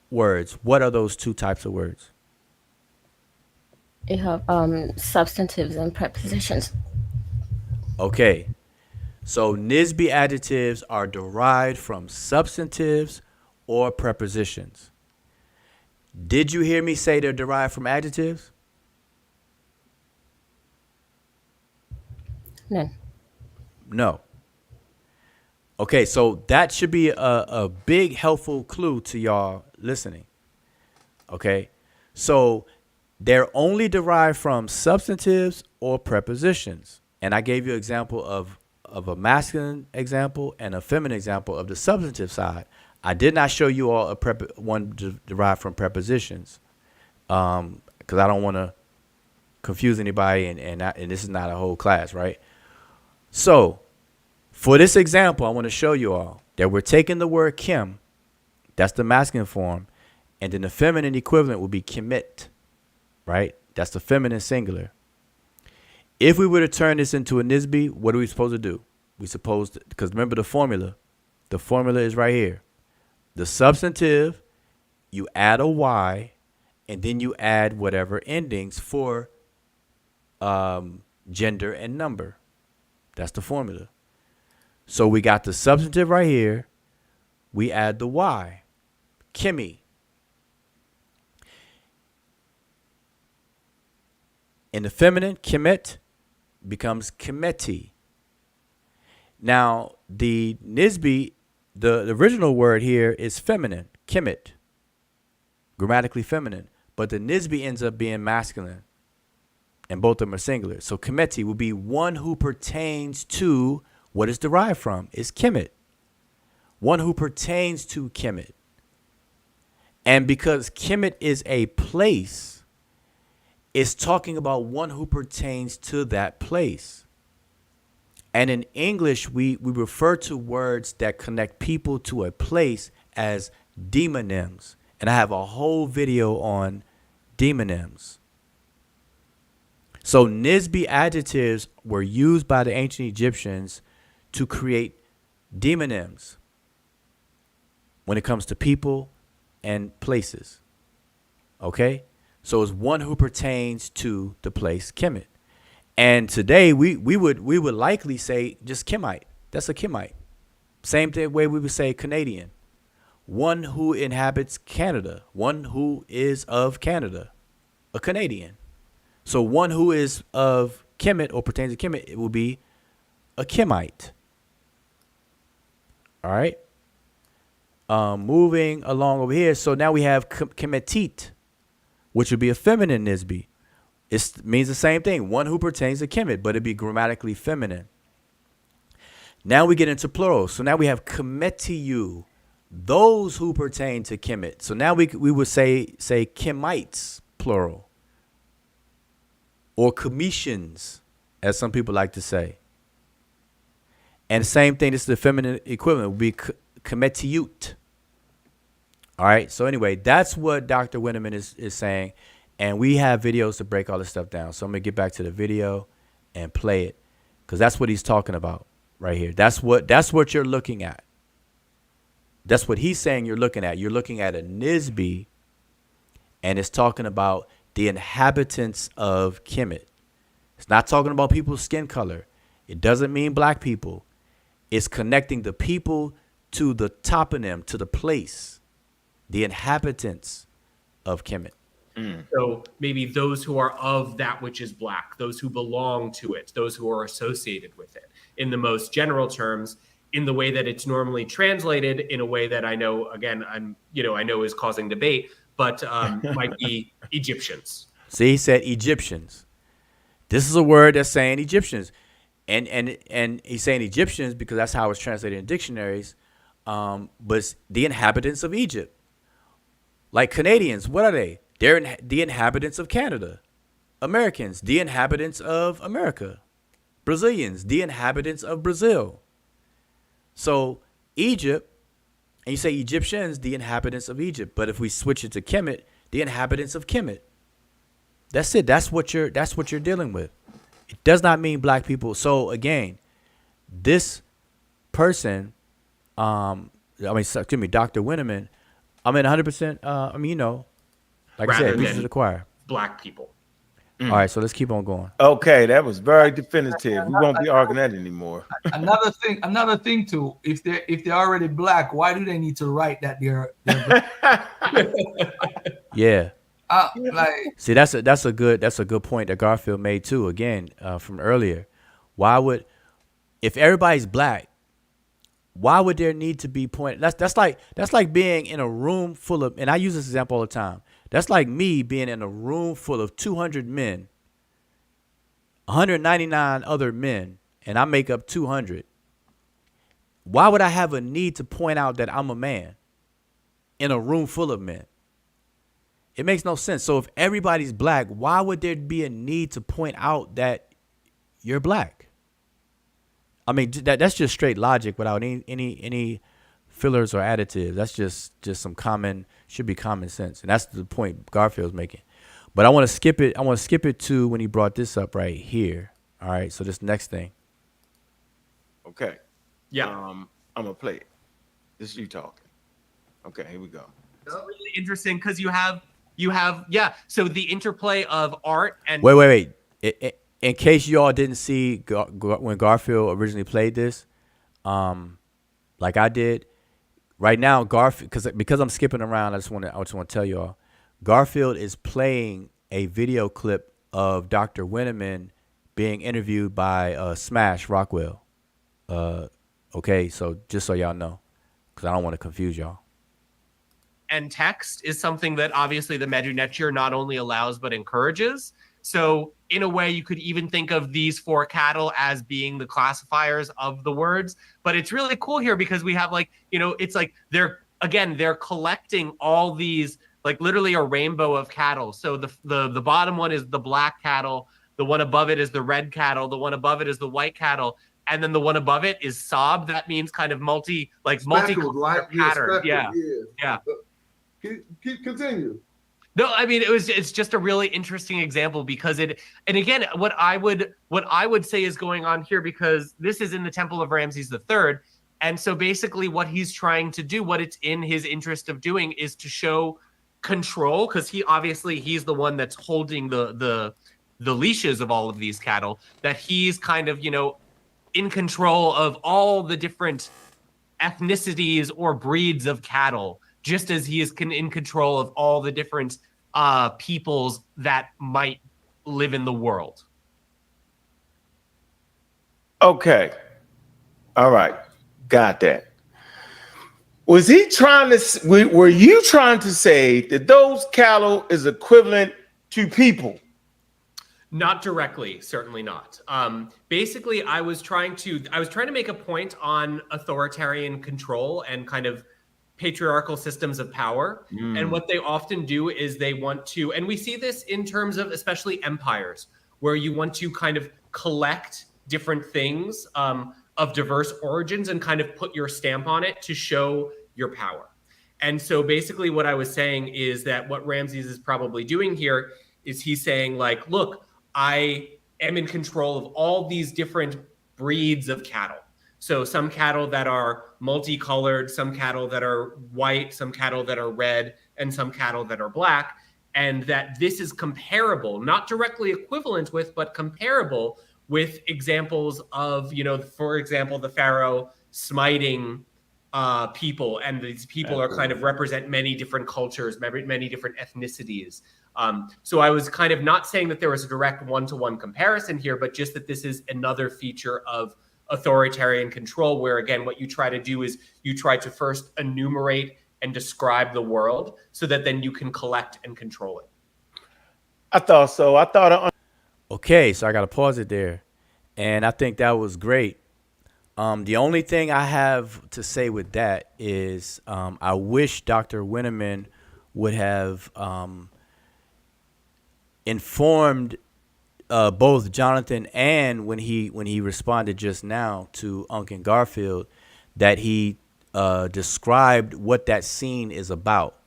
words. What are those two types of words? You have substantives and prepositions. Okay. So Nisbe adjectives are derived from substantives or prepositions. Did you hear me say they're derived from adjectives? No. No. Okay, so that should be a big helpful clue to y'all listening. Okay, so they're only derived from substantives or prepositions. And I gave you an example of a masculine example and a feminine example of the substantive side. I did not show you all one derived from prepositions, because I don't want to confuse anybody, and this is not a whole class, right? So for this example, I want to show you all that we're taking the word Kim, that's the masculine form, and then the feminine equivalent would be Kimit, right? That's the feminine singular. If we were to turn this into a Nisbe, what are we supposed to do? We supposed to, because remember the formula is right here. The substantive, you add a Y, and then you add whatever endings for gender and number. That's the formula. So we got the substantive right here. We add the Y, Kimmy. In the feminine, Kimet becomes Kimeti. Now, the Nisbe, the original word here is feminine, Kimet, grammatically feminine, but the Nisbe ends up being masculine, and both of them are singular. So Kimeti will be one who pertains to what is derived from is Kemet, one who pertains to Kemet. And because Kemet is a place, it's talking about one who pertains to that place. And in English, we refer to words that connect people to a place as demonyms. And I have a whole video on demonyms. So Nisbe adjectives were used by the ancient Egyptians to create demonyms when it comes to people and places. Okay? So it's one who pertains to the place Kemet. And today we would likely say just Kimite. That's a Kimite. Same thing way we would say Canadian. One who inhabits Canada. One who is of Canada. A Canadian. So one who is of Kemet or pertains to Kemet, it will be a Kimite. All right. Moving along over here. So now we have Kemetit, which would be a feminine Nisbe. It means the same thing. One who pertains to Kemet, but it'd be grammatically feminine. Now we get into plural. So now we have Kemetiu, those who pertain to Kemet. So now we would say Kemites, plural. Or Cometians, as some people like to say. And the same thing, this is the feminine equivalent, would be Kemetiut. All right, so anyway, that's what Dr. Winnerman is saying. And we have videos to break all this stuff down. So I'm going to get back to the video and play it, because that's what he's talking about right here. That's what you're looking at. That's what he's saying you're looking at. You're looking at a Nisbe, and it's talking about the inhabitants of Kemet. It's not talking about people's skin color. It doesn't mean black people. It's connecting the people to the toponym, to the place, the inhabitants of Kemet. So maybe those who are of that which is black, those who belong to it, those who are associated with it, in the most general terms, in the way that it's normally translated, in a way that I know, again, I know is causing debate, but might be Egyptians. See, he said Egyptians. This is a word that's saying Egyptians. And he's saying Egyptians because that's how it's translated in dictionaries. But it's the inhabitants of Egypt. Like Canadians, what are they? They're the inhabitants of Canada. Americans, the inhabitants of America. Brazilians, the inhabitants of Brazil. So Egypt, and you say Egyptians, the inhabitants of Egypt. But if we switch it to Kemet, the inhabitants of Kemet. That's it. That's what you're dealing with. It does not mean black people. So again, this person, Dr. Winnerman, 100%. Like I said, preaching to the choir. Black people. All right, so let's keep on going. Okay, that was very definitive. We won't be arguing that anymore. Another thing too. If they're already black, why do they need to write that they're black? Yeah. See, that's a good point that Garfield made too. Again, from earlier, if everybody's black, why would there need to be point? That's like being in a room full of, and I use this example all the time. That's like me being in a room full of 200 men, 199 other men, and I make up 200. Why would I have a need to point out that I'm a man in a room full of men? It makes no sense. So if everybody's black, why would there be a need to point out that you're black? I mean, that's just straight logic without any fillers or additives. That's just some should be common sense. And that's the point Garfield's making. But I want to skip it. I want to skip it to when he brought this up right here. All right. So this next thing. Okay. Yeah. I'm going to play it. This is you talking. Okay, here we go. It's really interesting because you have, so the interplay of art and... Wait. In case y'all didn't see when Garfield originally played this, like I did, right now Garfield, because I'm skipping around, I just want to tell y'all, Garfield is playing a video clip of Dr. Winnerman being interviewed by Smash Rockwell. Okay, so just so y'all know, because I don't want to confuse y'all. And text is something that obviously the Medew Netcher not only allows but encourages. So in a way, you could even think of these four cattle as being the classifiers of the words. But it's really cool here because we have it's like they're collecting all these, like literally a rainbow of cattle. So the bottom one is the black cattle. The one above it is the red cattle. The one above it is the white cattle. And then the one above it is sob. That means kind of multi pattern. Yeah. Continue. No, I mean it's just a really interesting example because and again what I would say is going on here, because this is in the Temple of Ramses III, and so basically what he's trying to do, what it's in his interest of doing, is to show control, because he's the one that's holding the leashes of all of these cattle, that he's kind of in control of all the different ethnicities or breeds of cattle, just as he is in control of all the different peoples that might live in the world. Okay. All right. Got that. Was he trying to, were you trying to say that those cattle is equivalent to people? Not directly, certainly not. Basically, I was trying to make a point on authoritarian control and kind of patriarchal systems of power. And what they often do is they want to, and we see this in terms of especially empires, where you want to kind of collect different things of diverse origins and kind of put your stamp on it to show your power. And so basically what I was saying is that what Ramses is probably doing here is he's saying, like, look, I am in control of all these different breeds of cattle. So some cattle that are multicolored, some cattle that are white, some cattle that are red, and some cattle that are black. And that this is comparable, not directly equivalent with, but comparable with examples of, for example, the pharaoh smiting people, and these people are kind of represent many different cultures, many different ethnicities. So I was kind of not saying that there was a direct one-to-one comparison here, but just that this is another feature of authoritarian control, where again, what you try to do is you try to first enumerate and describe the world so that then you can collect and control it. I thought so. Okay, so I got to pause it there. And I think that was great. The only thing I have to say with that is I wish Dr. Winnerman would have informed both Jonathan and when he responded just now to Ankh and Garfield, that he described what that scene is about.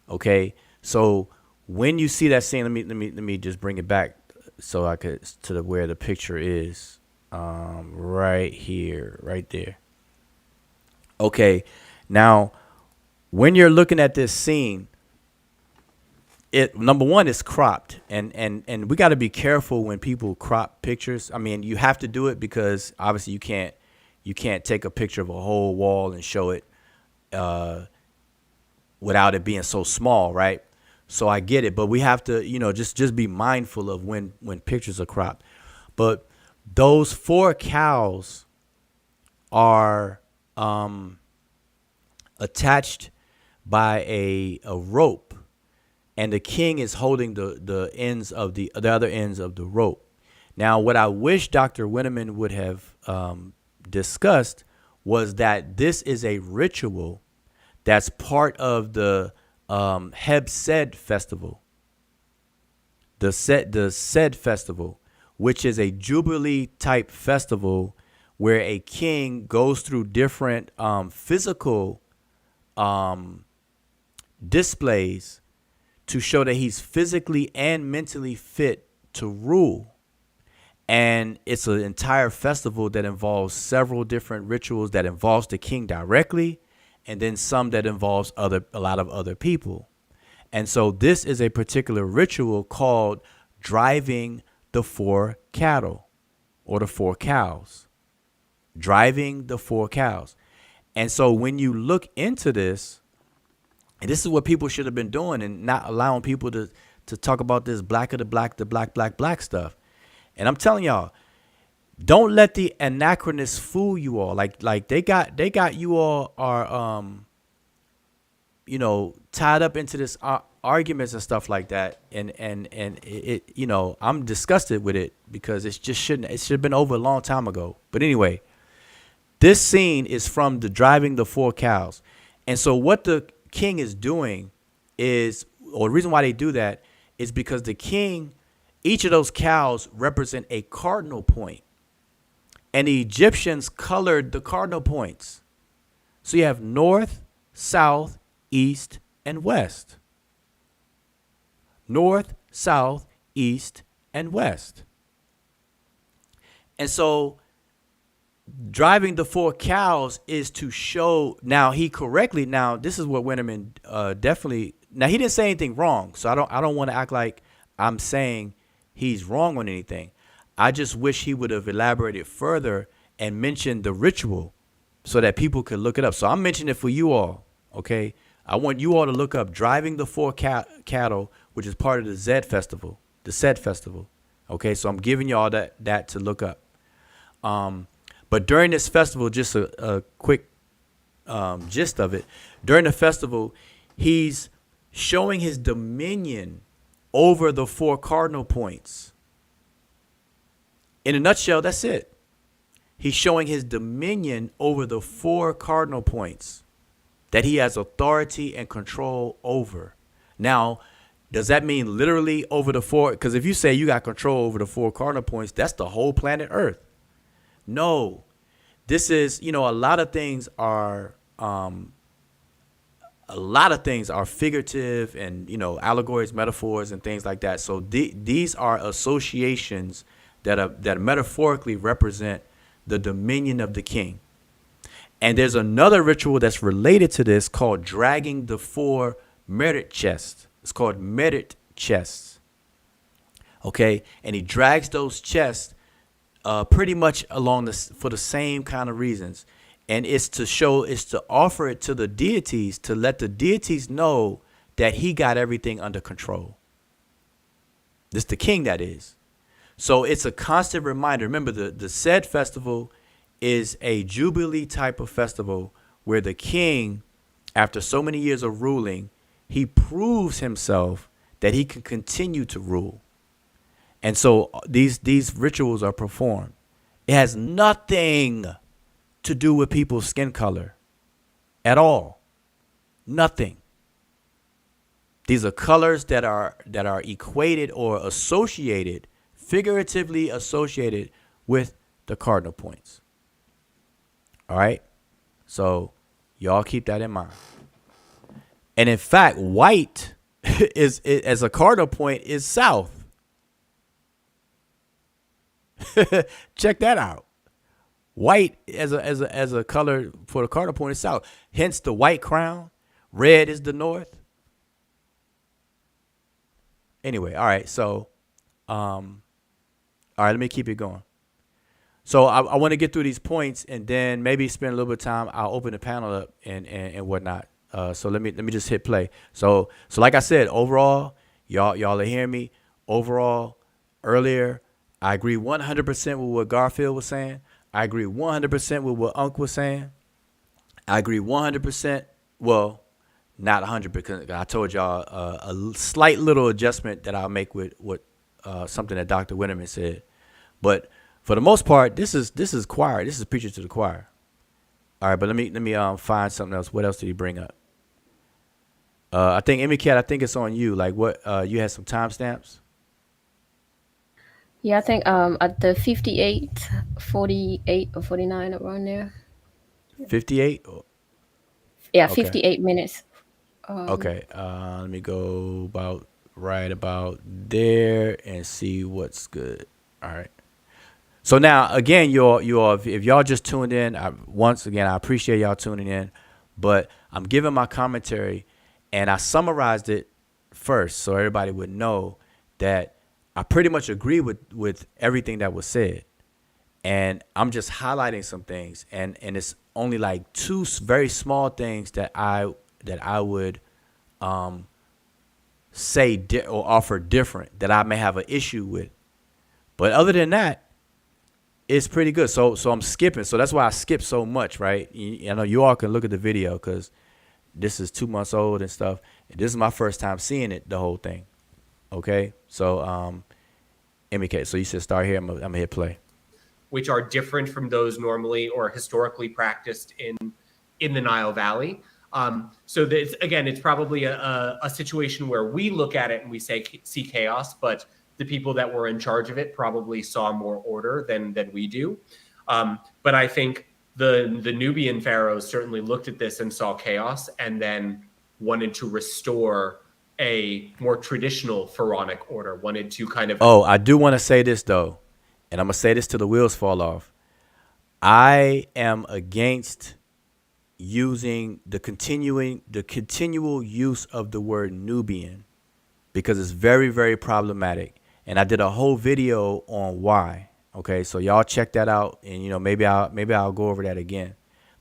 Okay, so when you see that scene, let me just bring it back so I could to where the picture is. Right here, right there. Okay, now when you're looking at this scene, it number one is cropped, and we got to be careful when people crop pictures. I mean, you have to do it because obviously you can't take a picture of a whole wall and show it without it being so small, right? So I get it, but we have to, just be mindful of when pictures are cropped. But those 4 cows are attached by a rope, and the king is holding the ends of the other ends of the rope. Now, what I wish Dr. Winnerman would have discussed was that this is a ritual that's part of the Heb-Sed festival, the Sed festival, which is a Jubilee type festival where a king goes through different physical displays to show that he's physically and mentally fit to rule. And it's an entire festival that involves several different rituals that involves the king directly, and then some that involves a lot of other people. And so this is a particular ritual called driving the 4 cattle, or the 4 cows. Driving the 4 cows. And so when you look into this, and this is what people should have been doing, and not allowing people to talk about this black of the black stuff. And I'm telling y'all, don't let the anachronists fool you all. Like they got you all are tied up into this arguments and stuff like that. And it I'm disgusted with it because it should have been over a long time ago. But anyway, this scene is from the driving the 4 cows. And so what the king is doing is, or the reason why they do that is because the king, each of those cows represent a cardinal point. And the Egyptians colored the cardinal points. So you have north, south, east, and west. North, south, east, and west. And so driving the 4 cows is to show, now this is what Winnerman definitely, now he didn't say anything wrong. So I don't want to act like I'm saying he's wrong on anything. I just wish he would have elaborated further and mentioned the ritual so that people could look it up. So I'm mentioning it for you all, okay? I want you all to look up driving the 4 cattle, which is part of the Sed festival, okay? So I'm giving you all that to look up. But during this festival, just a quick gist of it, during the festival, he's showing his dominion over the 4 cardinal points. In a nutshell, that's it. He's showing his dominion over the 4 cardinal points that he has authority and control over. Now, does that mean literally over the 4? Because if you say you got control over the 4 cardinal points, that's the whole planet Earth. No, this is, a lot of things are figurative and, allegories, metaphors, and things like that. So these are associations that metaphorically represent the dominion of the king. And there's another ritual that's related to this called dragging the 4 merit chests. It's called merit chests. Okay, and he drags those chests pretty much along this for the same kind of reasons, and it's to offer it to the deities to let the deities know that he got everything under control. This the king that is. So it's a constant reminder. Remember, the said festival is a jubilee type of festival where the king, after so many years of ruling, he proves himself that he can continue to rule. And so these rituals are performed. It has nothing to do with people's skin color at all. Nothing. These are colors that are equated or associated, figuratively associated with the cardinal points. All right? So y'all keep that in mind. And in fact, white is as a cardinal point is south. Check that out. White as a color for the cardinal point is south. Hence the white crown. Red is the north. Anyway, all right. So, all right. Let me keep it going. So I want to get through these points and then maybe spend a little bit of time. I'll open the panel up and whatnot. So let me just hit play. So like I said, overall, y'all are hearing me. Overall, earlier, I agree 100% with what Garfield was saying. I agree 100% with what Ankh was saying. I agree 100%. Well, not 100 because I told y'all a slight little adjustment that I'll make with what something that Dr. Winnerman said. But for the most part, this is choir. This is preacher to the choir. All right, but let me find something else. What else did he bring up? I think Emmy Cat, I think it's on you. Like what you had some timestamps? Yeah, I think at the 58, 48, or 49 around there. 58? Yeah, Okay. 58 minutes. Okay. Let me go right about there and see what's good. All right. So now, again, you all, if y'all just tuned in, once again, I appreciate y'all tuning in, but I'm giving my commentary, and I summarized it first so everybody would know that I pretty much agree with everything that was said, and I'm just highlighting some things, and it's only like two very small things that I would say or offer different that I may have an issue with, but other than that, it's pretty good. So I'm skipping. So that's why I skip so much, right? I know you all can look at the video because this is 2 months old and stuff. And this is my first time seeing it, the whole thing. Okay. So, MK, so you said start here. I'm gonna hit play. Which are different from those normally or historically practiced in the Nile Valley. So it's probably a situation where we look at it and we see chaos, but the people that were in charge of it probably saw more order than we do. But I think the Nubian pharaohs certainly looked at this and saw chaos and then wanted to restore a more traditional pharaonic order, wanted to kind of... Oh, I do want to say this, though, and I'm going to say this till the wheels fall off. I am against using the continual use of the word Nubian because it's very, very problematic. And I did a whole video on why. Okay, so y'all check that out, and maybe I'll go over that again.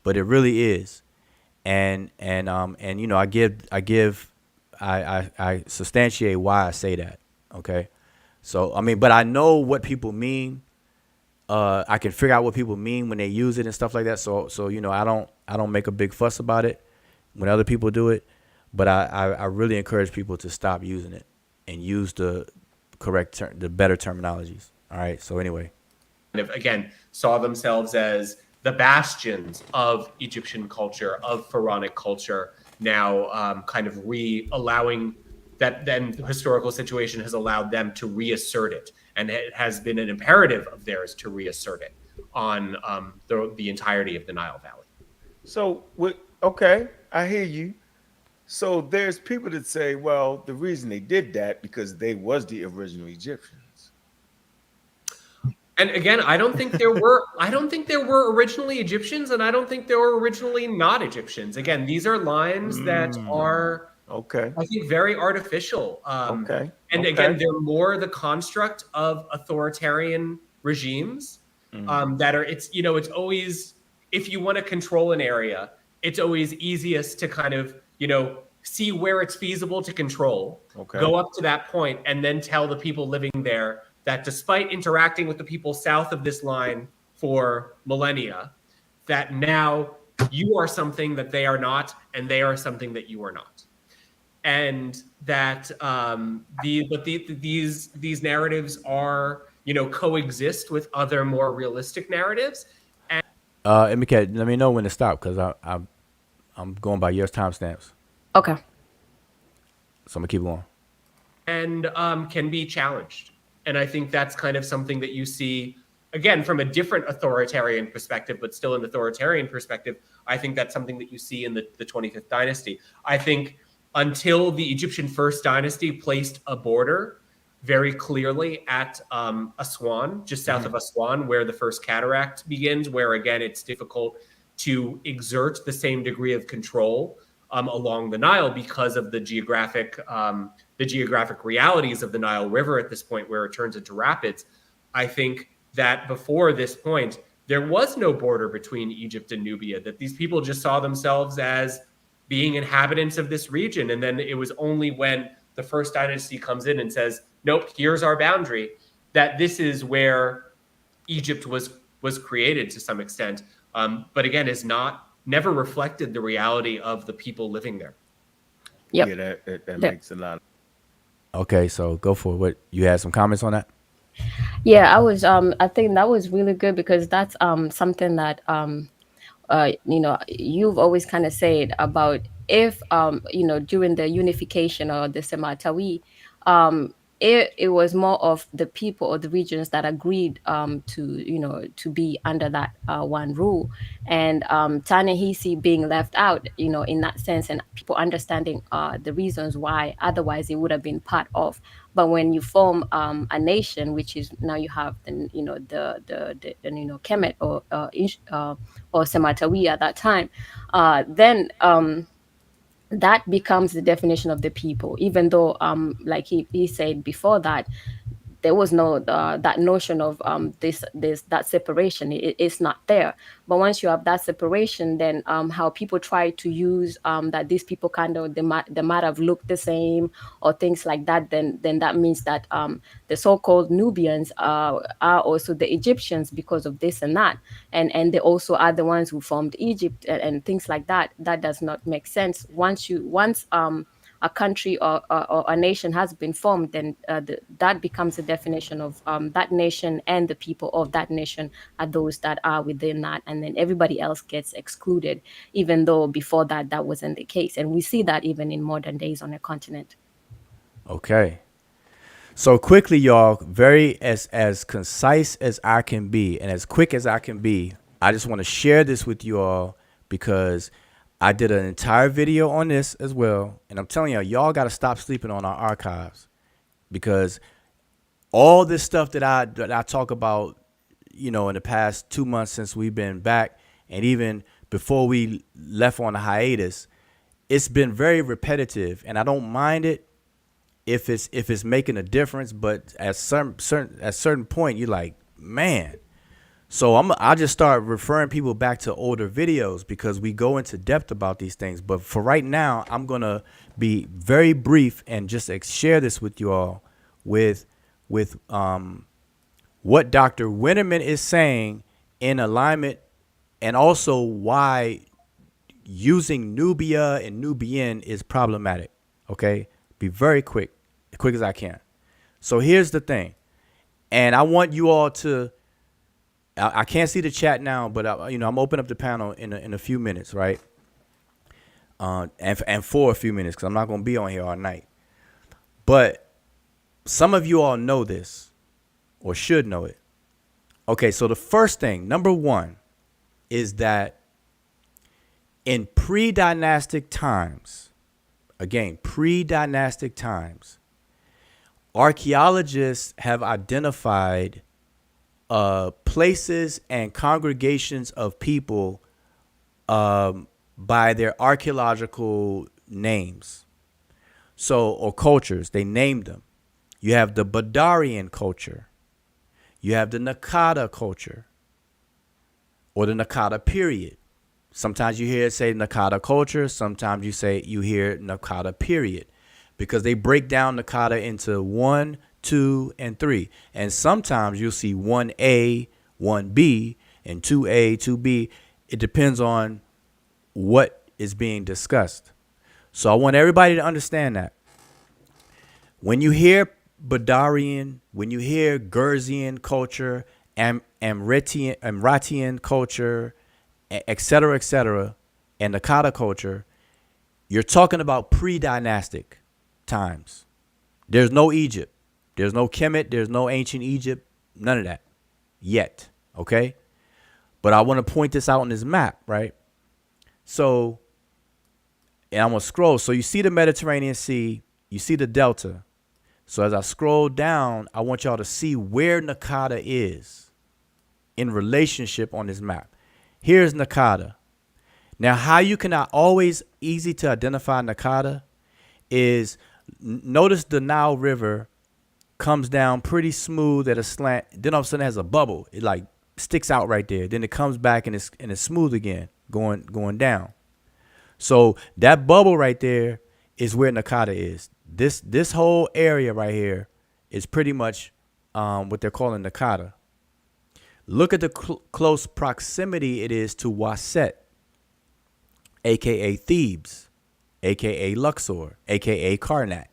But it really is, and I substantiate why I say that. Okay, so but I know what people mean. I can figure out what people mean when they use it and stuff like that. So I don't make a big fuss about it when other people do it. But I really encourage people to stop using it and use the correct the better terminologies. All right. So anyway, again, saw themselves as the bastions of Egyptian culture, of pharaonic culture. Now, kind of allowing that. Then the historical situation has allowed them to reassert it, and it has been an imperative of theirs to reassert it on the entirety of the Nile Valley. So, okay, I hear you. So there's people that say, well, the reason they did that because they was the original Egyptians. And again, I don't think there were originally Egyptians, and I don't think there were originally not Egyptians. Again, these are lines that are okay. I think very artificial. Again, they're more the construct of authoritarian regimes that are, it's, it's always, if you want to control an area, it's always easiest to kind of, see where it's feasible to control, go up to that point, and then tell the people living there that despite interacting with the people south of this line for millennia, that now you are something that they are not, and they are something that you are not. And that these narratives are, coexist with other more realistic narratives. And MK, let me know when to stop, because I'm going by your timestamps. Okay. So I'm gonna keep going. And can be challenged. And I think that's kind of something that you see, again, from a different authoritarian perspective, but still an authoritarian perspective. I think that's something that you see in the 25th dynasty. I think until the Egyptian First Dynasty placed a border very clearly at Aswan, just south of Aswan, where the first cataract begins, where, again, it's difficult to exert the same degree of control along the Nile because of the geographic realities of the Nile River at this point, where it turns into rapids. I think that before this point, there was no border between Egypt and Nubia, that these people just saw themselves as being inhabitants of this region. And then it was only when the First Dynasty comes in and says, nope, here's our boundary, that this is where Egypt was created to some extent. But again, is never reflected the reality of the people living there. Yep. Yeah, that makes a lot. Okay, so go for it. What, you had some comments on that? Yeah, I think that was really good, because that's something that you've always kind of said about if during the unification or the Sematawi, it was more of the people or the regions that agreed to be under that one rule, and Ta-Nehisi being left out, in that sense, and people understanding the reasons why otherwise it would have been part of. But when you form a nation, which is now you have the Kemet or Sematawi at that time, then that becomes the definition of the people, even though like he said before, that there was no that notion of that separation. It's not there. But once you have that separation, then how people try to use that these people kind of they might have looked the same or things like that, then that means that the so-called Nubians are also the Egyptians because of this and that, and they also are the ones who formed Egypt and things like that. That does not make sense. Once a country or a nation has been formed, then that becomes the definition of that nation, and the people of that nation are those that are within that, and then everybody else gets excluded, even though before that wasn't the case. And we see that even in modern days on a continent. Okay. So quickly, y'all, very as concise as I can be and as quick as I can be, I just want to share this with you all, because I did an entire video on this as well. And I'm telling y'all got to stop sleeping on our archives, because all this stuff that I talk about, in the past 2 months since we've been back, and even before we left on a hiatus, it's been very repetitive, and I don't mind it if it's making a difference. But at certain point, you're like, man. So I just start referring people back to older videos, because we go into depth about these things. But for right now, I'm going to be very brief and just share this with you all with what Dr. Winnerman is saying in alignment, and also why using Nubia and Nubian is problematic. Okay? Be very quick as I can. So here's the thing. And I want you all to, I can't see the chat now, but I'm open up the panel in a few minutes, right? And for a few minutes, because I'm not going to be on here all night. But some of you all know this, or should know it. Okay, so the first thing, number one, is that in pre-dynastic times, again, pre-dynastic times, archaeologists have identified places and congregations of people by their archaeological names. So, or cultures, they named them. You have the Badarian culture. You have the Nakada culture. or the Nakada period. Sometimes you hear it say Nakada culture. Sometimes you hear Nakada period, because they break down Nakada into 1, 2, and 3. And sometimes you'll see 1A, 1B, and 2A, 2B. It depends on what is being discussed. So I want everybody to understand that. When you hear Badarian, when you hear Gurzian culture, Amratian culture, etc., and Nakada culture, you're talking about pre-dynastic times. There's no Egypt. There's no Kemet. There's no ancient Egypt. None of that yet. Okay? But I want to point this out on this map, right? So, and I'm going to scroll. So you see the Mediterranean Sea. You see the Delta. So as I scroll down, I want y'all to see where Nakada is in relationship on this map. Here's Nakada. Now, how you cannot always easy to identify Nakada is, notice the Nile River comes down pretty smooth at a slant. Then all of a sudden it has a bubble. It like sticks out right there. Then it comes back and it's smooth again, going down. So that bubble right there is where Nakada is. This whole area right here is pretty much what they're calling Nakada. Look at the close proximity it is to Waset, a.k.a. Thebes, a.k.a. Luxor, a.k.a. Karnak.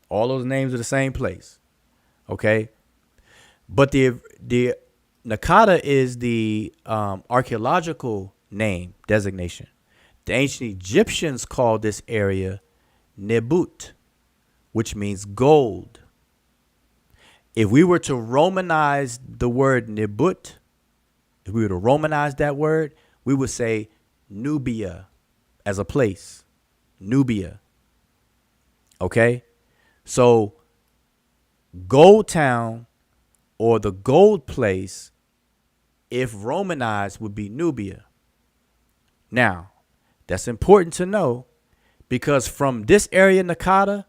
All those names are the same place, okay? But the Nakada is the archaeological name designation. The ancient Egyptians called this area Nebut, which means gold. If we were to Romanize the word Nebut, if we were to Romanize that word, we would say Nubia as a place. Nubia. Okay? So, Gold Town or the gold place, if Romanized, would be Nubia. Now, that's important to know, because from this area, Nakada,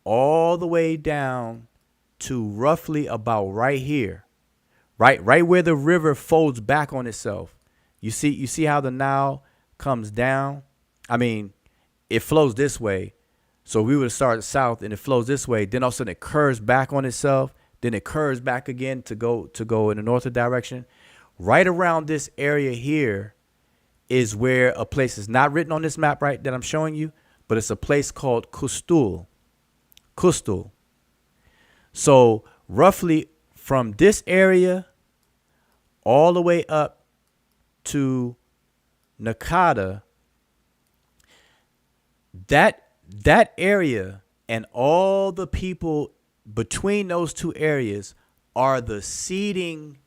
all the way down to roughly about right here, right where the river folds back on itself. You see how the Nile comes down? I mean, it flows this way. So we would start south and it flows this way. Then all of a sudden it curves back on itself. Then it curves back again to go in the northern direction. Right around this area here is where a place is not written on this map, right, that I'm showing you, but it's a place called Kustul. So roughly from this area all the way up to Nakada, that area and all the people between those two areas are the seeding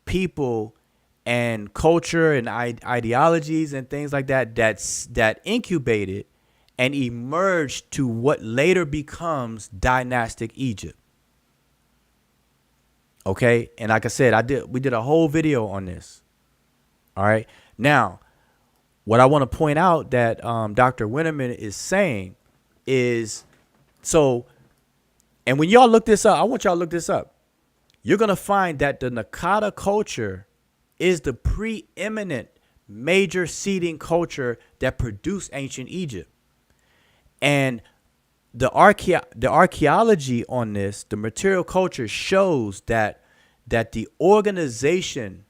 people and culture and ideologies and things like that incubated and emerged to what later becomes dynastic Egypt. Okay, and like I said, we did a whole video on this. All right, now what I want to point out that Dr. Winnerman is saying is, so, and when y'all look this up, I want y'all to look this up. You're gonna find that the Nakada culture is the preeminent major seeding culture that produced ancient Egypt. And the archaeology on this, the material culture, shows that the organization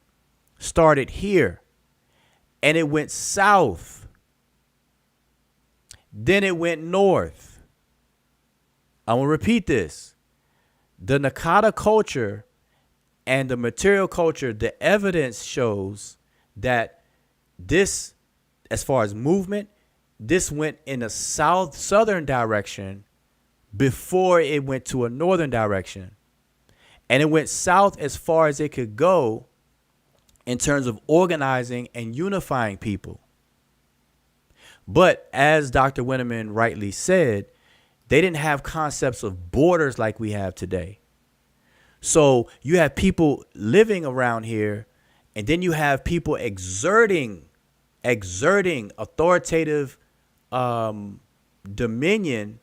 started here and it went south. Then it went north. I will repeat this. The Nakada culture and the material culture, the evidence shows that this, as far as movement, this went in a southern direction before it went to a northern direction. And it went south as far as it could go in terms of organizing and unifying people. But as Dr. Winnerman rightly said, they didn't have concepts of borders like we have today. So you have people living around here, and then you have people exerting authoritative dominion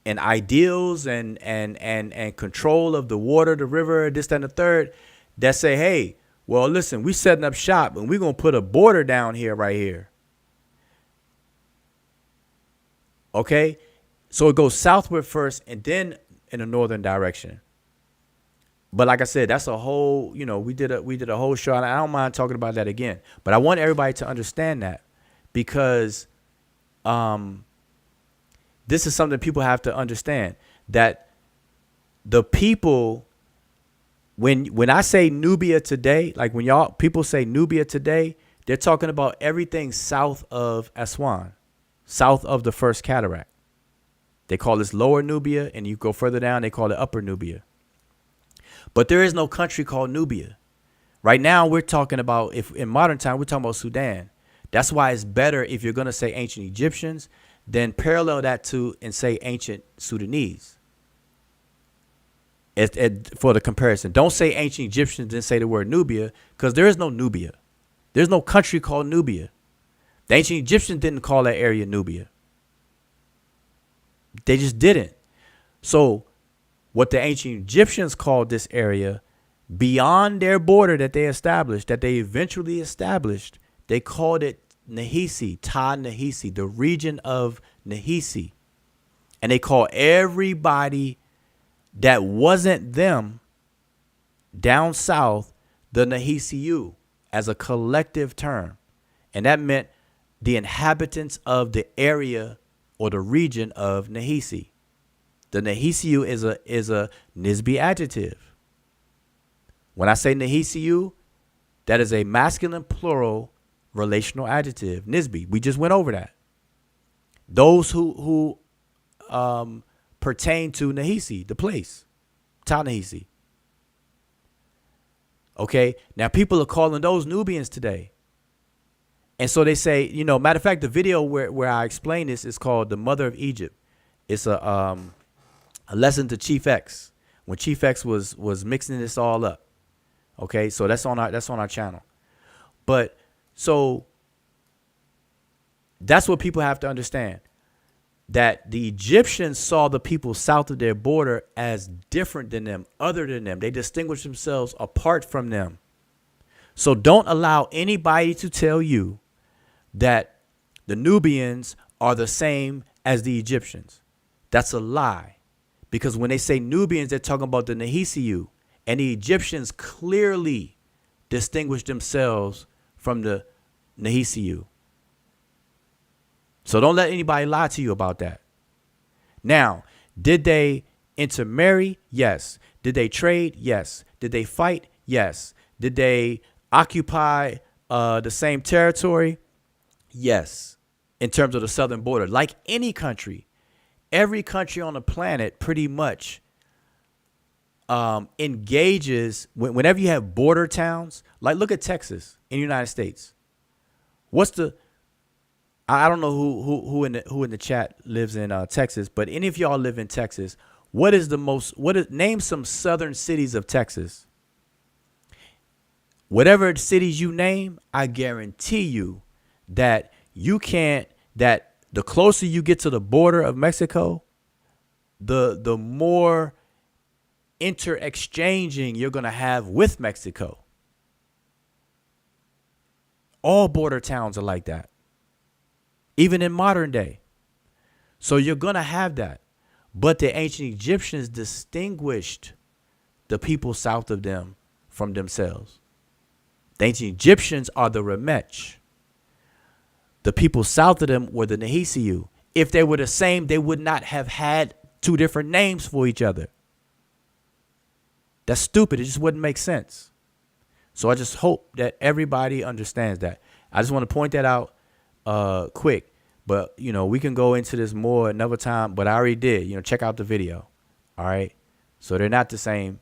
and ideals and control of the water, the river, this, that, and the third, that say, hey, well, listen, we setting up shop and we're going to put a border down here, right here. Okay? So it goes southward first and then in the northern direction. But like I said, that's a whole, we did a whole show, and I don't mind talking about that again. But I want everybody to understand that, because this is something people have to understand, that the people, when I say Nubia today, like when people say Nubia today, they're talking about everything south of Aswan, south of the first cataract. They call this Lower Nubia, and you go further down, they call it Upper Nubia. But there is no country called Nubia. Right now, we're talking about, if in modern time, we're talking about Sudan. That's why it's better, if you're going to say ancient Egyptians, then parallel that to and say ancient Sudanese. For the comparison. Don't say ancient Egyptians, then say the word Nubia, because there is no Nubia. There's no country called Nubia. The ancient Egyptians didn't call that area Nubia. They just didn't. So what the ancient Egyptians called this area, beyond their border that they established, that they eventually established, they called it Nahisi, Ta Nahisi, the region of Nahisi. And they call everybody that wasn't them down south the Nahisiu as a collective term. And that meant the inhabitants of the area or the region of Nahisi. The Nahisiu is a Nisbi adjective. When I say Nahisiu, that is a masculine plural relational adjective. Nisbi. We just went over that. Those who pertain to Nahisi, the place. Ta Nahisi. Okay. Now people are calling those Nubians today. And so they say, matter of fact, the video where I explain this is called The Mother of Egypt. It's a lesson to Chief X, when Chief X was mixing this all up. Okay, so that's on our channel. But so that's what people have to understand, that the Egyptians saw the people south of their border as different than them, other than them. They distinguished themselves apart from them. So don't allow anybody to tell you that the Nubians are the same as the Egyptians. That's a lie. Because when they say Nubians, they're talking about the Nahisiu. And the Egyptians clearly distinguished themselves from the Nahisiu. So don't let anybody lie to you about that. Now, did they intermarry? Yes. Did they trade? Yes. Did they fight? Yes. Did they occupy the same territory? Yes. In terms of the southern border, like any country. Every country on the planet pretty much engages whenever you have border towns. Like, look at Texas in the United States. I don't know who in the chat lives in Texas, but any of y'all live in Texas. Name some southern cities of Texas. Whatever cities you name, I guarantee you that the closer you get to the border of Mexico, the more inter-exchanging you're going to have with Mexico. All border towns are like that, even in modern day. So you're going to have that. But the ancient Egyptians distinguished the people south of them from themselves. The ancient Egyptians are the Remech. The people south of them were the Nahisiu. If they were the same, they would not have had two different names for each other. That's stupid. It just wouldn't make sense. So I just hope that everybody understands that. I just want to point that out quick. But, we can go into this more another time. But I already did. Check out the video. All right. So they're not the same.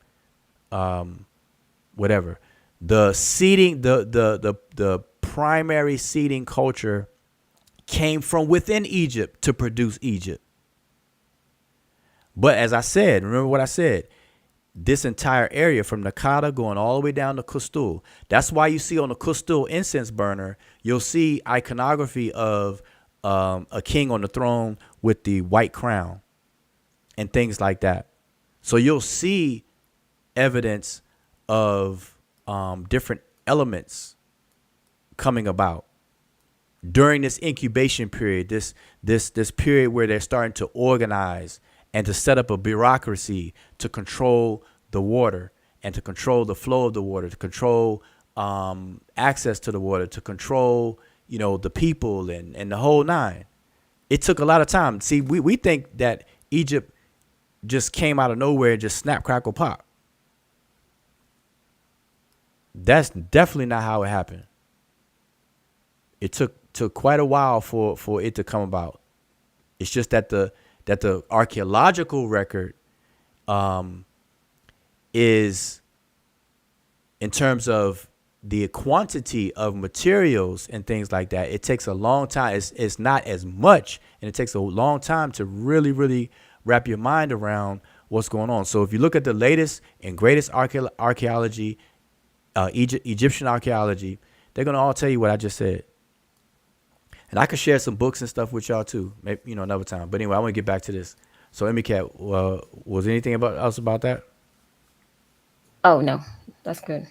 Whatever. The seeding, the primary seeding culture came from within Egypt to produce Egypt. But as I said, remember what I said, this entire area from Nakada going all the way down to Kustul. That's why you see on the Kustul incense burner, you'll see iconography of a king on the throne with the white crown and things like that. So you'll see evidence of different elements coming about during this incubation period, this period where they're starting to organize and to set up a bureaucracy to control the water and to control the flow of the water, to control access to the water, to control, the people and the whole nine. It took a lot of time. See, we think that Egypt just came out of nowhere and just snap, crackle, pop. That's definitely not how it happened. It took quite a while for it to come about. It's just that the archaeological record is, in terms of the quantity of materials and things like that, it takes a long time. It's not as much, and it takes a long time to really, really wrap your mind around what's going on. So if you look at the latest and greatest archaeology, Egyptian archaeology, they're going to all tell you what I just said. And I could share some books and stuff with y'all too, maybe, another time. But anyway, I want to get back to this. So, Emicat, was anything else about that? Oh no, that's good.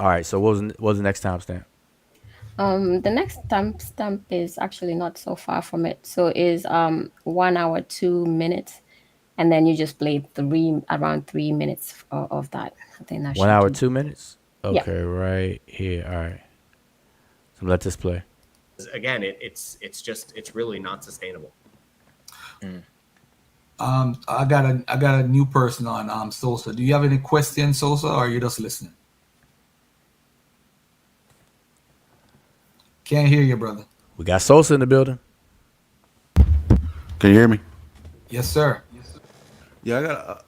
All right. So, what was the next timestamp? The next timestamp is actually not so far from it. So is 1 hour 2 minutes, and then you just play around 3 minutes of that. I think that 1 hour do. 2 minutes. Okay, Yeah. right here. All right. So let this play. Again, it's really not sustainable. I got a new person on Sosa. Do you have any questions, Sosa, or are you just listening? Can't hear you, brother. We got Sosa in the building. Can you hear me? Yes, sir. Yeah, I got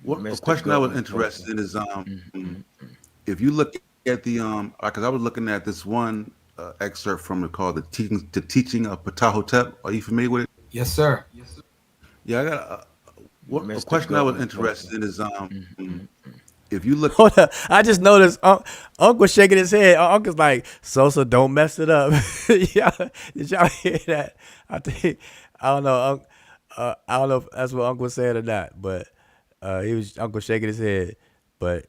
a question I was interested in is if you look at the because I was looking at this one excerpt from it called the teaching of Ptahhotep. Are you familiar with it? Yes, sir. Yeah, I got a question I was interested in is if you look. Hold up. I just noticed Unc was shaking his head. Uncle's like, Sosa, don't mess it up. Did y'all hear that? I don't know. I don't know if that's what Uncle was saying or not, but Uncle shaking his head. But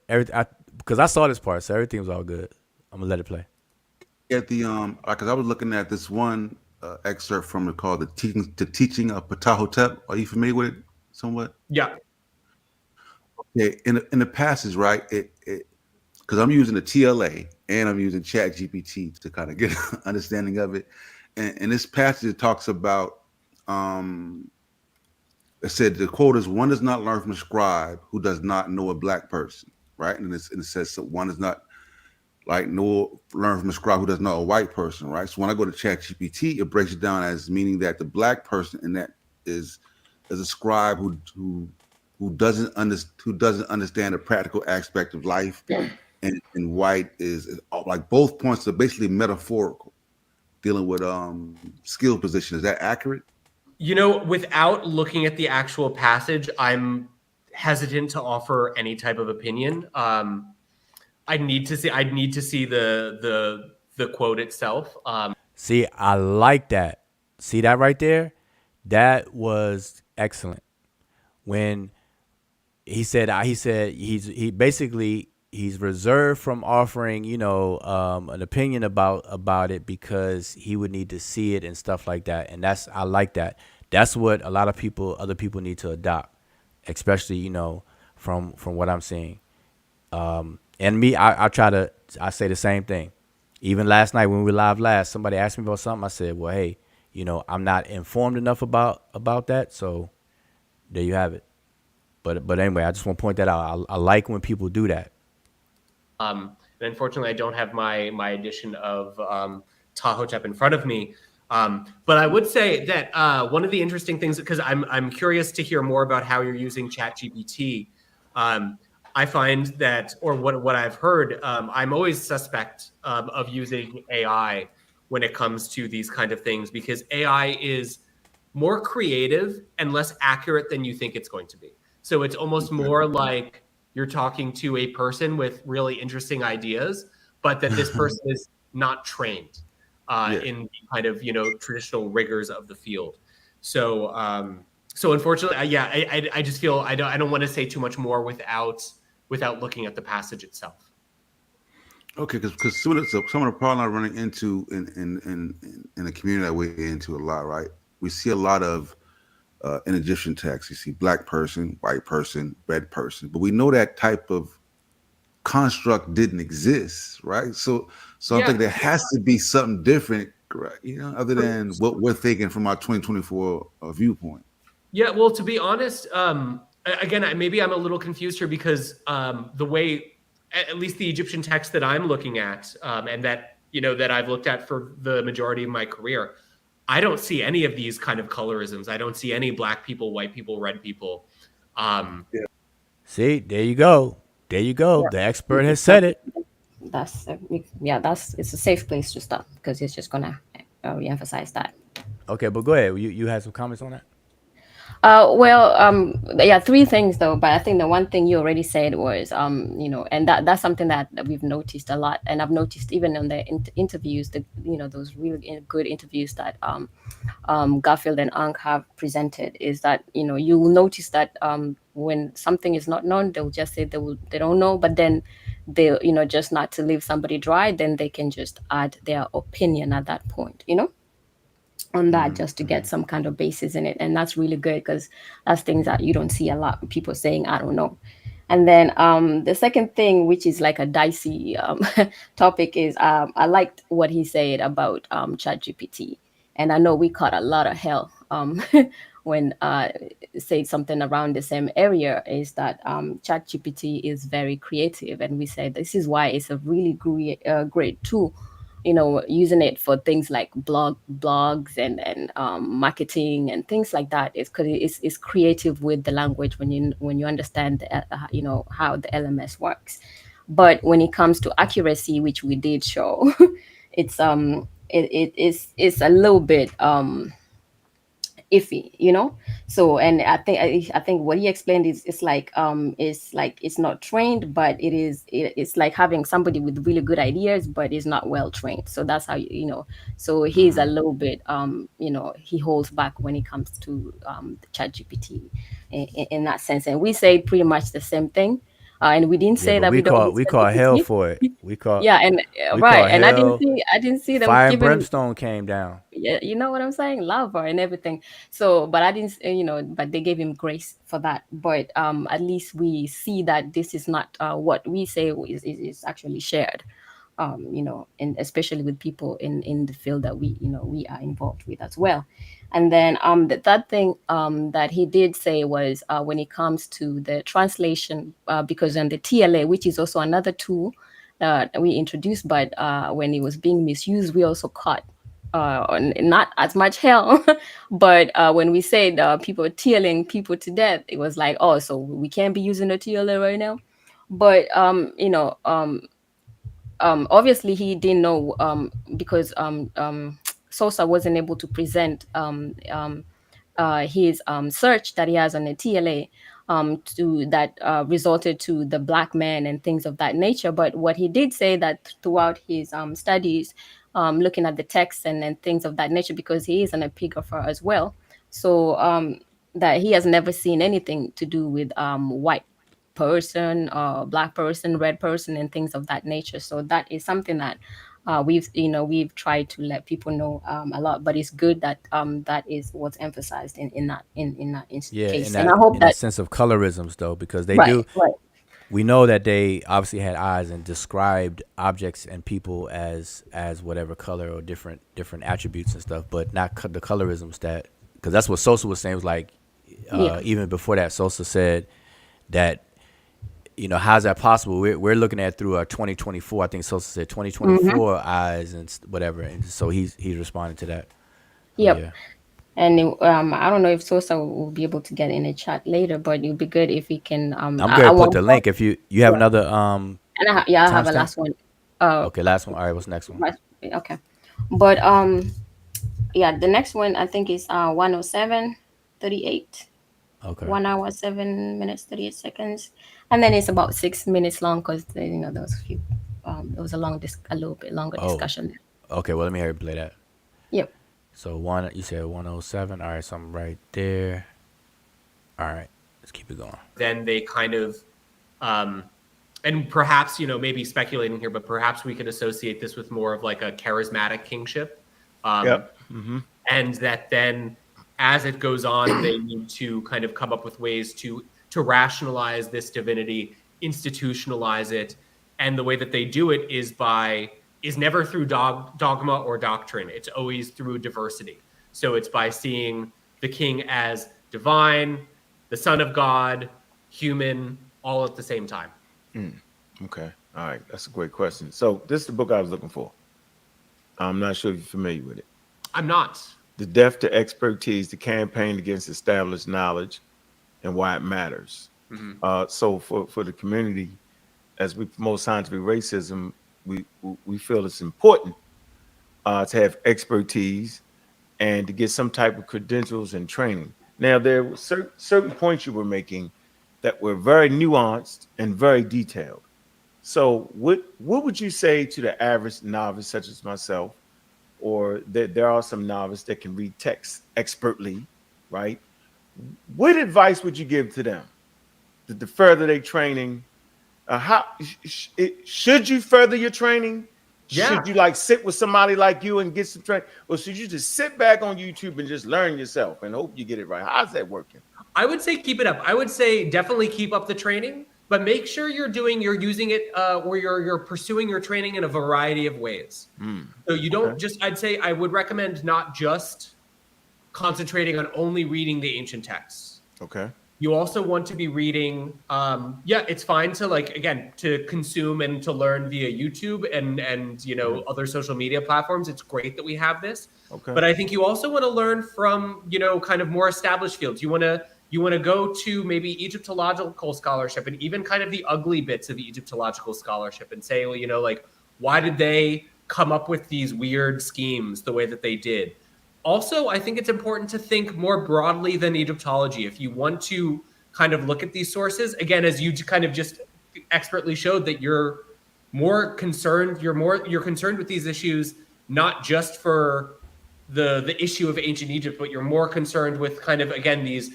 because I saw this part, so everything was all good. I'm gonna let it play. At the because I was looking at this one excerpt from it called the teaching of Ptahhotep. Are you familiar with it somewhat? Yeah. Okay, in the passage, right? Because I'm using the TLA and I'm using ChatGPT to kind of get an understanding of it. And in this passage, it talks about it said the quote is, "One does not learn from a scribe who does not know a black person," right? And it says so one does not learn from a scribe who doesn't know a white person, right? So when I go to ChatGPT, it breaks it down as meaning that the black person in that is a scribe who doesn't understand the practical aspect of life, and white is like both points are basically metaphorical, dealing with skill position. Is that accurate? Without looking at the actual passage, I'm hesitant to offer any type of opinion. I'd need to see the quote itself. See, I like that. See that right there? That was excellent. When he said he's reserved from offering, an opinion about it because he would need to see it and stuff like that. And I like that. That's what a lot of other people need to adopt, especially, from what I'm seeing. And me, I say the same thing. Even last night when we were live last, somebody asked me about something. I said, well, hey, I'm not informed enough about that. So there you have it. But anyway, I just want to point that out. I like when people do that. And unfortunately, I don't have my edition of Ptahhotep in front of me. But I would say that one of the interesting things, because I'm curious to hear more about how you're using ChatGPT. I find that, or what I've heard, I'm always suspect of using AI when it comes to these kind of things, because AI is more creative and less accurate than you think it's going to be. So it's almost more like you're talking to a person with really interesting ideas, but that this person is not trained in kind of, traditional rigors of the field. So unfortunately, I just feel I don't want to say too much more without looking at the passage itself. Okay, because some of the problem I'm running into in the community that we're into a lot, right? We see a lot of in Egyptian text. You see black person, white person, red person, but we know that type of construct didn't exist, right? So I Yeah. think there has to be something different, right? Other than what we're thinking from our 2024 viewpoint. Yeah, well, to be honest, again, maybe I'm a little confused here because the way, at least the Egyptian text that I'm looking at, and that that I've looked at for the majority of my career, I don't see any of these kind of colorisms. I don't see any black people, white people, red people. Um, See, there you go. There you go. Yeah, The expert has said it. that's yeah, that's it's a safe place to stop because it's just gonna re-emphasize that. Okay, but go ahead. You had some comments on that? Well, yeah, three things though, but I think the one thing you already said was, and that's something that we've noticed a lot, and I've noticed even on the interviews, those really good interviews that Garfield and Ankh have presented, is that you will notice that when something is not known, they'll just say they don't know, but then they just not to leave somebody dry, then they can just add their opinion at that point, on that just to get some kind of basis in it. And that's really good because that's things that you don't see a lot of people saying, I don't know. And then the second thing, which is like a dicey topic, is I liked what he said about ChatGPT. And I know we caught a lot of hell when say something around the same area, is that ChatGPT is very creative. And we said this is why it's a really great tool, using it for things like blogs and marketing and things like that. It's because it's creative with the language when you understand how the LMS works. But when it comes to accuracy, which we did show, it's a little bit iffy, so. And I think what he explained is it's not trained, but it's like having somebody with really good ideas but is not well trained. So that's how so he's a little bit he holds back when it comes to the chat gpt in that sense. And we say pretty much the same thing, and we didn't Yeah, say but that we don't use we chat call hell gpt. for it. Yeah, and We right, call and hell. I didn't see them Fire and giving. brimstone came down. Yeah, you know what I'm saying, lava and everything. So, but I didn't, but they gave him grace for that. But at least we see that this is not what we say is actually shared. And especially with people in the field that we are involved with as well. And then the third thing that he did say was when it comes to the translation, because on the TLA, which is also another tool that we introduced, but when it was being misused, we also caught not as much hell, but when we said people TLing people to death, it was like, oh, so we can't be using the TLA right now. But obviously he didn't know, because Sosa wasn't able to present his search that he has on the TLA, to that resulted to the black man and things of that nature. But what he did say that throughout his studies, looking at the text and things of that nature, because he is an epigrapher as well, so that he has never seen anything to do with white person, black person, red person, and things of that nature. So that is something that we've tried to let people know a lot. But it's good that that is what's emphasized in that Yeah, case. And I hope in that that sense of colorisms though, because they right, do. right, We know that they obviously had eyes and described objects and people as whatever color or different attributes and stuff, but not the colorisms that, because that's what Sosa was saying. Was like yeah, even before that, Sosa said that, how's that possible? We're looking at through our 2024. I think Sosa said 2024 eyes and whatever, and so he's responding to that. So yep. yeah, And I don't know if Sosa will be able to get in a chat later, but it would be good if he can. I'm I going to put want, the link if you have yeah. another And yeah, I have a timestamp. last one. Uh, Okay, last one. All right, what's the next one? okay, but yeah, the next one I think is 107:38. Okay. 1 hour 7 minutes 38 seconds, and then it's about 6 minutes long because there was a few there was a little bit longer Oh, discussion there. okay. Well, let me hear you play that. Yep. So you said 107. All right, so I'm right there. All right, let's keep it going. then they kind of and perhaps, maybe speculating here, but perhaps we could associate this with more of like a charismatic kingship. Yep. Mm-hmm. And that then as it goes on, they need to kind of come up with ways to rationalize this divinity, institutionalize it. And the way that they do it is never through dogma or doctrine. It's always through diversity. So it's by seeing the king as divine, the son of God, human, all at the same time. Okay. All right. That's a great question. So this is the book I was looking for. I'm not sure if you're familiar with it. I'm not. The Death to Expertise, the Campaign Against Established Knowledge and Why It Matters. Mm-hmm. So for the community, as we promote scientific racism, we feel it's important to have expertise and to get some type of credentials and training. Now, there were certain points you were making that were very nuanced and very detailed. So what would you say to the average novice such as myself, or that there are some novices that can read text expertly, right? What advice would you give to them to further their training? Should you further your training? Yeah. Should you like sit with somebody like you and get some training, or should you just sit back on YouTube and just learn yourself and hope you get it right? How's that working? I would say keep it up. I would say definitely keep up the training, but make sure you're using it where you're pursuing your training in a variety of ways. So you don't I'd say I would recommend not just concentrating on only reading the ancient texts. Okay. You also want to be reading, it's fine to to consume and to learn via YouTube and other social media platforms. It's great that we have this. Okay. But I think you also want to learn from, kind of more established fields. You want to go to maybe Egyptological scholarship and even kind of the ugly bits of Egyptological scholarship and say, why did they come up with these weird schemes the way that they did? Also, I think it's important to think more broadly than Egyptology. If you want to kind of look at these sources, again, as you kind of just expertly showed, that you're concerned with these issues, not just for the issue of ancient Egypt, but you're more concerned with kind of, again, these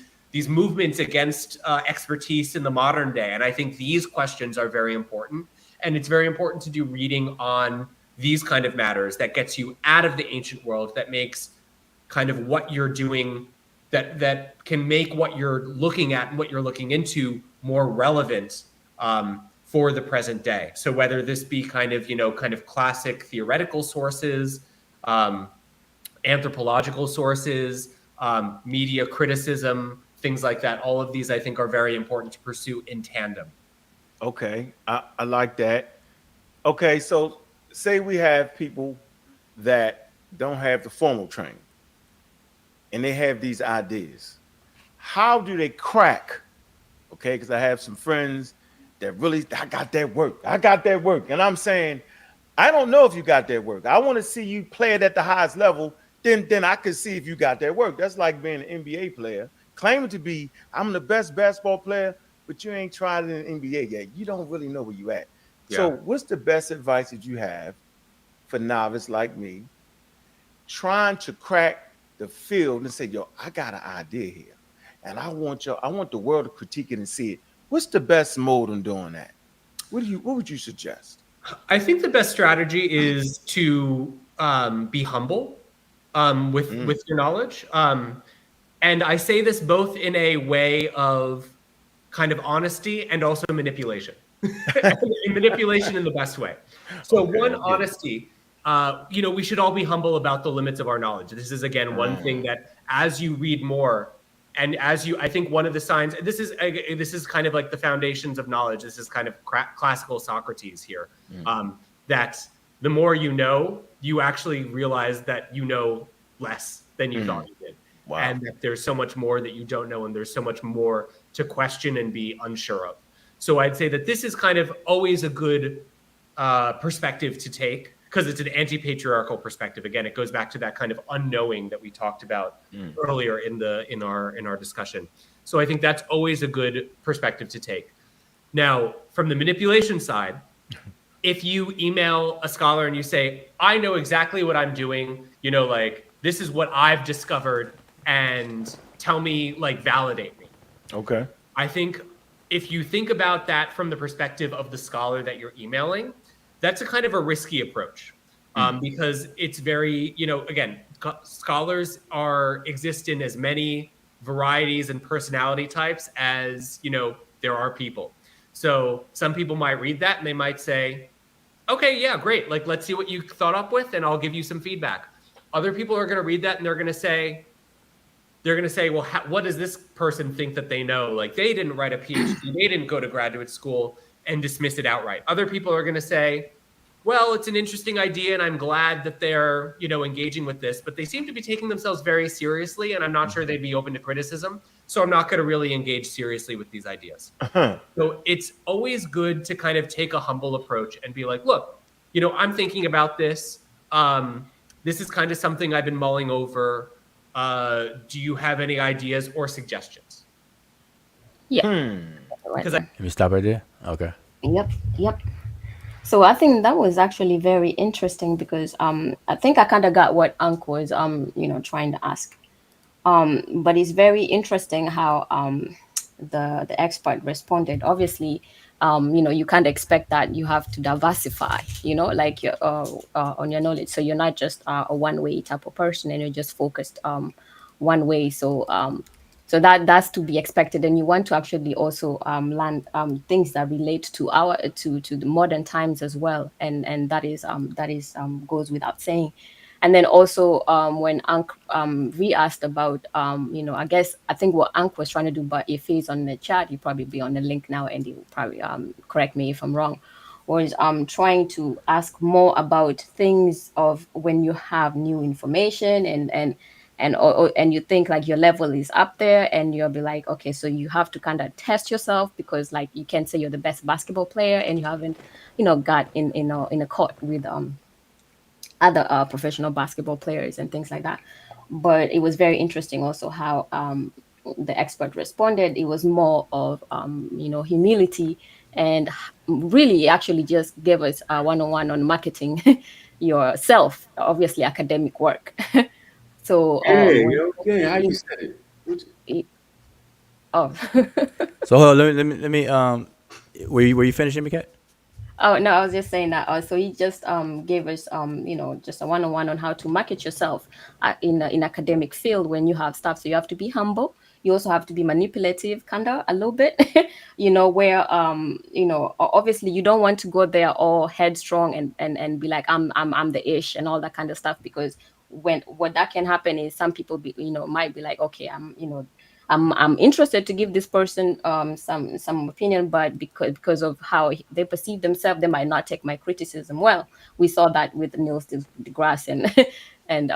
movements against expertise in the modern day. And I think these questions are very important. And it's very important to do reading on these kind of matters that gets you out of the ancient world, that makes kind of what you're doing, that can make what you're looking at and what you're looking into more relevant for the present day. So whether this be kind of classic theoretical sources, anthropological sources, media criticism, things like that, all of these I think are very important to pursue in tandem. Okay, I like that. Okay, so say we have people that don't have the formal training and they have these ideas. How do they crack? Okay, because I have some friends that really, I got that work. And I'm saying, I don't know if you got that work. I want to see you play it at the highest level. Then I could see if you got that work. That's like being an NBA player, claiming to be, I'm the best basketball player, but you ain't tried it in the NBA yet. You don't really know where you at. Yeah. So what's the best advice that you have for novice like me trying to crack the field and say, yo, I got an idea here, and I want the world to critique it and see it. What's the best mode in doing that? What would you suggest? I think the best strategy is to be humble with your knowledge. And I say this both in a way of kind of honesty and also manipulation. Manipulation in the best way. So honesty. We should all be humble about the limits of our knowledge. This is, again, one thing that as you read more and I think one of the signs, this is kind of like the foundations of knowledge. This is kind of classical Socrates here, that the more you know, you actually realize that you know less than you thought you did. Wow. And that there's so much more that you don't know, and there's so much more to question and be unsure of. So I'd say that this is kind of always a good perspective to take, because it's an anti-patriarchal perspective. Again, it goes back to that kind of unknowing that we talked about earlier in our discussion. So I think that's always a good perspective to take. Now, from the manipulation side, if you email a scholar and you say, I know exactly what I'm doing, this is what I've discovered, and tell me, validate me. Okay. I think if you think about that from the perspective of the scholar that you're emailing, that's a kind of a risky approach, because it's very, again, scholars exist in as many varieties and personality types as, there are people. So some people might read that and they might say, okay, yeah, great. Like, let's see what you thought up with, and I'll give you some feedback. Other people are going to read that and they're going to say, well, what does this person think that they know? Like, they didn't write a PhD, they didn't go to graduate school, and dismiss it outright. Other people are going to say, well, it's an interesting idea, and I'm glad that they're, engaging with this, but they seem to be taking themselves very seriously, and I'm not sure they'd be open to criticism, so I'm not going to really engage seriously with these ideas. So it's always good to kind of take a humble approach and be like, look, I'm thinking about this. This is kind of something I've been mulling over. Do you have any ideas or suggestions? Yeah. Because Let me stop right there. Okay. Yep. So I think that was actually very interesting because I think I kind of got what Ankh was trying to ask. But it's very interesting how the expert responded. Obviously, you can't expect that you have to diversify, like your on your knowledge. So you're not just a one-way type of person, and you're just focused one way. So that's to be expected, and you want to actually also learn things that relate to to the modern times as well, and that is goes without saying. And then also when Ankh re-asked about I think what Ankh was trying to do, but if he's on the chat, he'll probably be on the link now, and he'll probably correct me if I'm wrong. Was trying to ask more about things of when you have new information and you think like your level is up there, and you'll be like, okay, so you have to kind of test yourself, because like you can't say you're the best basketball player and you haven't got in a court with other professional basketball players and things like that. But it was very interesting also how the expert responded. It was more of humility, and really actually just gave us a one-on-one on marketing yourself, obviously academic work. So Hey, okay, how you said it? oh So hold on, let me were you finishing, Mikat? Oh no, I was just saying that. So he just gave us just a one-on-one on how to market yourself in academic field when you have stuff. So you have to be humble. You also have to be manipulative, kinda a little bit, where obviously you don't want to go there all headstrong and be like I'm the ish and all that kind of stuff, because what that can happen is some people might be like, okay, I'm interested to give this person some opinion, but because of how they perceive themselves, they might not take my criticism well. We saw that with Neil deGrasse and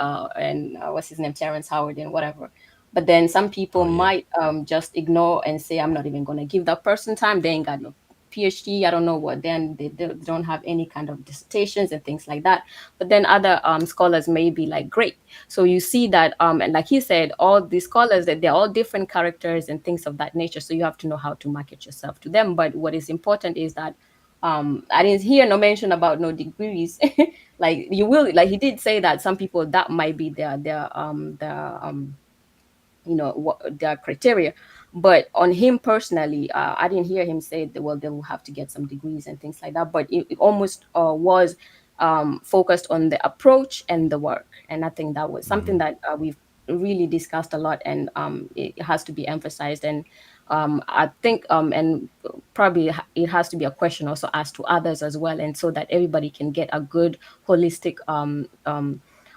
what's his name, Terrence Howard and whatever. But then some people might just ignore and say, I'm not even going to give that person time. They ain't got no PhD, I don't know what, then they don't have any kind of dissertations and things like that. But then other scholars may be like, great. So you see that, and like he said, all these scholars, that they're all different characters and things of that nature. So you have to know how to market yourself to them. But what is important is that I didn't hear no mention about no degrees. Like you will, like he did say that some people that might be their what their criteria. But on him personally, I didn't hear him say that, well, they will have to get some degrees and things like that. But it almost was focused on the approach and the work. And I think that was something that we've really discussed a lot, and it has to be emphasized. And I think, and probably it has to be a question also asked to others as well, and so that everybody can get a good holistic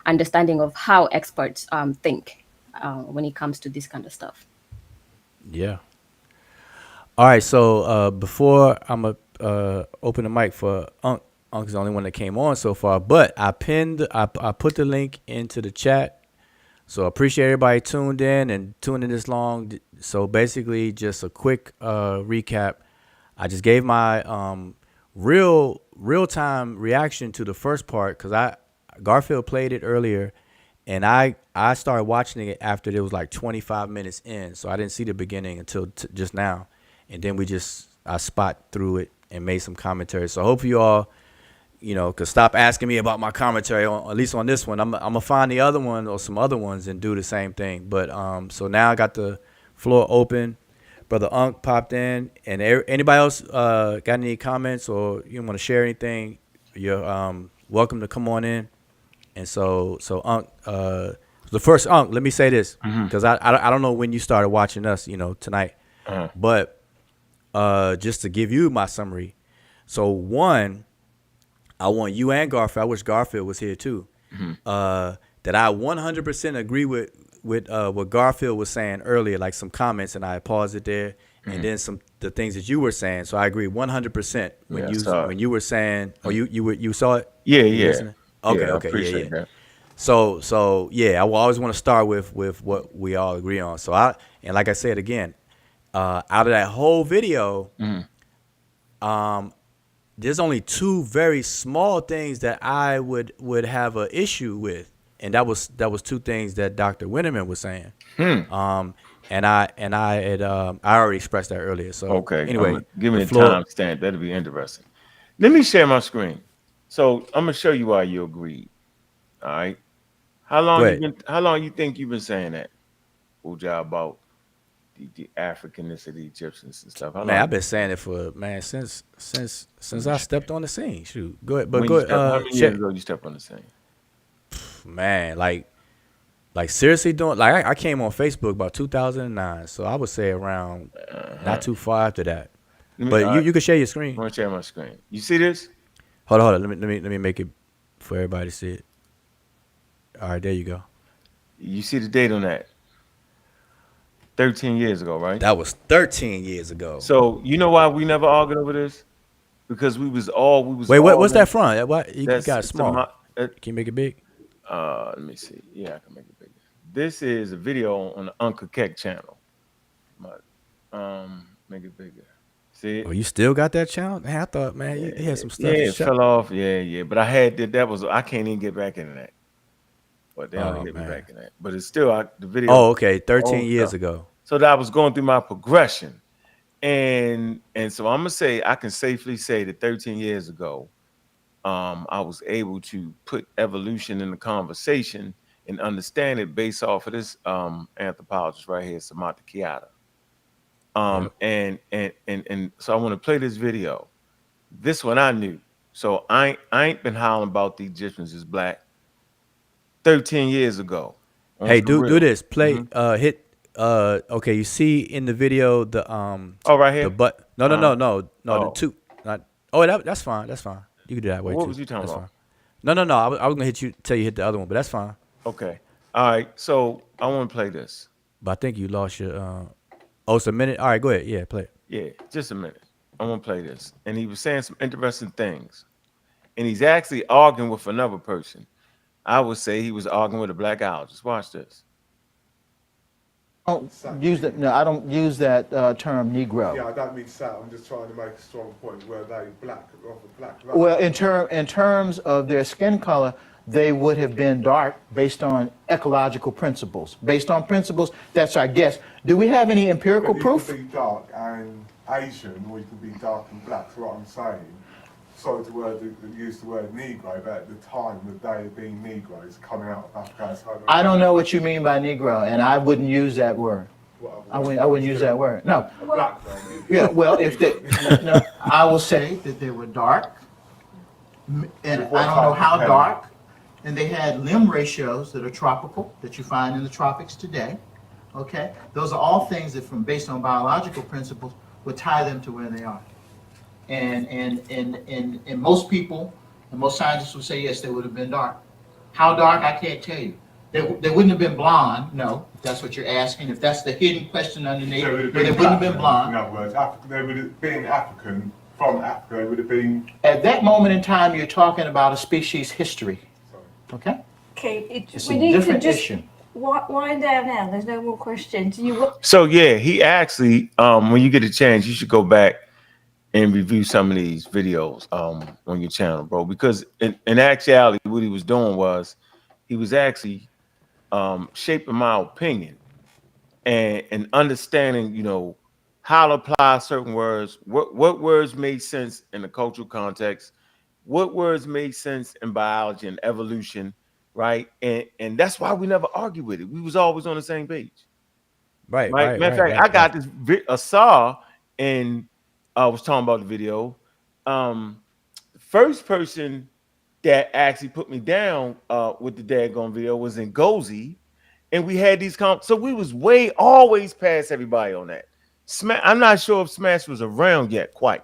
understanding of how experts think when it comes to this kind of stuff. Yeah. All right. So before I'm gonna open the mic for Unc. Unc's the only one that came on so far, but I put the link into the chat. So I appreciate everybody tuned in and tuning this long. So basically, just a quick recap. I just gave my real time reaction to the first part, because Garfield played it earlier, and I started watching it after it was like 25 minutes in, so I didn't see the beginning until just now, and then I spot through it and made some commentary. So I hope you all, could stop asking me about my commentary, at least on this one. I'm gonna find the other one or some other ones and do the same thing. But so now I got the floor open. Brother Ankh popped in, and anybody else got any comments or you want to share anything? You're welcome to come on in. And so Ankh, the first Ankh, let me say this because I don't know when you started watching us, tonight, but just to give you my summary. So one, I want you and Garfield. I wish Garfield was here too. That I 100% agree with what Garfield was saying earlier, like some comments, and I paused it there, and then the things that you were saying. So I agree 100% when you were saying, or you saw it. Yeah, You yeah. listening? Okay, I okay, appreciate that. So yeah, I will always want to start with what we all agree on. So like I said again, out of that whole video, there's only two very small things that I would have an issue with, and that was two things that Dr. Winnerman was saying. And I had I already expressed that earlier. So Okay. anyway, Give me a floor. timestamp. That'll be interesting. Let me share my screen. So I'm gonna show you why you agreed. All right. How long you think you've been saying that? Uja, about the Africanness of the Egyptians and stuff. Man, I've been saying it for since I stepped on the scene. Shoot, go ahead, but go ahead. How many years ago you stepped on the scene? Man, like seriously doing like I came on Facebook about 2009, so I would say around not too far after that. But you can share your screen. I'm gonna share my screen. You see this? Hold on. Let me make it for everybody to see it. All right, there you go. You see the date on that? 13 years ago, right? That was 13 years ago. So you know why we never argued over this? Because we was Wait, what's that from? What you got it small? Can you make it big? Let me see. Yeah, I can make it bigger. This is a video on the Uncle Keck channel. But, make it bigger. See it? Oh, you still got that channel? Man, I thought, man, you had some stuff. Yeah, it fell off. Yeah. But I can't even get back into that. But they only get me back in that. But it's still the video. Oh, okay. 13 years ago. So that I was going through my progression. And so I'm gonna say I can safely say that 13 years ago, I was able to put evolution in the conversation and understand it based off of this anthropologist right here, Samantha Kiata. And so I want to play this video. This one I knew. So I ain't been hollering about the Egyptians as black 13 years ago. Hey, do this. Play hit okay, you see in the video the right here. The no, the two. That's fine. That's fine. You can do that way too. What was you talking about? Fine. No. I was gonna tell you hit the other one, but that's fine. Okay. All right. So I want to play this. But I think you lost your it's a minute. All right, go ahead. Yeah, play it. Yeah, just a minute. I want to play this. And he was saying some interesting things. And he's actually arguing with another person. I would say he was arguing with a black owl. Just watch this. I don't use that term Negro. Yeah, I don't mean to say it. I'm just trying to make a strong point where they black. Well, in terms of their skin color, they would have been dark based on ecological principles. Based on principles, that's our guess. Do we have any empirical proof? You could be dark and Asian, or you could be dark and black. That's what I'm saying. Sorry to use the word Negro, but at the time, the day of being Negroes coming out of Africa. I don't know what you mean by Negro, and I wouldn't use that word. I wouldn't use that word. No. Black. Yeah. Well, I will say that they were dark, and I don't know how dark, and they had limb ratios that are tropical that you find in the tropics today. Okay, those are all things that, based on biological principles, would tie them to where they are. And most people and most scientists would say yes, they would have been dark. How dark, I can't tell you. They wouldn't have been blonde. No, if that's what you're asking. If that's the hidden question underneath, they wouldn't have been blonde. In other words, they would have been African from Africa. They would have been. At that moment in time, you're talking about a species history. Sorry. Okay. We need to just issue. Wind down now. There's no more questions. So yeah, he actually, when you get a chance, you should go back and review some of these videos on your channel, bro. Because in actuality, what he was doing was he was actually shaping my opinion and understanding, how to apply certain words, what words made sense in the cultural context, what words made sense in biology and evolution, right? And that's why we never argued with it. We was always on the same page. Right, Right. right, Matter of right, fact, I right, got right. this saw, and I was talking about the video. The first person that actually put me down with the daggone video was in Gozy, and we had these so we was way always past everybody on that. I'm not sure if Smash was around yet, quite.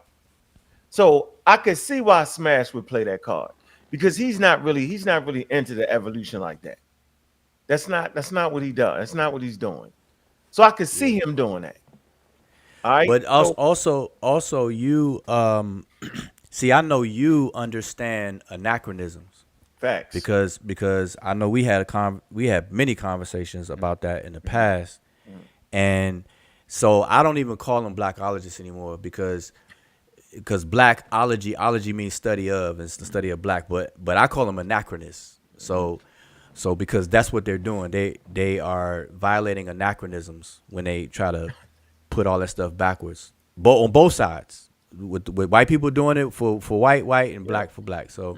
So I could see why Smash would play that card because he's not really into the evolution like that. That's not what he does. That's not what he's doing. So I could see him doing that. All right. But So also you see, I know you understand anachronisms facts. because I know we had many conversations about that in the past, and so I don't even call them blackologists anymore because blackology means study of, and it's the study of black, but I call them anachronists. So because that's what they're doing, they are violating anachronisms when they try to put all that stuff backwards, on both sides, with white people doing it for white and black for black. So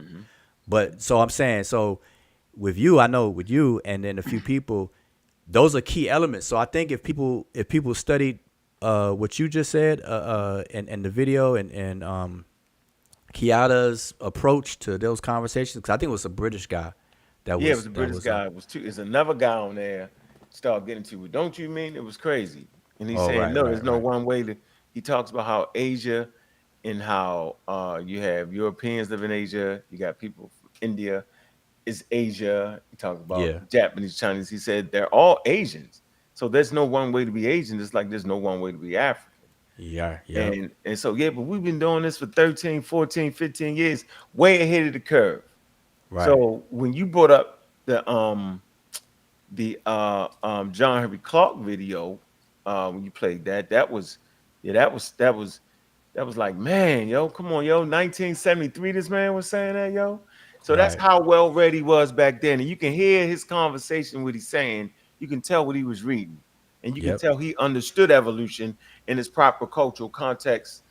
but so I'm saying, so with you, I know with you and then a few people, those are key elements. So I think if people studied what you just said and the video and Kiata's approach to those conversations, because I think it was a British guy that Yeah, it was was a British guy. It was two. It's another guy on there. Start getting to it. Don't you mean it was crazy? And he's Oh, saying right, no. There's right, no right. one way to. He talks about how Asia, and how you have Europeans live in Asia. You got people from India. Is Asia. He talks Yeah. about Japanese, Chinese. He said they're all Asians. So there's no one way to be Asian. Just like there's no one way to be African. Yeah, yeah. And so yeah, but we've been doing this for 13, 14, 15 years, way ahead of the curve. Right. So when you brought up the John Henry Clark video, when you played that, that was like, man, yo, come on, yo, 1973, this man was saying that, yo. So that's Right. how well read he was back then. And you can hear his conversation, what he's saying. You can tell what he was reading. And you can Yep. tell he understood evolution in its proper cultural context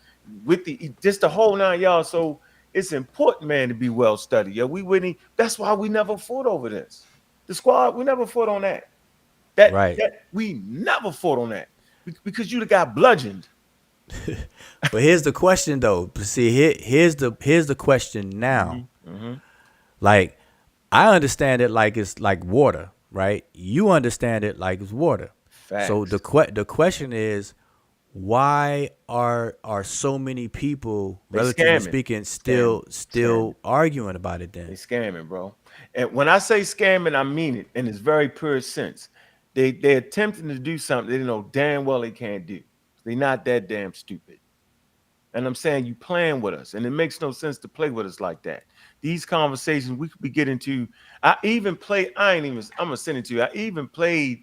with just the whole 9 yards. So it's important, man, to be well studied. Yo, we wouldn't. That's why we never fought over this. The squad, we never fought on that. Right. We never fought on that because you'd have got bludgeoned. But here's the question though. See, here's the question now. Like, I understand it like it's like water, right? You understand it like it's water. Facts. So the question is, why are so many people, relatively speaking, still arguing about it then? They scamming, bro. And when I say scamming, I mean it in its very pure sense. They're attempting to do something they know damn well they can't do. They're not that damn stupid. And I'm saying you playing with us, and it makes no sense to play with us like that. These conversations we could be getting to. I'm gonna send it to you. I even played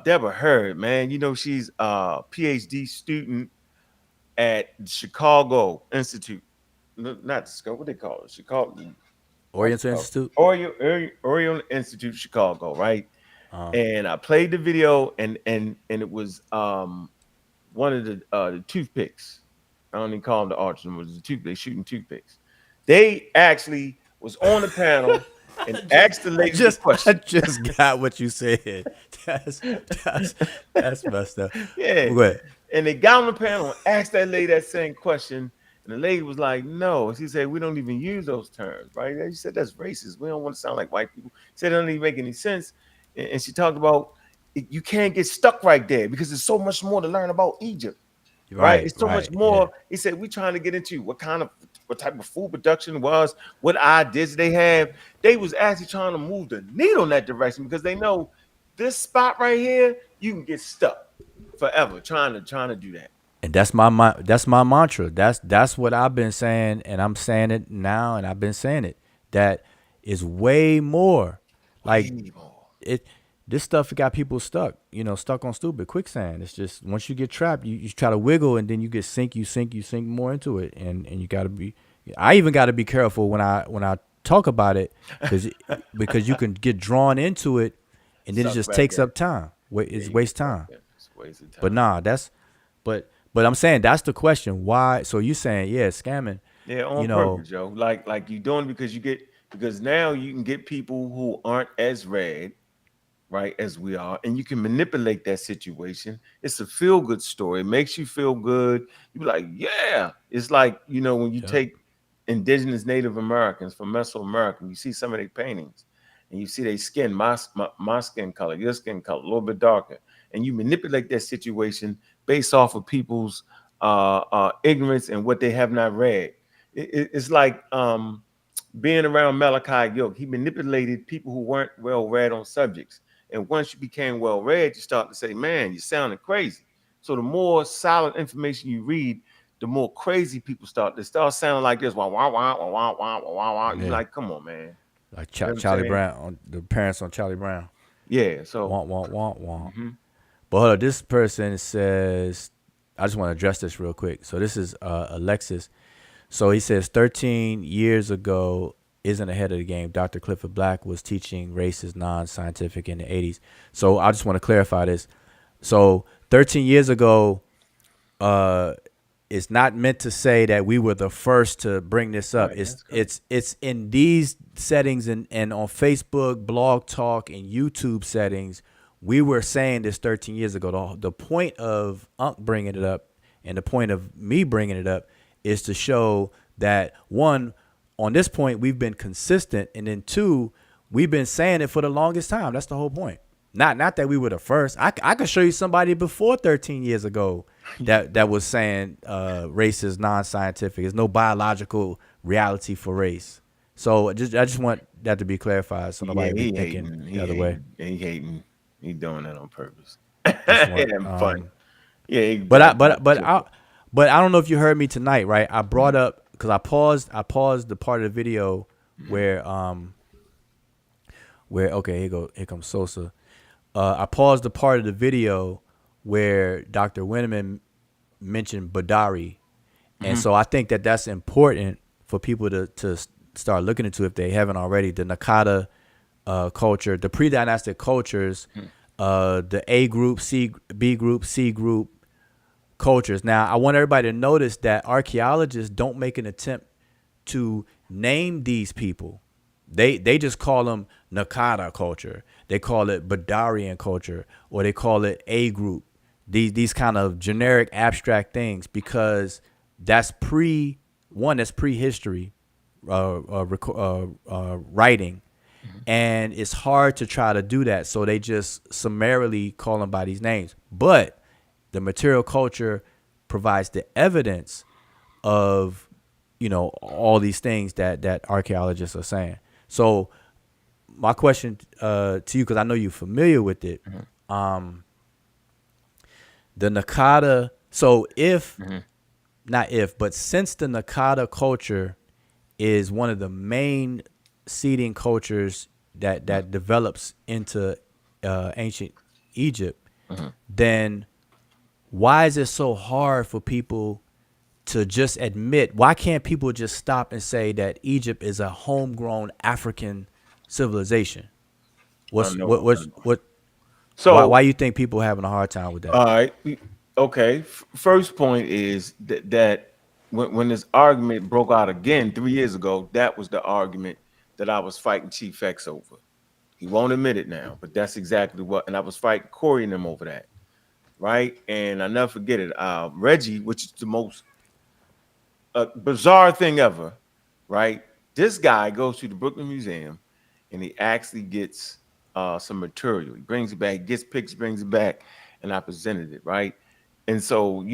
Deborah Hurd, man. You know, she's a PhD student at Chicago Institute. Not Chicago, what they call it? Chicago Oriental Institute? Oriental Institute, Chicago, right? And I played the video, and it was one of the toothpicks. I don't even call them the archers. It was the toothpicks, shooting toothpicks. They actually was on the panel and asked the lady the question. I just got what you said. That's messed up. Yeah. Go ahead. And they got on the panel and asked that lady that same question. And the lady was like, no. She said, we don't even use those terms, right? And she said, that's racist. We don't want to sound like white people. She said, it doesn't even make any sense. And she talked about you can't get stuck right there because there's so much more to learn about Egypt. Right? It's so much more. Yeah. He said, we're trying to get into what type of food production was, what ideas they have. They was actually trying to move the needle in that direction because they know this spot right here, you can get stuck forever trying to do that. And that's my mantra. That's what I've been saying, and I'm saying it now, and I've been saying it. That is way more. Like this stuff got people stuck, stuck on stupid quicksand. It's just once you get trapped, you try to wiggle, and then you get sink more into it, and you got to be. I even got to be careful when I talk about it because you can get drawn into it, and then it just takes up time. It's waste time. It's wasted time. But nah, but I'm saying that's the question. Why? So you saying scamming? Yeah, on purpose, Joe. Like you doing because now you can get people who aren't as read. right, as we are, and you can manipulate that situation. It's a feel good story. It makes you feel good. You be like, yeah. It's like, when you Yeah. take indigenous Native Americans from Mesoamerica, you see some of their paintings and you see their skin, my skin color, your skin color, a little bit darker. And you manipulate that situation based off of people's ignorance and what they have not read. It's like being around Malachi York. He manipulated people who weren't well read on subjects. And once you became well read, you start to say, man, you're sounding crazy. So the more solid information you read, the more crazy people start. They start sounding like this. Wah, wah, wah, wah, wah, wah, wah, wah, wah. You're Yeah. like, come on, man. Like You know what I'm Charlie saying? Brown, on the parents on Charlie Brown. Yeah. So, Want, want, want, want. mhm. But hold up, this person says, I just want to address this real quick. So this is Alexis. So he says 13 years ago isn't ahead of the game. Dr. Clifford Black was teaching race is non-scientific in the 80s. So I just want to clarify this. So 13 years ago, it's not meant to say that we were the first to bring this up. Right, It's in these settings and on Facebook, Blog Talk, and YouTube settings. We were saying this 13 years ago. The point of Ankh bringing it up and the point of me bringing it up is to show that, one, on this point, we've been consistent. And then two, we've been saying it for the longest time. That's the whole point. Not that we were the first. I could show you somebody before 13 years ago that was saying race is non-scientific. There's no biological reality for race. So I just want that to be clarified so nobody be thinking the other way. He hating. He doing that on purpose. Just want, Having fun. Yeah. but I don't know if you heard me tonight, right? I brought up because I paused the part of the video where okay, here comes Sosa. I paused the part of the video where Dr. Winnerman mentioned Badari, and so I think that that's important for people to start looking into if they haven't already. The Nakata culture, the pre-dynastic cultures, the A group, B group, C group cultures. Now, I want everybody to notice that archaeologists don't make an attempt to name these people. They just call them Nakata culture. They call it Badarian culture, or they call it A group. These kind of generic abstract things, because that's prehistory writing, and it's hard to try to do that. So they just summarily call them by these names. But the material culture provides the evidence of all these things that archaeologists are saying. So my question to you, because I know you're familiar with it, the Nakata. So but since the Nakata culture is one of the main seeding cultures that develops into ancient Egypt, then why is it so hard for people to just admit? Why can't people just stop and say that Egypt is a homegrown African civilization? So why you think people are having a hard time with that? All right. Okay. First point is that when this argument broke out again 3 years ago, that was the argument that I was fighting Chief X over. He won't admit it now, but that's exactly what. And I was fighting Corey and them over that, right? And I never forget it. Reggie, which is the most bizarre thing ever, right? This guy goes to the Brooklyn Museum and he actually gets some material. He brings it back, gets pictures, brings it back, and I presented it, right? And so,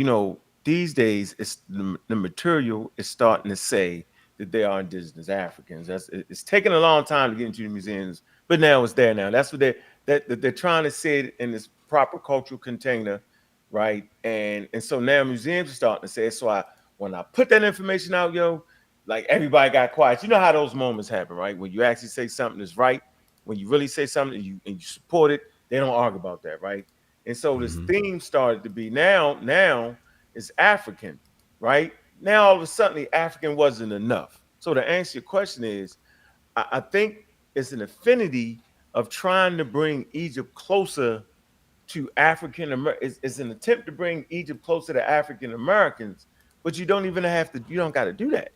these days, it's the material is starting to say that they are indigenous Africans. It's taken a long time to get into the museums, but now it's there now. That's what they're trying to say it in this proper cultural container, right? And so now museums are starting to say it. So when I put that information out, like everybody got quiet. You know how those moments happen, right? When you actually say something that's right, when you really say something and you support it, they don't argue about that, right? And so this theme started to be now it's African, right? Now all of a sudden the African wasn't enough. So to answer your question is, I think it's an affinity of trying to bring Egypt closer to African Americans. It's an attempt to bring Egypt closer to African Americans, but you don't even you don't got to do that.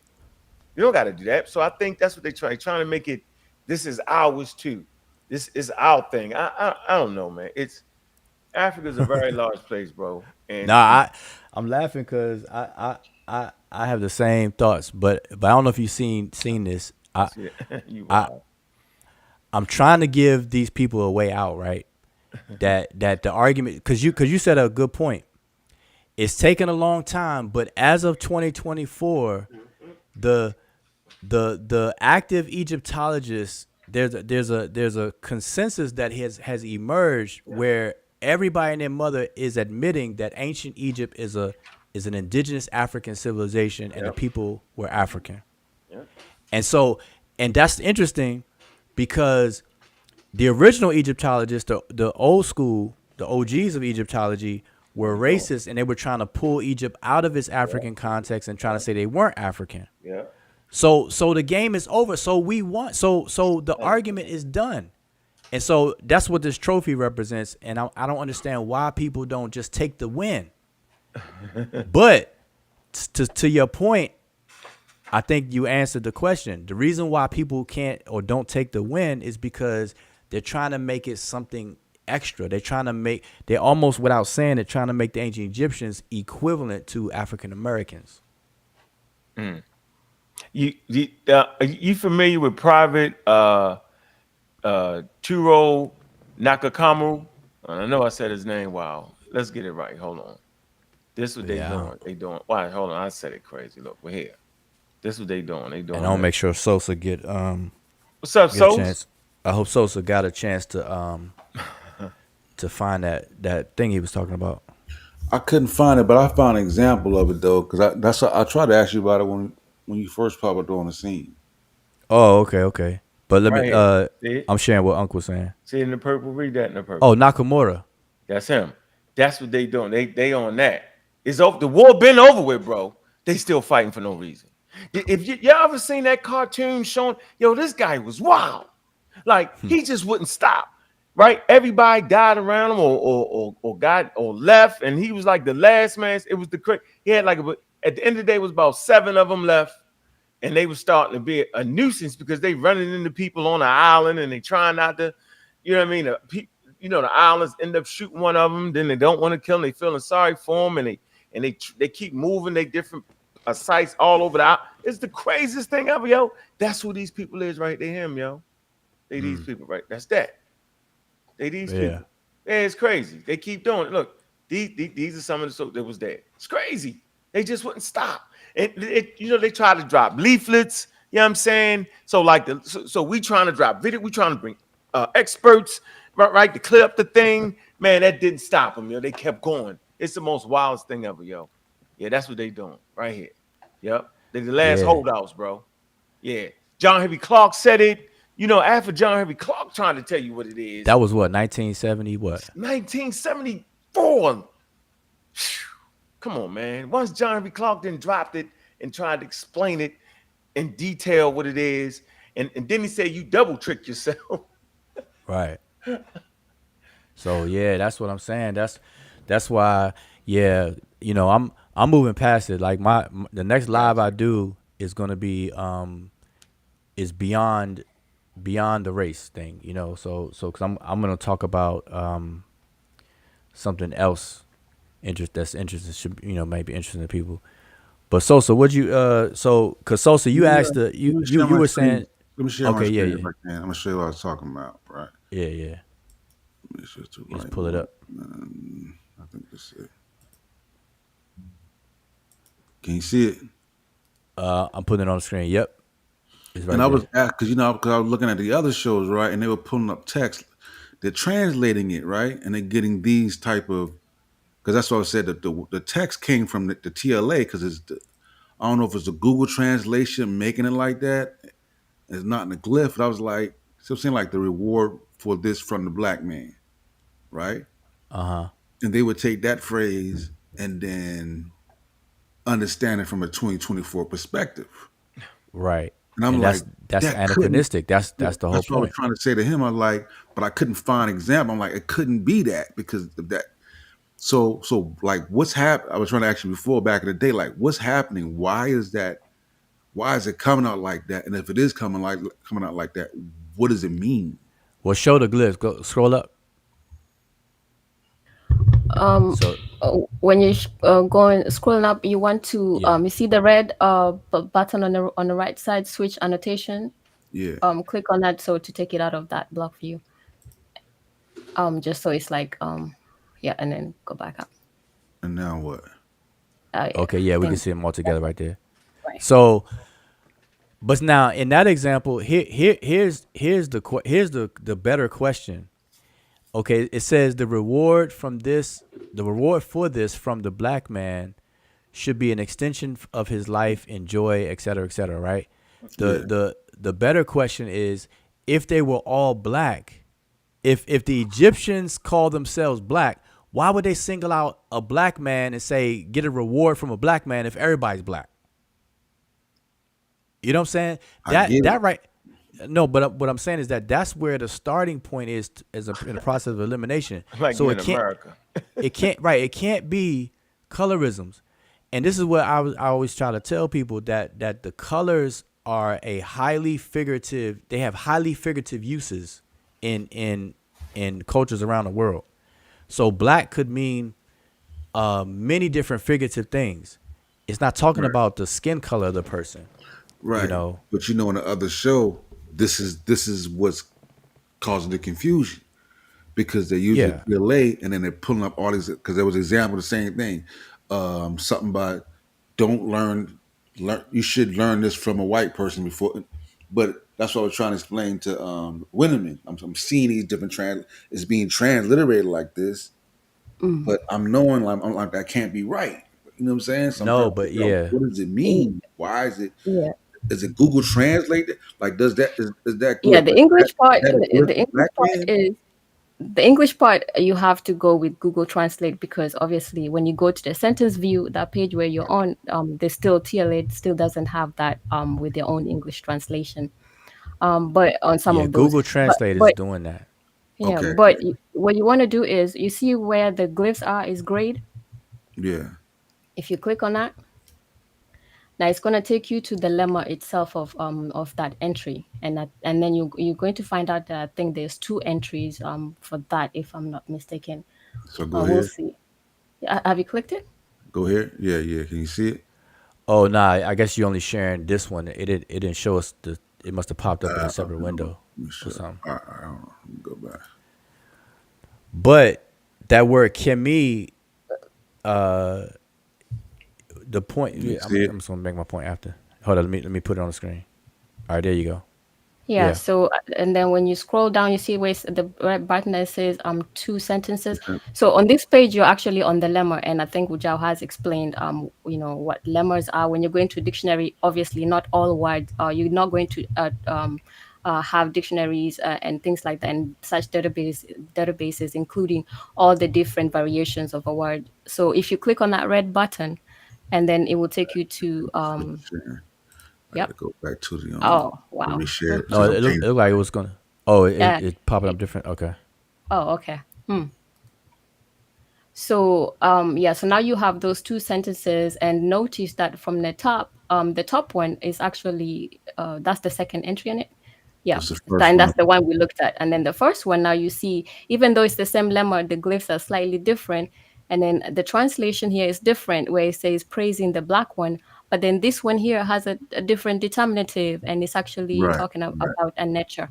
You don't got to do that. So I think that's what they're trying to make it. This is ours too. This is our thing. I don't know, man. It's Africa's a very large place, bro. Nah, And I'm laughing because I have the same thoughts, but I don't know if you've seen this. you I wild. I'm trying to give these people a way out, right? That the argument, because you said a good point. It's taken a long time, but as of 2024, the the active Egyptologists, there's a consensus that has emerged where everybody and their mother is admitting that ancient Egypt is an indigenous African civilization and the Yep. people were African. Yep. And that's interesting because the original Egyptologists, the old school, the OGs of Egyptology, were racist, and they were trying to pull Egypt out of its African context and trying to say they weren't African. Yeah. So the game is over. So we won. So the argument is done. And so that's what this trophy represents. And I don't understand why people don't just take the win. But to your point, I think you answered the question. The reason why people can't or don't take the win is because they're trying to make it something extra. They're almost, without saying it, trying to make the ancient Egyptians equivalent to African Americans. You familiar with Private Turo Nakakamaru? I know I said his name. Wow. Let's get it right. Hold on. This is what they doing. They doing. Why? Hold on. I said it crazy. Look, we're here. This is what they doing. They doing. And I'll make sure Sosa get What's up, get a Sosa? chance. I hope Sosa got a chance to find that thing he was talking about. I couldn't find it, but I found an example of it though, because I tried to ask you about it when you first popped up on the scene. Oh, okay. But let Right me here. See it? I'm sharing what Uncle was saying. See it in the purple? Read that in the purple. Oh, Nakamura. That's him. That's what they doing. They on that. It's over. The war been over with, bro. They still fighting for no reason. If y'all ever seen that cartoon showing, yo, this guy was wild. Like he just wouldn't stop. Right? Everybody died around him or got or left, and he was like the last man. It was he had like at the end of the day, it was about 7 of them left, and they were starting to be a nuisance because they running into people on the island and they trying not to, you know what I mean? The islands end up shooting one of them. Then they don't want to kill him. They feeling sorry for him, and they keep moving. They different sites all over the island. It's the craziest thing ever, yo. That's who these people is, right? They him, yo. They these people, right? That's that. They these people. Yeah, it's crazy. They keep doing it. Look, these are some of the stuff that was there. It's crazy. They just wouldn't stop. And they try to drop leaflets. You know what I'm saying? So like so we trying to drop video. We trying to bring experts, right, to clear up the thing. Man, that didn't stop them, yo. They kept going. It's the most wildest thing ever, yo. Yeah, that's what they doing right here. Yep. They the last holdouts, bro. Yeah. John Henry Clark said it. After John Henry Clark trying to tell you what it is. That was what, 1970 what? 1974. Come on, man. Once John Henry Clark then dropped it and tried to explain it in detail what it is, and then he said you double tricked yourself. Right. So yeah, that's what I'm saying. That's why, yeah, I'm moving past it. Like the next live I do is gonna be is beyond the race thing, so because I'm gonna talk about something else that's interesting, should maybe interesting to people. But Sosa, would you because Sosa, you asked you were saying, let me share my okay, screen yeah. if I can. I'm gonna show you what I was talking about, right? Yeah. Let me Just pull it up. I think this is it. Can you see it? I'm putting it on the screen. Yep. It's right And I was there. because I was looking at the other shows, right, and they were pulling up text. They're translating it, right, and they're getting these type of, because that's what I said, that the text came from the TLA, because I don't know if it's a Google translation making it like that. It's not in the glyph. But I was like, so seeing like the reward for this from the black man, right? Uh-huh. And they would take that phrase and then understand it from a 2024 perspective. Right. And I'm like, that's anachronistic. That's the whole that's what I was point. trying to say to him. I was like, but I couldn't find an example. I'm like, it couldn't be that because of that. So like, what's happening? I was trying to ask you before, back in the day, like, what's happening? Why is that? Why is it coming out like that? And if it is coming out like that, what does it mean? Well, show the glyphs. Go scroll up. Um, So when you going scrolling up, you want to yeah, you see the red button on the right side, switch annotation. Yeah. Click on that so to take it out of that block view. Just so it's like yeah, and then go back up. And now what? Yeah, okay, yeah, I we can think see them all together right there. right. So, but now in that example, here's the better question. Okay, it says the reward for this from the black man should be an extension of his life and joy, et cetera, right? Yeah. The better question is if they were all black, if the Egyptians call themselves black, why would they single out a black man and say get a reward from a black man if everybody's black? You know what I'm saying? I get That it. right. No, but what I'm saying is that's where the starting point is in the process of elimination. Like So in America. it can't be colorisms, and this is what I always try to tell people that the colors are a highly figurative. They have highly figurative uses in cultures around the world. So black could mean many different figurative things. It's not talking Right. about the skin color of the person. You Right. know, But in the other show, this is what's causing the confusion because they're using yeah. PLA and then they're pulling up all these because there was an example of the same thing. Something about don't learn you should learn this from a white person before but that's what I was trying to explain to Winnerman. I'm seeing these different it's being transliterated like this, but I'm like that can't be right. You know what I'm saying? So I'm trying No, to but figure out yeah. what does it E- mean? Why Yeah, is it Google Translate? Like, is that yeah. glyph? The Is English part, that a glyph the for English black part man? is the English part. You have to go with Google Translate because obviously, when you go to the sentence view, that page where you're on, there's still TLA still doesn't have that with their own English translation. But on some Yeah, of those, Google but Translate is but doing that. yeah, Okay, but what you want to do is you see where the glyphs are is grayed. yeah. If you click on that, now it's going to take you to the lemma itself of that entry, and then you're going to find out that I think there's two entries for that if I'm not mistaken. So go We'll ahead, see. Have you clicked it? go ahead. Yeah, yeah. Can you see it? Oh nah, I guess you only sharing this one. It didn't show us the. It must have popped up in a separate Hold on. window Let me or show. something. All right, hold on. Let me go back. But that word Kimi, the point. You Yeah, see it? I'm just gonna make my point after. Hold on, let me put it on the screen. All right, there you go. Yeah. Yeah, So and then when you scroll down, you see where the red button that says two sentences. Okay. So on this page, you're actually on the lemma, and I think Ujao has explained what lemmas are. When you're going to dictionary, obviously not all words. You're not going to have dictionaries and things like that, and such databases, including all the different variations of a word. So if you click on that red button, and then it will take you to Sharing. I gotta yep. go back to the Oh let me wow. share it no, because I'm it changing. looked like it was gonna. Oh, Yeah. it popping up different. Okay. Oh, okay. So yeah, so now you have those two sentences, and notice that from the top one is actually that's the second entry in it. Yeah, That's the first and one. that's the one we looked at. And then the first one, now you see, even though it's the same lemma, the glyphs are slightly different. And then the translation here is different, where it says praising the black one. But then this one here has a different determinative, and it's actually Right, talking right. about a Netcher.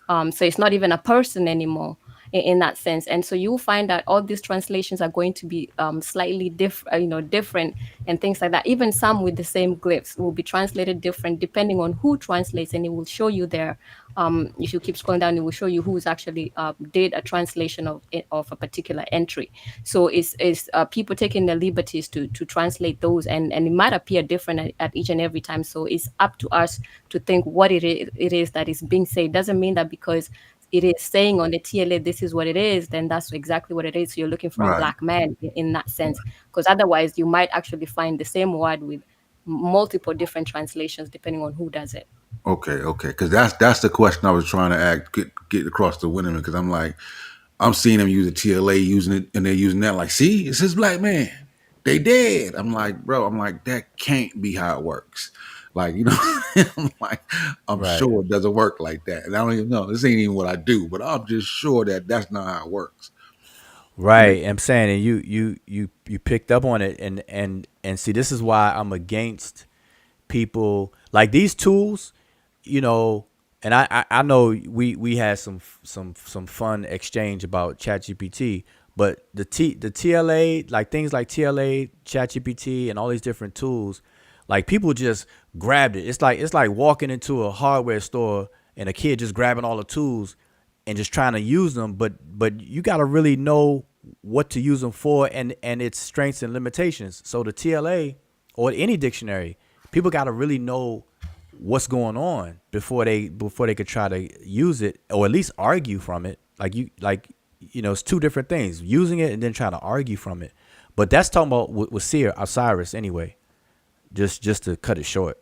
So it's not even a person anymore in that sense. And so you'll find that all these translations are going to be slightly different and things like that. Even some with the same glyphs will be translated different depending on who translates, and it will show you there. If you keep scrolling down, it will show you who's actually did a translation of a particular entry. So it's people taking the liberties to translate those, and it might appear different at each and every time. So it's up to us to think what it is that is being said. Doesn't mean that because it is saying on the TLA this is what it is, then that's exactly what it is. So you're looking for a Right. black man in that sense, because otherwise you might actually find the same word with multiple different translations depending on who does it. Okay, okay. Because that's the question I was trying to get across the Winnerman. Because I'm like, I'm seeing them use the TLA using it, and they're using that like, see, it's his black man. They dead. I'm like, bro. I'm like, that can't be how it works. Like, I'm Right. sure it doesn't work like that. And I don't even know. This ain't even what I do, but I'm just sure that that's not how it works. Right. I'm saying, and you picked up on it, and see, this is why I'm against people like these tools, and I know we had some fun exchange about ChatGPT, but the TLA, like things like TLA, ChatGPT, and all these different tools, like people just grabbed it. It's like walking into a hardware store and a kid just grabbing all the tools and just trying to use them, but you got to really know what to use them for and its strengths and limitations. So the TLA or any dictionary, people got to really know what's going on before they could try to use it or at least argue from it. It's two different things: using it and then trying to argue from it. But that's talking about with Osiris anyway. Just to cut it short,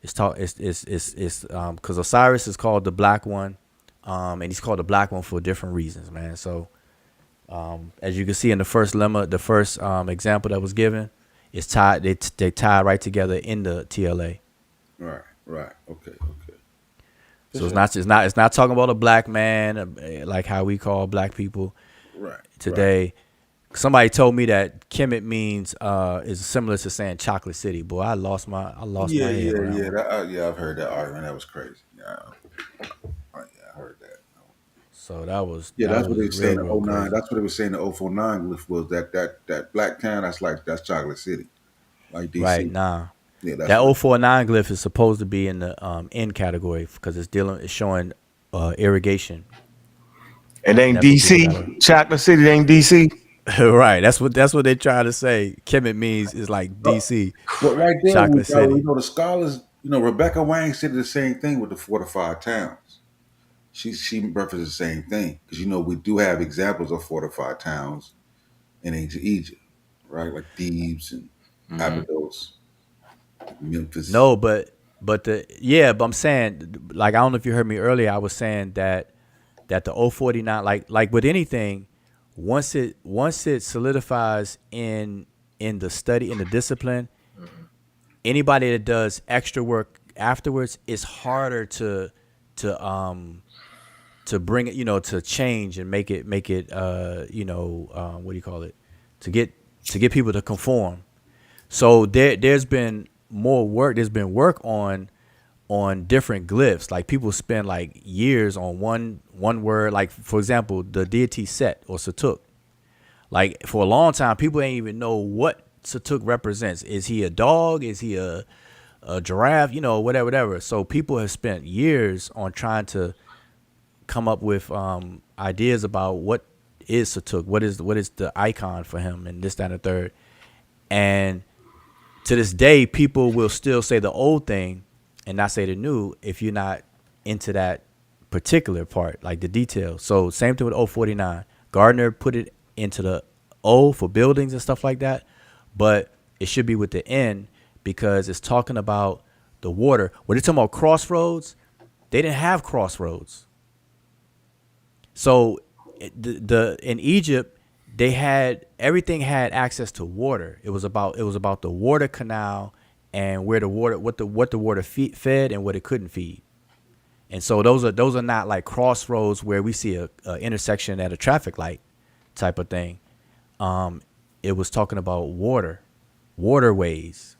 it's because Osiris is called the Black One, and he's called the Black One for different reasons, man. So, as you can see in the first lemma, the first example that was given, it's tied. They tie right together in the TLA. Right. Okay. So it's not talking about a black man like how we call black people today. Right. Somebody told me that Kemet means is similar to saying Chocolate City. Boy, I lost my head. Yeah, I've heard that argument. That was crazy. Yeah, I heard that. So that was that's what they were saying. Real 09. crazy. That's what they were saying. The 049 was that black town. That's Chocolate City, like DC. Right. Nah. Yeah, that 049 glyph is supposed to be in the N category because it's showing irrigation. It ain't DC. Chocolate City ain't DC. Right. That's what they try to say. Kemet means is like DC. But right there, Chocolate City. The scholars, Rebecca Wang said the same thing with the fortified towns. She referenced the same thing because we do have examples of fortified towns in ancient Egypt, right? Like Thebes and Abydos, Memphis. No, but I'm saying, like, I don't know if you heard me earlier. I was saying that the 049, like with anything, once it solidifies in the study, in the discipline, anybody that does extra work afterwards, it's harder to bring it, to change and make it what do you call it, to get people to conform. So there's been more work. There's been work on different glyphs. Like people spend like years on one word. Like for example, the deity Set or Satuk. Like for a long time, people ain't even know what Satuk represents. Is he a dog? Is he a giraffe? Whatever. So people have spent years on trying to come up with ideas about what is Satuk, what is the icon for him, and this, that, and the third. And to this day, people will still say the old thing and not say the new if you're not into that particular part, like the details. So same thing with 049. Gardner put it into the O for buildings and stuff like that, but it should be with the N because it's talking about the water. When they're talking about crossroads, they didn't have crossroads. So in Egypt, everything had access to water. It was about the water canal and where the water, what the water fed and what it couldn't feed. And so those are not like crossroads where we see a intersection at a traffic light type of thing. It was talking about waterways.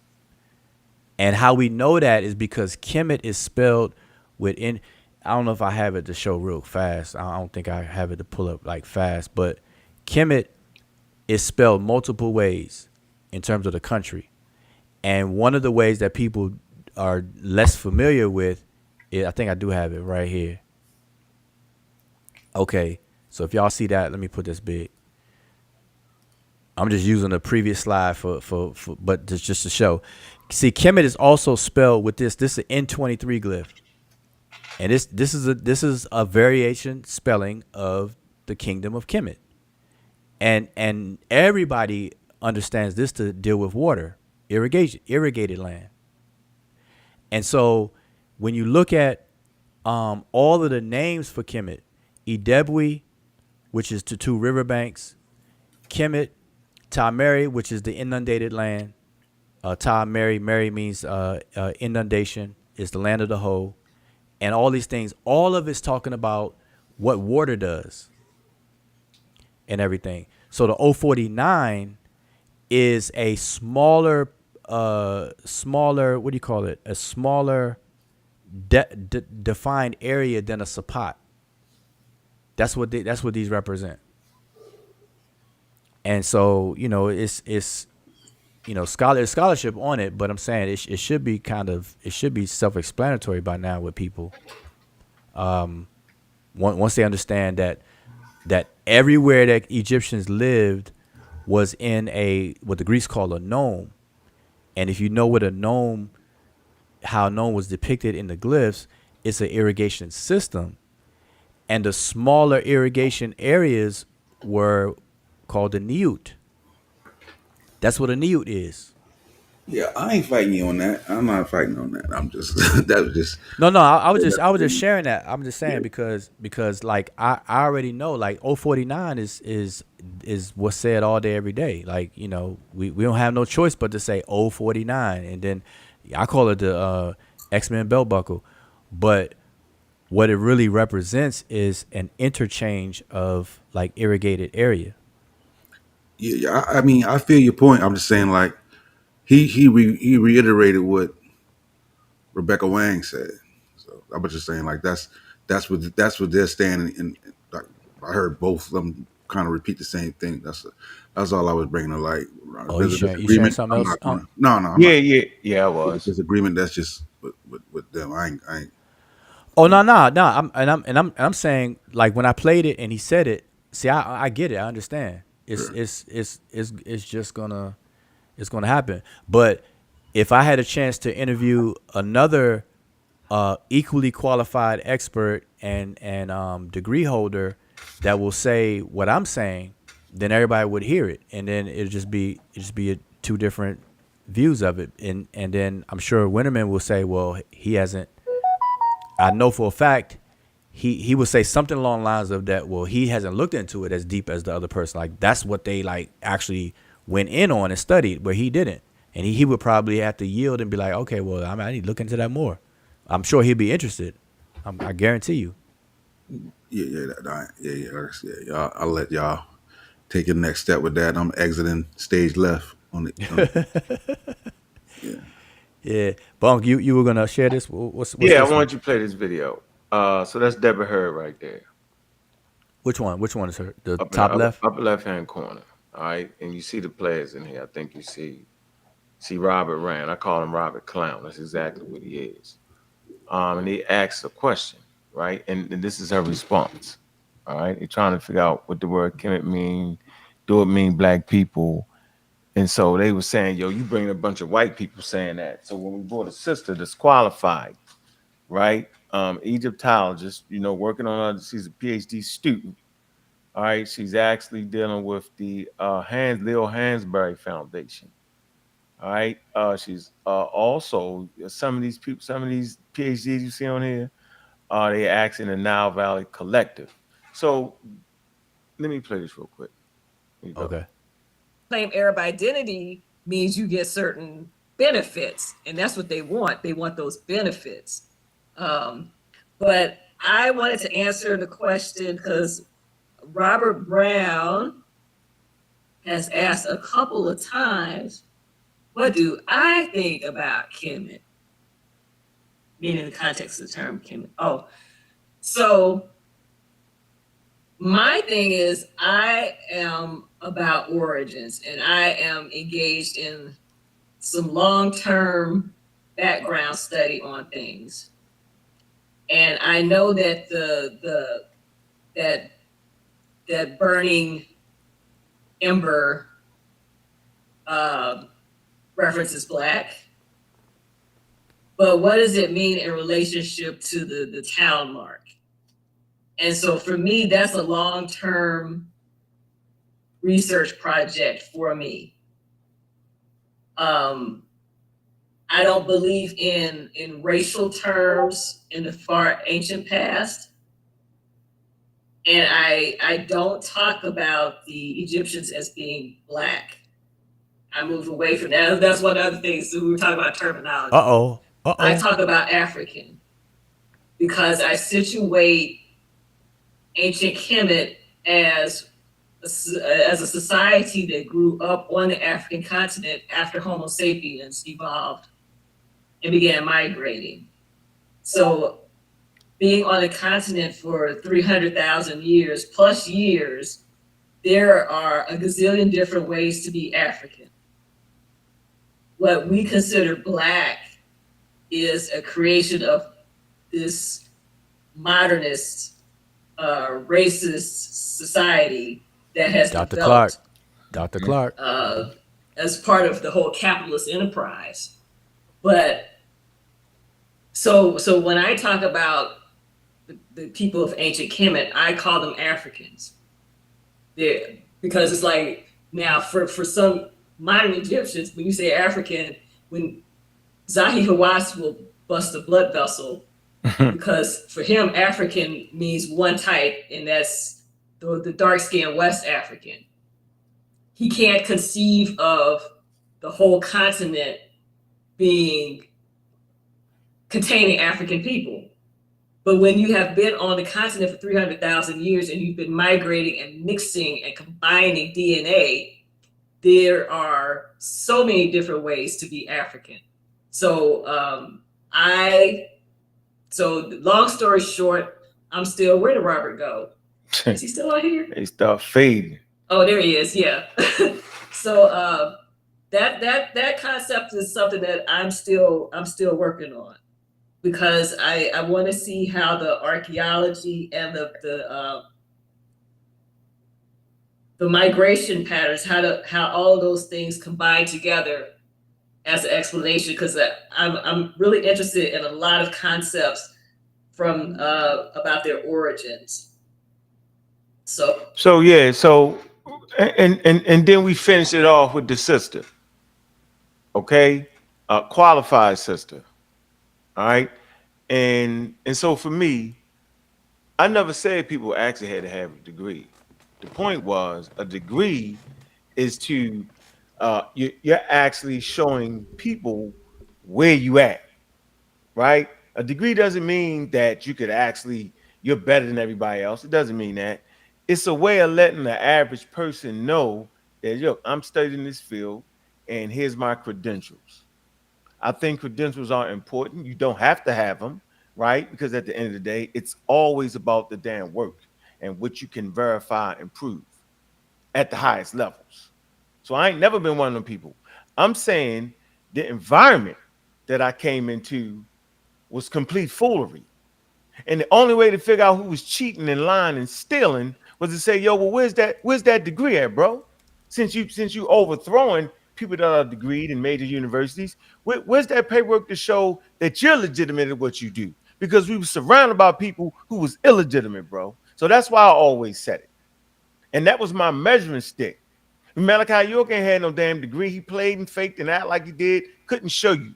And how we know that is because Kemet is spelled within. I don't know if I have it to show real fast. I don't think I have it to pull up like fast, but Kemet is spelled multiple ways in terms of the country. And one of the ways that people are less familiar with, I think I do have it right here. Okay, so if y'all see that, let me put this big. I'm just using the previous slide but just to show. See, Kemet is also spelled with this. This is an N23 glyph. And this is a variation spelling of the kingdom of Kemet. And everybody understands this to deal with water, irrigated land. And so when you look at all of the names for Kemet, Idebwi, which is the two riverbanks, Kemet, Tameri, which is the inundated land, Ta Mary. Mary means inundation. Is the land of the hoe, and all these things. All of it's talking about what water does and everything. So the 049 is a smaller. What do you call it? A smaller defined area than a sapat. That's what these represent. And so it's scholarship on it, but I'm saying it should be self-explanatory by now with people. Once they understand that everywhere that Egyptians lived was in what the Greeks call a nome, and if you know what how a nome was depicted in the glyphs, it's an irrigation system, and the smaller irrigation areas were called the Niyut. That's what a Niyut is. Yeah, I ain't fighting you on that. I'm not fighting on that. I'm just that was just No. I was just sharing that. I'm just saying because like I already know like 049 is what's said all day every day. Like we don't have no choice but to say 049, and then I call it the X-Men belt buckle, but what it really represents is an interchange of like irrigated area. yeah. I mean, I feel your point. I'm just saying like he reiterated what Rebecca Wang said. So I was just saying like that's what they're standing in. Like, I heard both of them kind of repeat the same thing. That's all I was bringing to light. Oh, There's a you sharing disagreement. something I'm else? not gonna, no, I'm not. Yeah, I was. Disagreement. That's just with them. I ain't. Oh no. I'm saying like when I played it and he said it. See, I get it. I understand. It's just gonna happen. But if I had a chance to interview another equally qualified expert and degree holder that will say what I'm saying, then everybody would hear it, and then it'd just be two different views of it, and then I'm sure Winnerman will say, well, he hasn't. I know for a fact he would say something along the lines of that. Well, he hasn't looked into it as deep as the other person. Like that's what they like actually went in on and studied, where he didn't, and he would probably have to yield and be like, okay, well, I need to look into that more. I'm sure he'd be interested. I guarantee you. Yeah. I'll let y'all take your next step with that. I'm exiting stage left on it. Yeah, Bunk, you were gonna share this. What's I this want you to play this video. So that's Deborah Hurd right there. Which one? Which one is her? The Up top in the left? upper left-hand corner. All right, and you see the players in here. I think you see Robert Rand. I call him Robert Clown. That's exactly what he is. And he asks a question, right? And this is her response. All right, they're trying to figure out what the word Kemet mean. Do it mean black people? And so they were saying, yo, you bring a bunch of white people saying that. So when we brought a sister that's qualified, right? Egyptologist, working on her, she's a PhD student. All right, she's actually dealing with the Leo Hansberry Foundation. All right, she's also some of these PhDs you see on here, they actually in the Nile Valley Collective. So let me play this real quick. Okay. Claim Arab identity means you get certain benefits, and that's what they want. They want those benefits. But I wanted to answer the question because Robert Brown has asked a couple of times, what do I think about Kemet? Meaning in the context of the term Kemet. Oh, so my thing is I am about origins, and I am engaged in some long-term background study on things. And I know that that burning ember references black. But what does it mean in relationship to the town mark? And so for me, that's a long-term research project for me. I don't believe in racial terms in the far ancient past. And I don't talk about the Egyptians as being black. I move away from that. That's one of the other things. So we were talking about terminology. Uh-oh. I talk about African because I situate ancient Kemet as a society that grew up on the African continent after Homo sapiens evolved and began migrating. So being on a continent for 300,000 years plus years, there are a gazillion different ways to be African. What we consider Black is a creation of this modernist, racist society that has Dr. developed Clark. as part of the whole capitalist enterprise. But so when I talk about the people of ancient Kemet, I call them Africans. Because it's like, now for some modern Egyptians, when you say African, when Zahi Hawass will bust a blood vessel, because for him, African means one type, and that's the dark-skinned West African. He can't conceive of the whole continent containing African people. But when you have been on the continent for 300,000 years and you've been migrating and mixing and combining DNA, there are so many different ways to be African. So long story short, I'm still, where did Robert go? Is he still out here? They start fading. Oh, there he is. Yeah. So that concept is something that I'm still working on, because I want to see how the archaeology and the migration patterns, how all of those things combine together as an explanation, because I'm really interested in a lot of concepts from about their origins. So yeah, and then we finish it off with the sister. Okay, qualified sister. All right, and so for me, I never said people actually had to have a degree. The point was, a degree is to you're actually showing people where you at, right? A degree doesn't mean that you're better than everybody else. It doesn't mean that. It's a way of letting the average person know that, look, I'm studying this field and here's my credentials. I think credentials are important. You don't have to have them, right? Because at the end of the day, it's always about the damn work and what you can verify and prove at the highest levels. So I ain't never been one of them people. I'm saying the environment that I came into was complete foolery. And the only way to figure out who was cheating and lying and stealing was to say, yo, well, where's that degree at, bro? Since you overthrowing people that are degreed in major universities, where's that paperwork to show that you're legitimate at what you do? Because we were surrounded by people who was illegitimate, bro. So that's why I always said it. And that was my measuring stick. Malachi York ain't had no damn degree. He played and faked and acted like he did. Couldn't show you.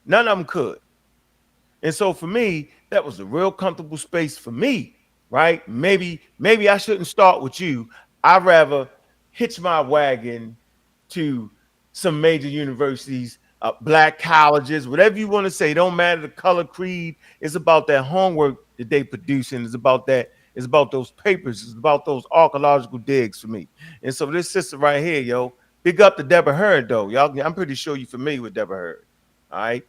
None of them could. And so for me, that was a real comfortable space for me, right? Maybe I shouldn't start with you. I'd rather hitch my wagon to some major universities, black colleges, whatever you want to say. Don't matter the color, creed. It's about that homework that they produce, and it's about that. It's about those papers. It's about those archaeological digs for me. And so this sister right here, yo, big up to Deborah Hurd, though. Y'all, I'm pretty sure you're familiar with Deborah Hurd. All right.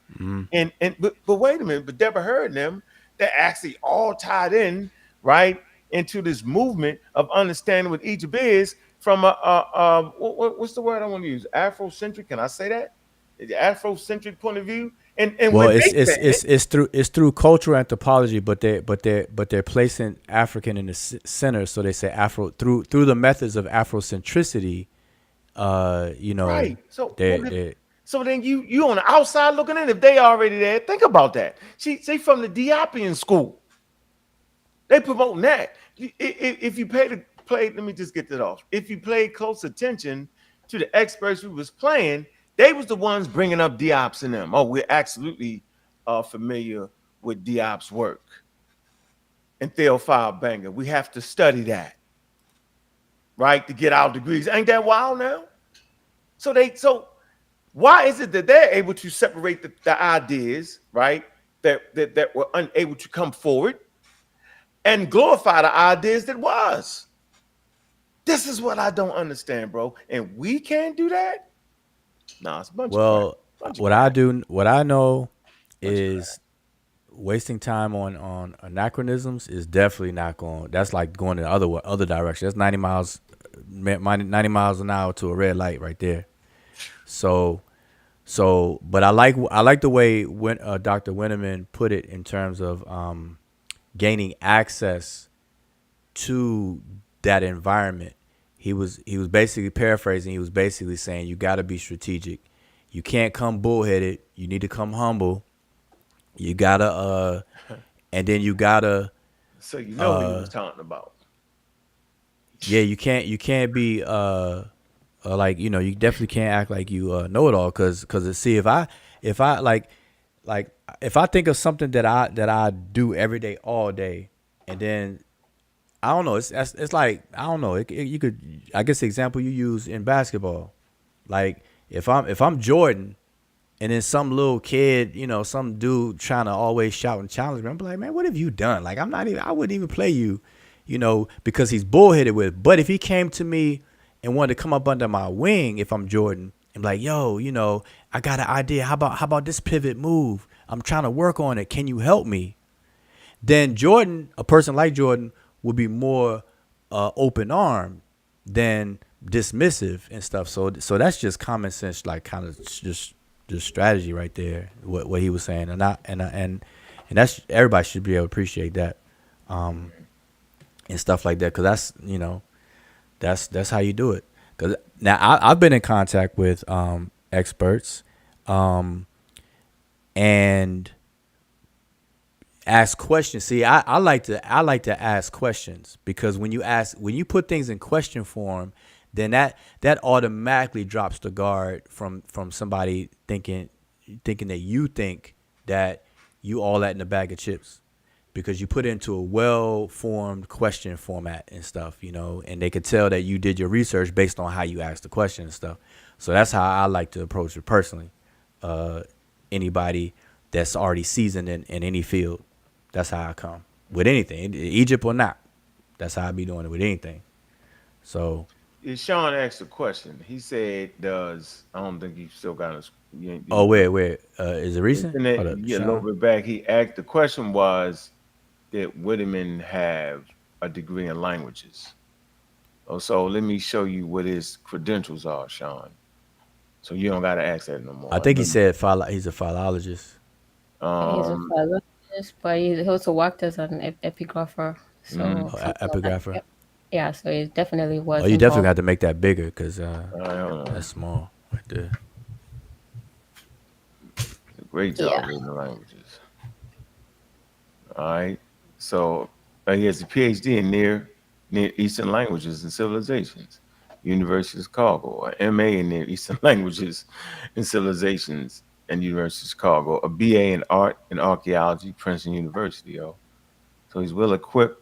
But wait a minute, but Deborah Hurd and them, they're actually all tied in, right, into this movement of understanding what Egypt is from what's the word I want to use? Afrocentric. Can I say that? The Afrocentric point of view. And well, it's through cultural anthropology, but they're placing African in the center, so they say Afro through the methods of Afrocentricity. Right. So then you on the outside looking in. If they already there, think about that. She from the Diopian school. They promoting that. If you play, let me just get that off. If you paid close attention to the experts who was playing, they was the ones bringing up Diop's and them. Oh, we're absolutely familiar with Diop's work and Theophile Banger. We have to study that, right, to get our degrees. Ain't that wild now? So why is it that they're able to separate the ideas, right? That were unable to come forward and glorify the ideas that was. This is what I don't understand, bro. And we can't do that. Nah, it's a bunch of crap. Well, what I know is wasting time on anachronisms is definitely not going. That's like going in the other direction. That's 90 miles an hour to a red light right there. But I like the way when Dr. Winnerman put it in terms of gaining access to that environment. He was basically paraphrasing. He was basically saying you got to be strategic. You can't come bullheaded. You need to come humble. You gotta and then you gotta. So you know what he was talking about. Yeah, you can't be like you definitely can't act like you know it all because see if I like if I think of something that I do every day all day and then I don't know it's like I don't know you could I guess the example you use in basketball like if I'm Jordan and then some little kid some dude trying to always shout and challenge me I'm like man what have you done like I wouldn't even play you because he's bullheaded with it. But if he came to me and wanted to come up under my wing if I'm Jordan and be like yo I got an idea how about this pivot move I'm trying to work on it can you help me then Jordan a person like Jordan would be more open armed than dismissive and stuff. So that's just common sense, like kind of just strategy right there. What he was saying, and that's everybody should be able to appreciate that, and stuff like that. Because that's how you do it. Because now I've been in contact with experts, and ask questions. See, I like to ask questions because when you put things in question form, then that automatically drops the guard from somebody thinking that you think that you all that in a bag of chips because you put it into a well-formed question format and stuff, and they could tell that you did your research based on how you asked the question and stuff. So that's how I like to approach it personally. Anybody that's already seasoned in any field. That's how I come with anything, Egypt or not. That's how I be doing it with anything. So, Sean asked a question. He said, "Does I don't think he still got us." Oh, wait, is it recent? A little bit back. He asked the question was, did Whitman have a degree in languages? Oh, so let me show you what his credentials are, Sean. So you don't got to ask that no more. I think he said he's a philologist. He's a philologist, but he also worked as an epigrapher. So epigrapher. Yeah, so it definitely was. Oh, you definitely got to make that bigger because that's small right there. Great job in the languages. All right, so he has a PhD in Near Eastern Languages and Civilizations, University of Chicago, an MA in Near Eastern Languages and Civilizations, and University of Chicago, a BA in Art and Archaeology, Princeton University, So he's well equipped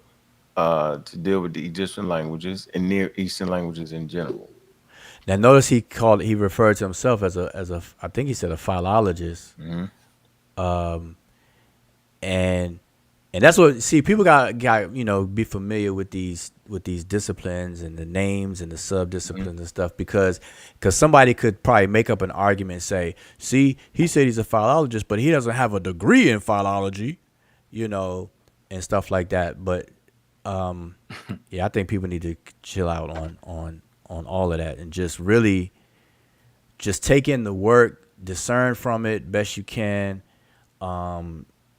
to deal with the Egyptian languages and Near Eastern languages in general. Now, notice he referred to himself as a I think he said a philologist, and that's what people got be familiar with these disciplines and the names and the subdisciplines and stuff because somebody could probably make up an argument and say, see, he said he's a philologist, but he doesn't have a degree in philology, and stuff like that. But I think people need to chill out on all of that and just really just take in the work, discern from it best you can.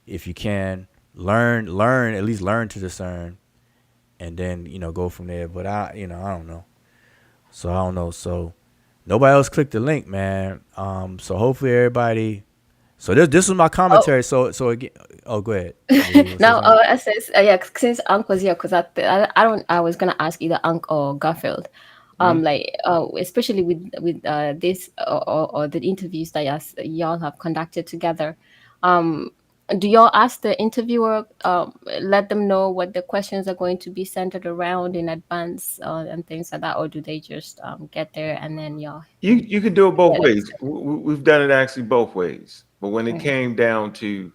If you can at least learn to discern and then, go from there. But I don't know. So nobody else clicked the link, man. So hopefully everybody. So this was my commentary. So again, go ahead. Now, since Ankh was here, because I was gonna ask either Ankh or Garfield, especially with this or the interviews that y'all have conducted together, Do y'all ask the interviewer, let them know what the questions are going to be centered around in advance and things like that, or do they just get there and then y'all? You can do it both ways. We've done it actually both ways. But when it came down to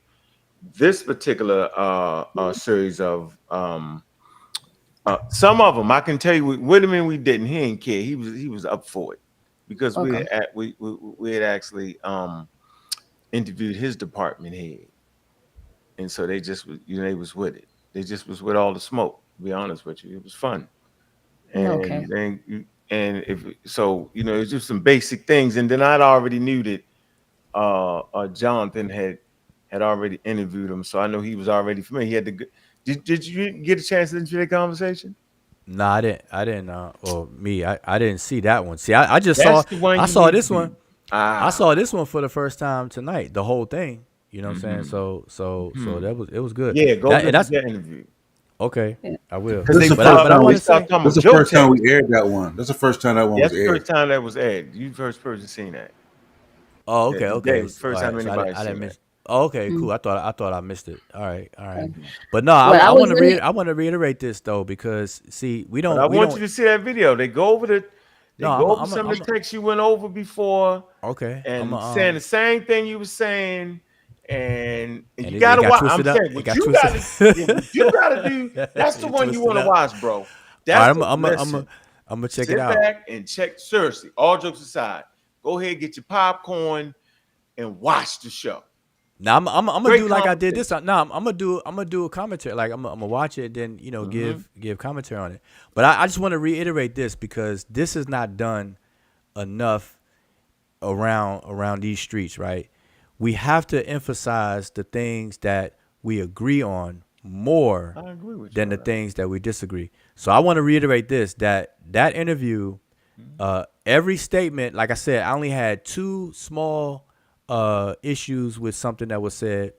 this particular series of some of them, I can tell you, Winnerman, we didn't. He didn't care. He was up for it because we had actually interviewed his department head, and so they just they was with it. They just was with all the smoke. To be honest with you, it was fun. And if so, it's just some basic things. And then I'd already knew that Jonathan had already interviewed him, so I know he was already familiar. He had to. Did you get a chance to interview that conversation? No, I didn't. I didn't see that one. See, I just saw. I saw this one. I saw this one for the first time tonight. The whole thing. You know what I'm saying? So it was good. Yeah, go to that interview. Okay, I will. This is the first time we aired that one. That's the first time that one was aired. That's the first time that was aired. You first person seen that. Oh, okay, okay. First time anybody seen that. Oh, okay, cool. I thought I missed it. All right. But no, I want to reiterate this though, because see, we don't. I want you to see that video. They go over some of the text you went over before. Okay. And saying the same thing you were saying. And you gotta watch. I'm saying what you gotta do. That's the one you want to watch, bro. That's I'm gonna check it out. Sit back and check. Seriously, all jokes aside, go ahead, get your popcorn, and watch the show. Now I'm gonna do like I did this. I'm gonna do a commentary. Like I'm gonna watch it, then give commentary on it. But I just want to reiterate this because this is not done enough around these streets, right? We have to emphasize the things that we agree on more than the things that we disagree. So I want to reiterate this, that interview, every statement, like I said, I only had two small issues with something that was said.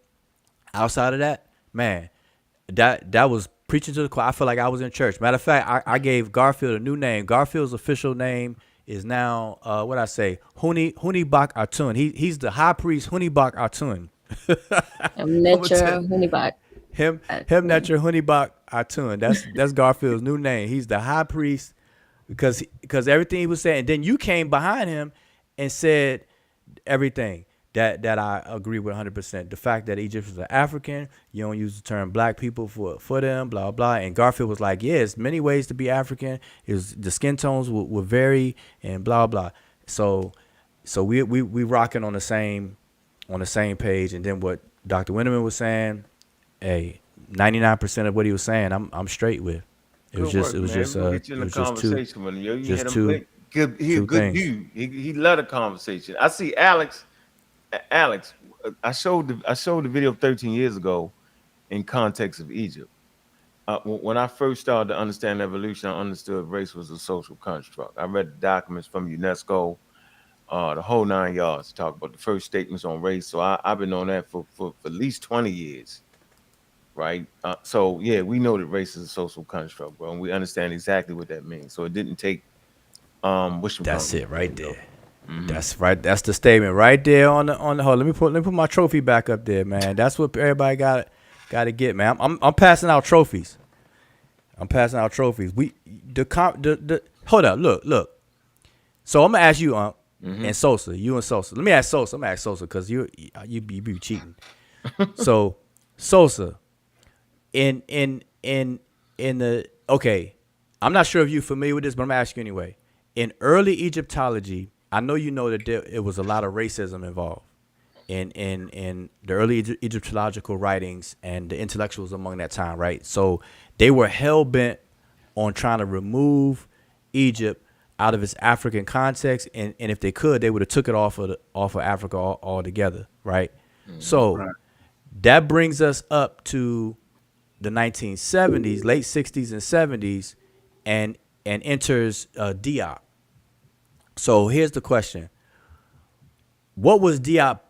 Outside of that, man, that was preaching to the choir. I feel like I was in church. Matter of fact, I gave Garfield a new name. Garfield's official name is now what I say, Hunibak Atun. He's the high priest Hunibak Atun. Netcher Hunibak. Him Netcher Hunibak Atun. That's Garfield's new name. He's the high priest because everything he was saying. And then you came behind him and said everything that I agree with 100%. The fact that Egyptians are African, you don't use the term black people for them, blah, blah. And Garfield was like, yeah, there's many ways to be African. The skin tones will vary and blah, blah. So we rocking on the same page. And then what Dr. Winnerman was saying, hey, 99% of what he was saying, I'm straight with. It was just two good dude. He led a conversation. I see Alex, I showed the video 13 years ago in context of Egypt. When I first started to understand evolution, I understood race was a social construct. I read the documents from UNESCO, the whole 9 yards, to talk about the first statements on race. So I've been on that for at least 20 years, right? So yeah, we know that race is a social construct, bro, and we understand exactly what that means. So it didn't take that's it right there. Mm-hmm. That's right. That's the statement right there on the hold. Let me put my trophy back up there, man. That's what everybody got to get, man. I'm passing out trophies. We hold up. Look. So I'm gonna ask you, and Sosa. You and Sosa. Let me ask Sosa. I'm gonna ask Sosa because you be cheating. So Sosa, in the okay. I'm not sure if you're familiar with this, but I'm gonna ask you anyway. In early Egyptology, I know you know that it was a lot of racism involved in the early Egyptological writings and the intellectuals among that time, right? So they were hell-bent on trying to remove Egypt out of its African context, and if they could, they would have took it off of Africa altogether, right? So that brings us up to the 1970s, late 60s and 70s, and enters Diop. So here's the question: what was Diop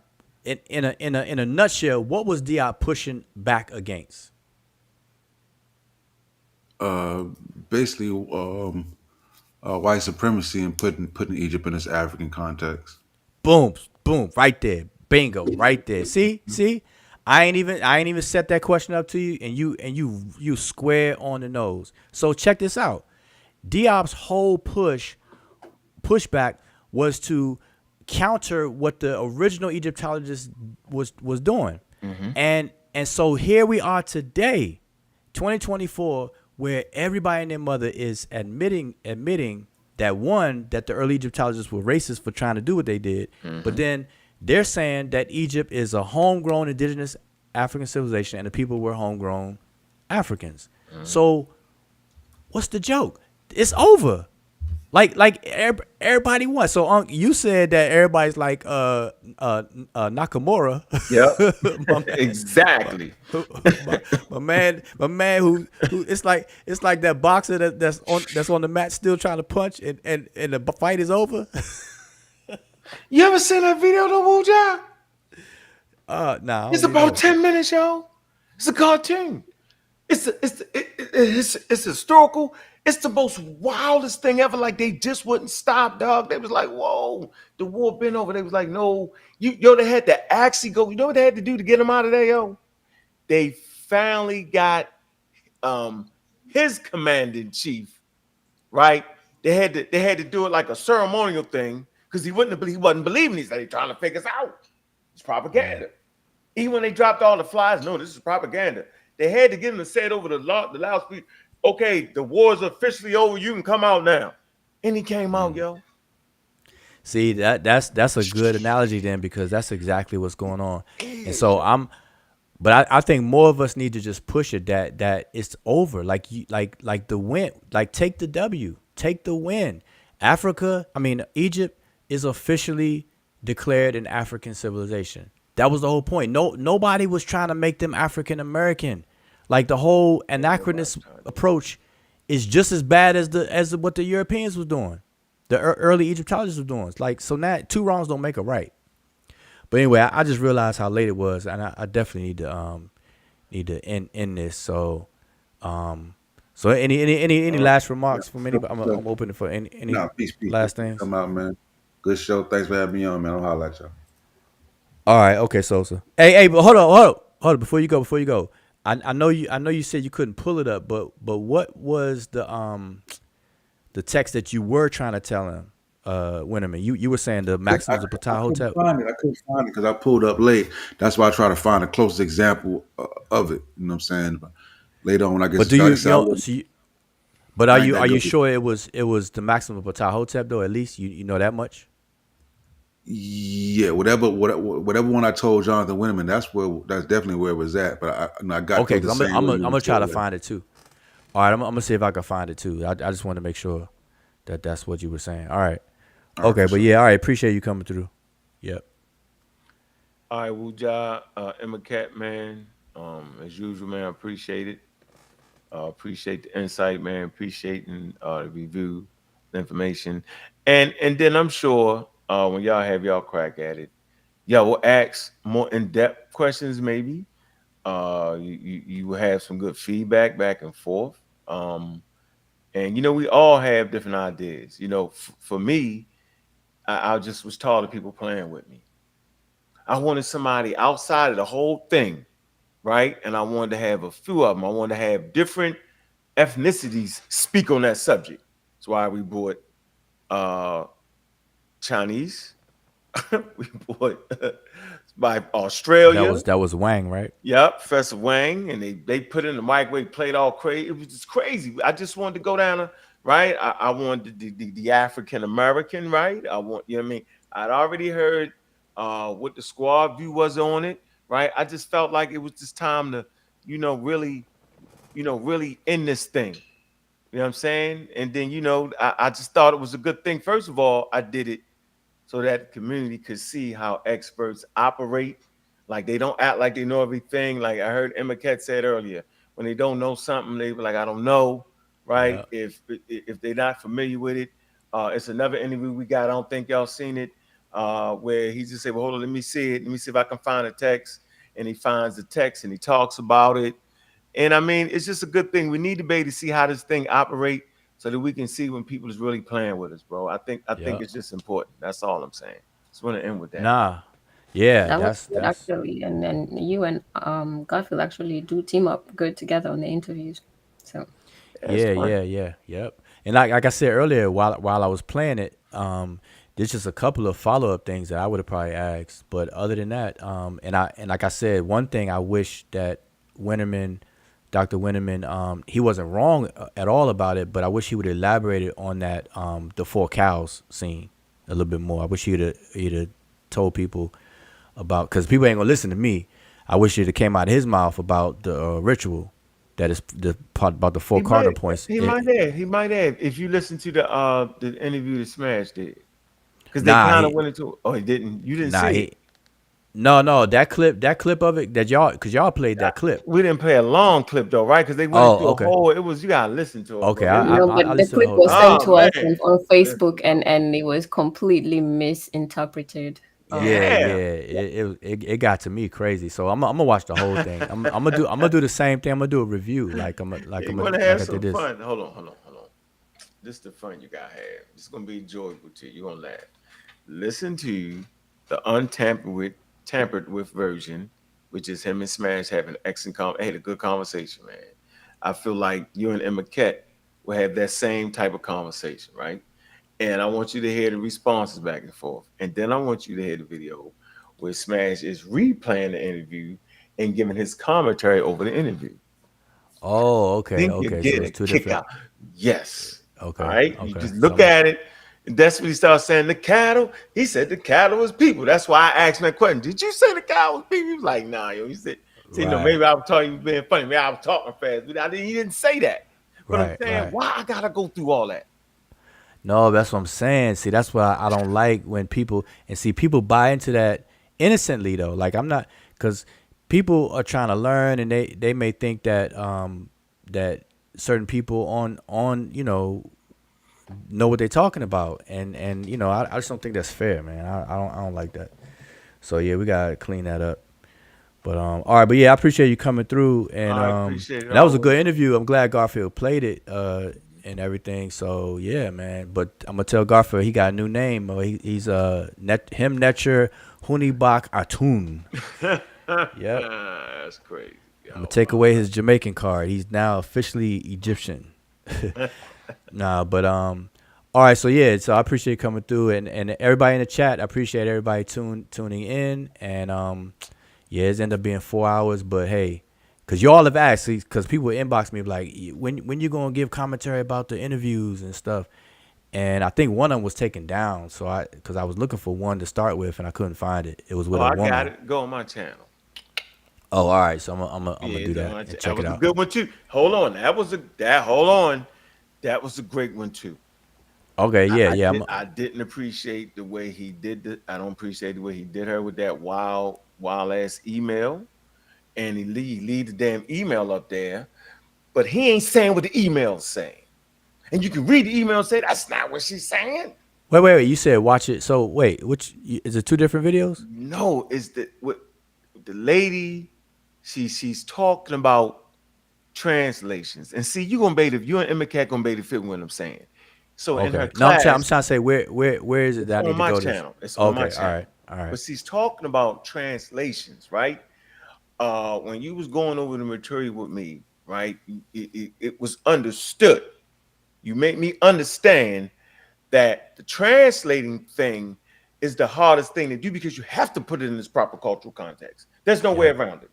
in a nutshell? What was Diop pushing back against? Basically, white supremacy and putting Egypt in its African context. Boom, right there, bingo, right there. See, I ain't even set that question up to you, and you square on the nose. So check this out. Diop's whole pushback was to counter what the original Egyptologist was doing. And so here we are today, 2024, where everybody and their mother is admitting that one, that the early Egyptologists were racist for trying to do what they did, but then they're saying that Egypt is a homegrown indigenous African civilization and the people were homegrown Africans. So what's the joke? It's over. Everybody won. So you said that everybody's like Nakamura. Yep. Exactly. My man who it's like that boxer that's on the mat still trying to punch and the fight is over. You ever seen that video though, Wuja? Nah. It's about 10 minutes, yo. It's a cartoon. It's historical. It's the most wildest thing ever. Like they just wouldn't stop, dog. They was like, "Whoa, the war been over." They was like, "No, they had to actually go." You know what they had to do to get them out of there, yo? They finally got his commander in chief, right? They had to do it like a ceremonial thing because he wasn't believing. He said, "He's trying to figure us out. It's propaganda." Even when they dropped all the flies, no, this is propaganda. They had to get him to say it over the loudspeaker. Okay, the war is officially over. You can come out now. And he came out, yo. See, that's a good analogy then, because that's exactly what's going on. And so I think more of us need to just push it that it's over. Like the win, like take the W, take the win. Egypt is officially declared an African civilization. That was the whole point. Nobody was trying to make them African American. Like the whole anachronist approach is just as bad as what the Europeans was doing, the early Egyptologists were doing. Like, so now two wrongs don't make a right. But anyway, I just realized how late it was, and I definitely need to end this. So any last remarks from anybody? I'm open for any peace, last things. Come out, man. Good show. Thanks for having me on, man. I'll holler at y'all. All right, okay, Sosa. Hey, but hold on. Before you go. I know you said you couldn't pull it up, but what was the text that you were trying to tell him, Winnerman? You were saying the Maxims of Ptah Hotep. I couldn't find it because I pulled up late. That's why I try to find the closest example of it. You know what I'm saying? But later on, I guess. But are you sure it was the Maxims of Ptah Hotep though? At least you know that much. Yeah, whatever one I told Jonathan Winnerman, that's definitely where it was at. But I got okay. Because I'm gonna try to find it too. All right, I'm gonna see if I can find it too. I just want to make sure that's what you were saying. All right. Okay, but yeah, all right. Appreciate you coming through. Yep. All right, Wuja, Emma Cat, man. As usual, man, I appreciate it. Appreciate the insight, man. Appreciating the review, the information, and then I'm sure when y'all have y'all crack at it, y'all will ask more in-depth questions. Maybe you will have some good feedback back and forth. And we all have different ideas. For me, I just was tired of people playing with me. I wanted somebody outside of the whole thing, right? And I wanted to have a few of them. I wanted to have different ethnicities speak on that subject. That's why we brought Chinese. We brought by Australia. That was Wang, right? Yep, Professor Wang, and they put it in the microwave, played all crazy. It was just crazy. I just wanted to go down, right? I wanted the African American, right? I want, you know what I mean? I'd already heard what the squad view was on it, right? I just felt like it was just time to, really end this thing. You know what I'm saying? And then, I just thought it was a good thing. First of all, I did it so that the community could see how experts operate. Like, they don't act like they know everything. Like I heard Emma Cat said earlier, when they don't know something, they be like, I don't know, right? Yeah. If they're not familiar with it. It's another interview we got. I don't think y'all seen it, where he just said, well, hold on, let me see it. Let me see if I can find a text. And he finds the text and he talks about it. And I mean, it's just a good thing. We need to be able to see how this thing operate so that we can see when people is really playing with us, bro. I think it's just important. That's all I'm saying. Just want to end with that. Nah. Yeah, That was that's good that's actually, and then you and Garfield actually do team up good together on the interviews. So That's yeah, fun. yeah, yeah, yep. And like I said earlier, while I was playing it, there's just a couple of follow up things that I would have probably asked. But other than that, and like I said, one thing I wish that Winnerman, Dr. Winnerman, he wasn't wrong at all about it, but I wish he would have elaborated on that the four cows scene a little bit more. I wish he'd have told people about, because people ain't gonna listen to me. I wish it came out of his mouth about the ritual that is the part about the four He might, cardinal points. he might have. If you listen to the interview that Smash did, because they Nah, kind of went into. Oh, he didn't. You didn't nah, see it. he, no, that clip of it that y'all, cause y'all played that clip. We didn't play a long clip though, right? Because they went into Oh, a okay, whole. It was you gotta listen to it, okay, bro. It was. no, I but the listened to the clip whole was thing. sent to Oh us man, on listen, Facebook, bro. and it was completely misinterpreted. Yeah, Yeah, yeah, it got to me crazy. So I'm gonna watch the whole thing. I'm gonna do the same thing. I'm gonna do a review you want to have like I some did this. fun? Hold on. This is the fun you gotta have. It's gonna be enjoyable to you. You're gonna laugh. Listen to the tampered with version, which is him and Smash having excellent had a good conversation, man. I feel like you and Emma Kett will have that same type of conversation, right? And I want you to hear the responses back and forth. And then I want you to hear the video where Smash is replaying the interview and giving his commentary over the interview. Oh, okay, Think you're okay. So getting it's a two kick different. out. Yes. All Okay, right. You okay. just So look at it. And that's when he starts saying the cattle. He said the cattle was people. That's why I asked him that question. Did you say the cattle was people? He was like, nah, yo. He said, see, no, right, maybe I was talking you being funny. Maybe I was talking fast, but he didn't say that. But I'm saying, right. why I gotta go through all that? No, that's what I'm saying. See, that's why I don't like when people, and see, people buy into that innocently though. Like I'm not, because people are trying to learn, and they may think that that certain people on know what they're talking about, and I just don't think that's fair, man. I don't like that. So yeah, we gotta clean that up. But all right, but yeah, I appreciate you coming through, I appreciate it and that was a good always. interview. I'm glad Garfield played it and everything. So yeah, man. But I'm gonna tell Garfield he got a new name. He's Netcher Hunibak Atun. Yep. That's crazy. I'm gonna Yo, take away his Jamaican card. He's now officially Egyptian. Nah, but all right. So yeah, so I appreciate you coming through, and everybody in the chat. I appreciate everybody tuning in, and yeah, it's ended up being 4 hours, but hey, because y'all have asked, because people inbox me like, when you gonna give commentary about the interviews and stuff, and I think one of them was taken down, so because I was looking for one to start with and I couldn't find it. It was with oh, a I got woman. it. Go on my channel. Oh, all right. So I'm gonna Yeah, do it's on that my and that check it was a out. good one too. Hold on. Hold on. That was a great one too. Okay, yeah, yeah. I didn't appreciate the way he did it. I don't appreciate the way he did her with that wild ass email. And he leave the damn email up there, but he ain't saying what the email's saying. And you can read the email and say that's not what she's saying. Wait. You said watch it. So wait, which is it? Two different videos? No, it's the lady. She's talking about translations. And see, you and Emma Cat gonna be able to fit what I'm saying. So in her Okay. No, I'm class, trying to say where is it it's that I on need to my go to? channel. It's on my Okay. All channel. right. All right. But she's talking about translations, right? When you was going over the material with me, right? It was understood. You made me understand that the translating thing is the hardest thing to do because you have to put it in its proper cultural context. There's no way Yep. around it,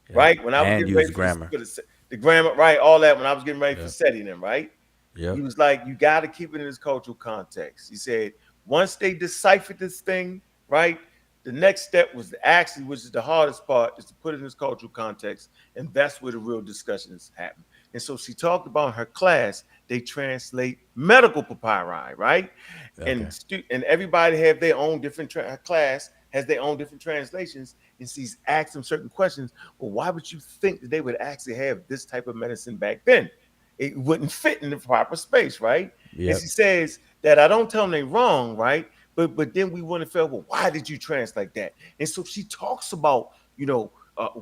Yep. right? When I was And getting use ready grammar. for the grammar, right? All that when I was getting ready for Yep. setting them, right? Yep. He was like, you got to keep it in its cultural context. He said, once they deciphered this thing, right? The next step was actually, which is the hardest part, is to put it in its cultural context. And that's where the real discussions happen. And so she talked about in her class, they translate medical papyri, right? Okay. And everybody have their own different her class has their own different translations, and she's asked them certain questions. Well, why would you think that they would actually have this type of medicine back then? It wouldn't fit in the proper space, right? And Yep. she says that I don't tell them they're wrong, right? But then we want to feel, well, why did you translate that? And so she talks about,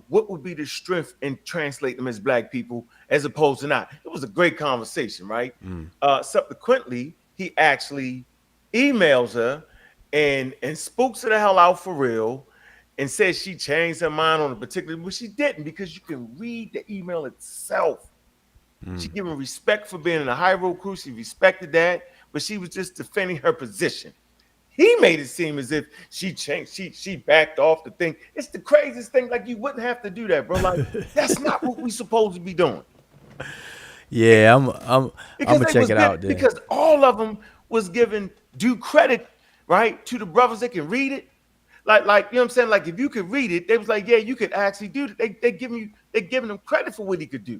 what would be the strength in translating them as black people as opposed to not. It was a great conversation, right? Mm. Subsequently, he actually emails her and spooks her the hell out for real and said she changed her mind on a particular, but she didn't, because you can read the email itself. She given respect for being in a high road crew. She respected that, but she was just defending her position. He made it seem as if she changed, she backed off the thing. It's the craziest thing. Like, you wouldn't have to do that, bro. Like, that's not what we supposed to be doing. Yeah, I'm gonna check it out then. Because all of them was given due credit, right, to the brothers that can read it. Like, you know what I'm saying? Like, if you could read it, they was like, yeah, you could actually do it. They giving him credit for what he could do.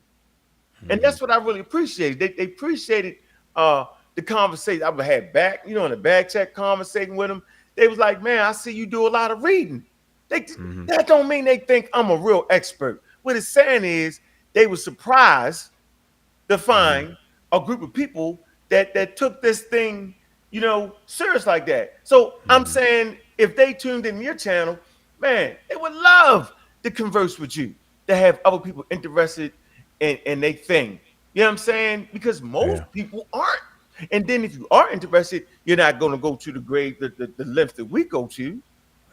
And that's what I really appreciated. They appreciated the conversation. I had back, in a back check conversation with them. They was like, man, I see you do a lot of reading. That don't mean they think I'm a real expert. What it's saying is they were surprised to find a group of people that took this thing, serious like that. So I'm saying, if they tuned in your channel, man, they would love to converse with you, to have other people interested in their thing. You know what I'm saying? Because most people aren't. And then if you are interested, you're not going to go to the grave, the length that we go to. You're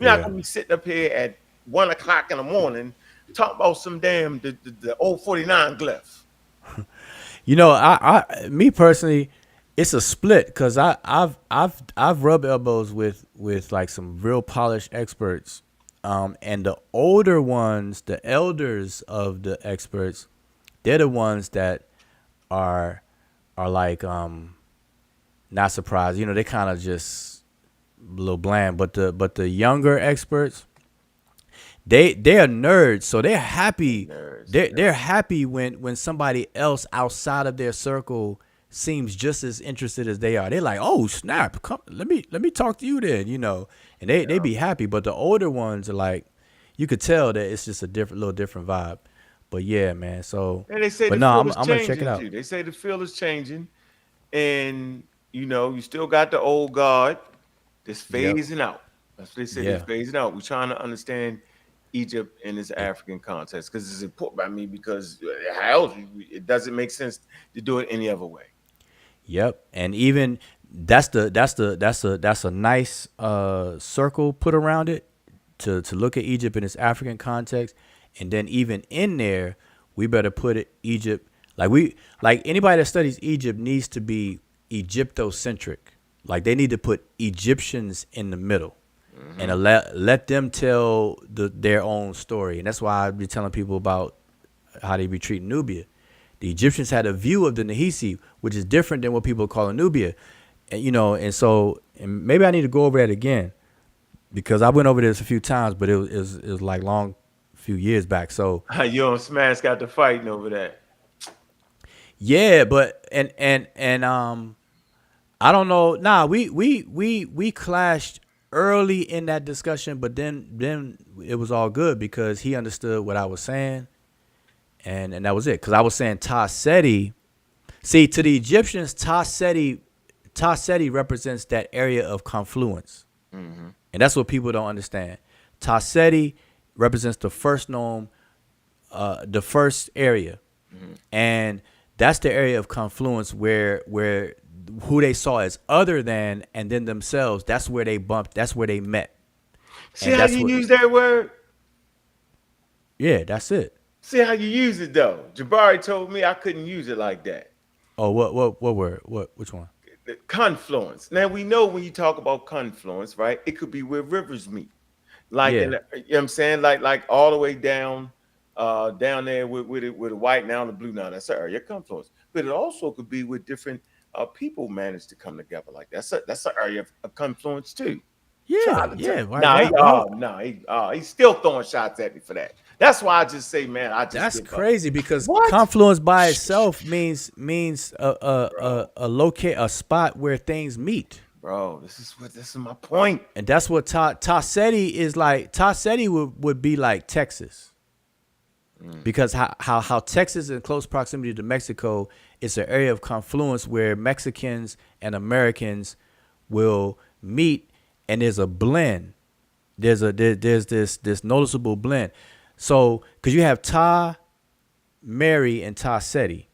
not going to be sitting up here at 1 o'clock in the morning talking about some damn the old 49 glyph. I me personally, it's a split, because I've rubbed elbows with like some real polished experts, and the older ones, the elders of the experts, they're the ones that are like not surprised. They kind of just a little bland. But the younger experts, they are nerds, so they're happy. They're happy when somebody else outside of their circle seems just as interested as they are. They're like, oh snap, come, let me talk to you then, and they be happy. But the older ones are like, you could tell that it's just a little different vibe. But yeah, man. So, and they say but I'm gonna check it out. Too. They say the field is changing, and you still got the old guard that's phasing out. That's what they say. They're phasing out. We're trying to understand Egypt in its African context, because it's important by me, because how else it doesn't make sense to do it any other way. Yep, and even that's a nice circle put around it to look at Egypt in its African context. And then even in there, we better put Egypt, like anybody that studies Egypt needs to be Egyptocentric. Like, they need to put Egyptians in the middle, and let them tell their own story. And that's why I be telling people about how they be treating Nubia. The Egyptians had a view of the Nahisi, which is different than what people call Nubia. And so maybe I need to go over that again, because I went over this a few times, but it was like long few years back. So you and Smash got to fighting over that. Yeah, but and I don't know. Nah, we clashed early in that discussion, but then it was all good, because he understood what I was saying, and that was it. Because I was saying Ta-Seti. See, to the Egyptians, Ta-Seti represents that area of confluence, and that's what people don't understand. Ta-Seti represents the first nome, the first area, and that's the area of confluence where who they saw as other than, and then themselves. That's where they bumped. That's where they met. See how you use that word? Yeah, that's it. See how you use it though. Jabari told me I couldn't use it like that. Oh, what word? Which one? Confluence. Now we know when you talk about confluence, right? It could be where rivers meet. Like, you know what I'm saying? Like all the way down there with the white now and the blue now. That's an area of confluence. But it also could be with different people manage to come together like that. That's an area of confluence too. Yeah. He's still throwing shots at me for that. That's why I just say, man, that's crazy, because confluence by itself means a spot where things meet. Bro, this is my point. And that's what Ta-Seti is like. Ta-Seti would be like Texas. Because how Texas is in close proximity to Mexico, it's an area of confluence where Mexicans and Americans will meet, and there's a blend. There's this noticeable blend. So, because you have Ta-Meri and Ta-Seti.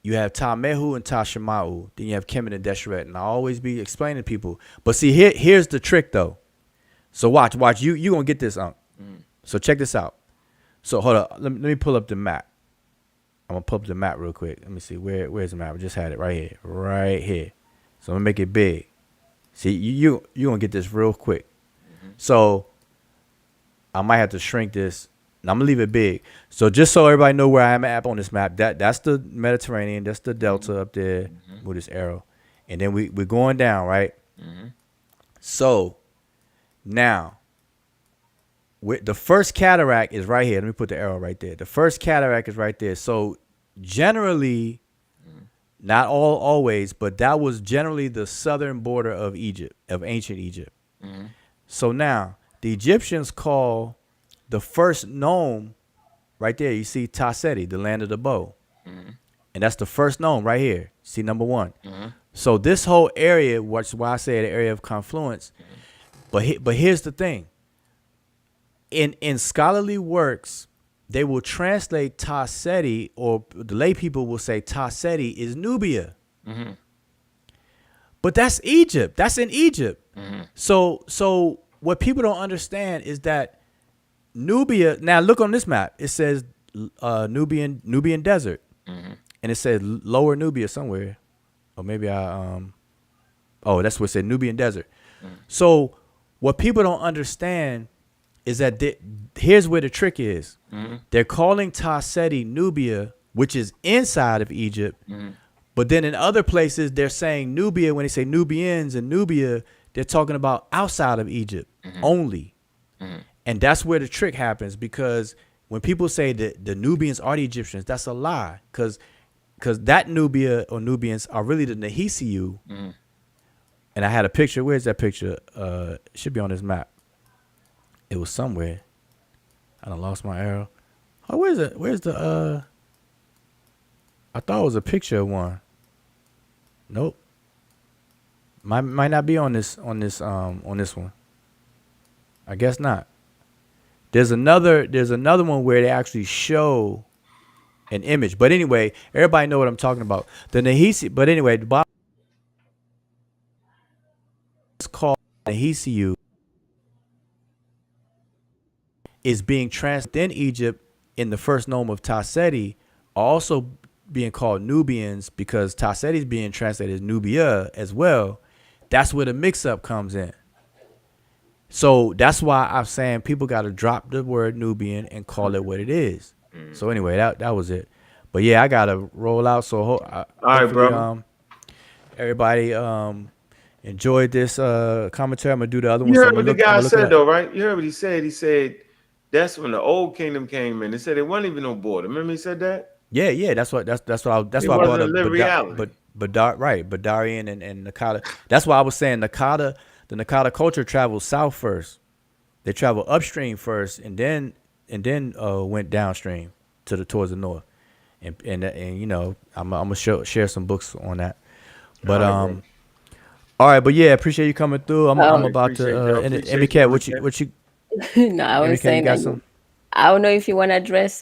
You have Ta-Mehu and Ta-Shema'u. Then you have Kemet and Deshret. And I always be explaining to people. But see, here's the trick, though. So watch. You gonna get this, Unc. So check this out. So hold up. Let me pull up the map. I'm gonna pull up the map real quick. Let me see where's the map. I just had it right here. So I'm gonna make it big. See, you gonna get this real quick. So I might have to shrink this. And I'm gonna leave it big. So just so everybody know where I am at on this map, that's the Mediterranean. That's the delta up there with this arrow, and then we're going down, right? So now, the first cataract is right here. Let me put the arrow right there. The first cataract is right there. So generally, not always, but that was generally the southern border of Egypt, of ancient Egypt. So now the Egyptians call the first nome right there. You see Tasseti, the land of the bow, and that's the first nome right here. See number 1. So this whole area, which is why I say the area of confluence. But here's the thing. In scholarly works, they will translate Tasseti, or the lay people will say Tasseti is Nubia. But that's Egypt. That's in Egypt. So what people don't understand is that Nubia. Now look on this map. It says Nubian desert, and it says Lower Nubia somewhere, or maybe oh, that's what it said, Nubian desert. So what people don't understand is that here's where the trick is. They're calling Tasseti Nubia, which is inside of Egypt, but then in other places they're saying Nubia. When they say Nubians and Nubia, they're talking about outside of Egypt only. And that's where the trick happens, because when people say that the Nubians are the Egyptians, that's a lie, because that Nubia or Nubians are really the Nehisiu. And I had a picture. Where's that picture? It should be on this map. It was somewhere. I done lost my arrow. Oh, where's the I thought it was a picture of one. Nope. Might not be on this one. I guess not. There's another one where they actually show an image. But anyway, everybody know what I'm talking about. The Nehisi, but anyway, the bottom is called Nehisiu, is being translated in Egypt in the first nome of Tasseti, also being called Nubians, because Tasseti is being translated as Nubia as well. That's where the mix-up comes in. So that's why I'm saying people got to drop the word Nubian and call it what it is. So anyway, that was it. But yeah, I got to roll out. So all right, bro. Everybody enjoyed this commentary. I'm going to do the other one. You heard what the guy said, though, right? You heard what he said? He said that's when the old kingdom came in. They said there wasn't even no border. Remember he said that? Yeah. That's why I brought up Badarian and Nakata. That's why I was saying Nakata. The Nakata culture traveled south first. They traveled upstream first, and then went downstream towards the north. And you know, I'm gonna share some books on that. But all right, but yeah, appreciate you coming through. I'm about to and MBK, what you No, I was saying that I don't know if you want to address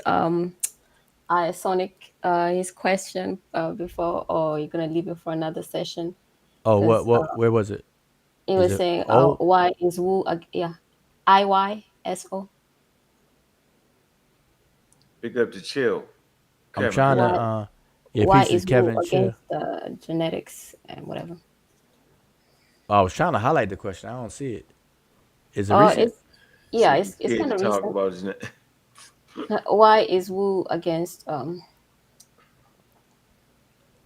Sonic his question before, or you're gonna leave it for another session. Oh, where was it? He was saying, why is Wu, IYSO? Pick up the chill. I'm trying to, why is Kevin Wu against genetics and whatever? I was trying to highlight the question. I don't see it. Is it recent? It's kind of recent. Why is Wu against,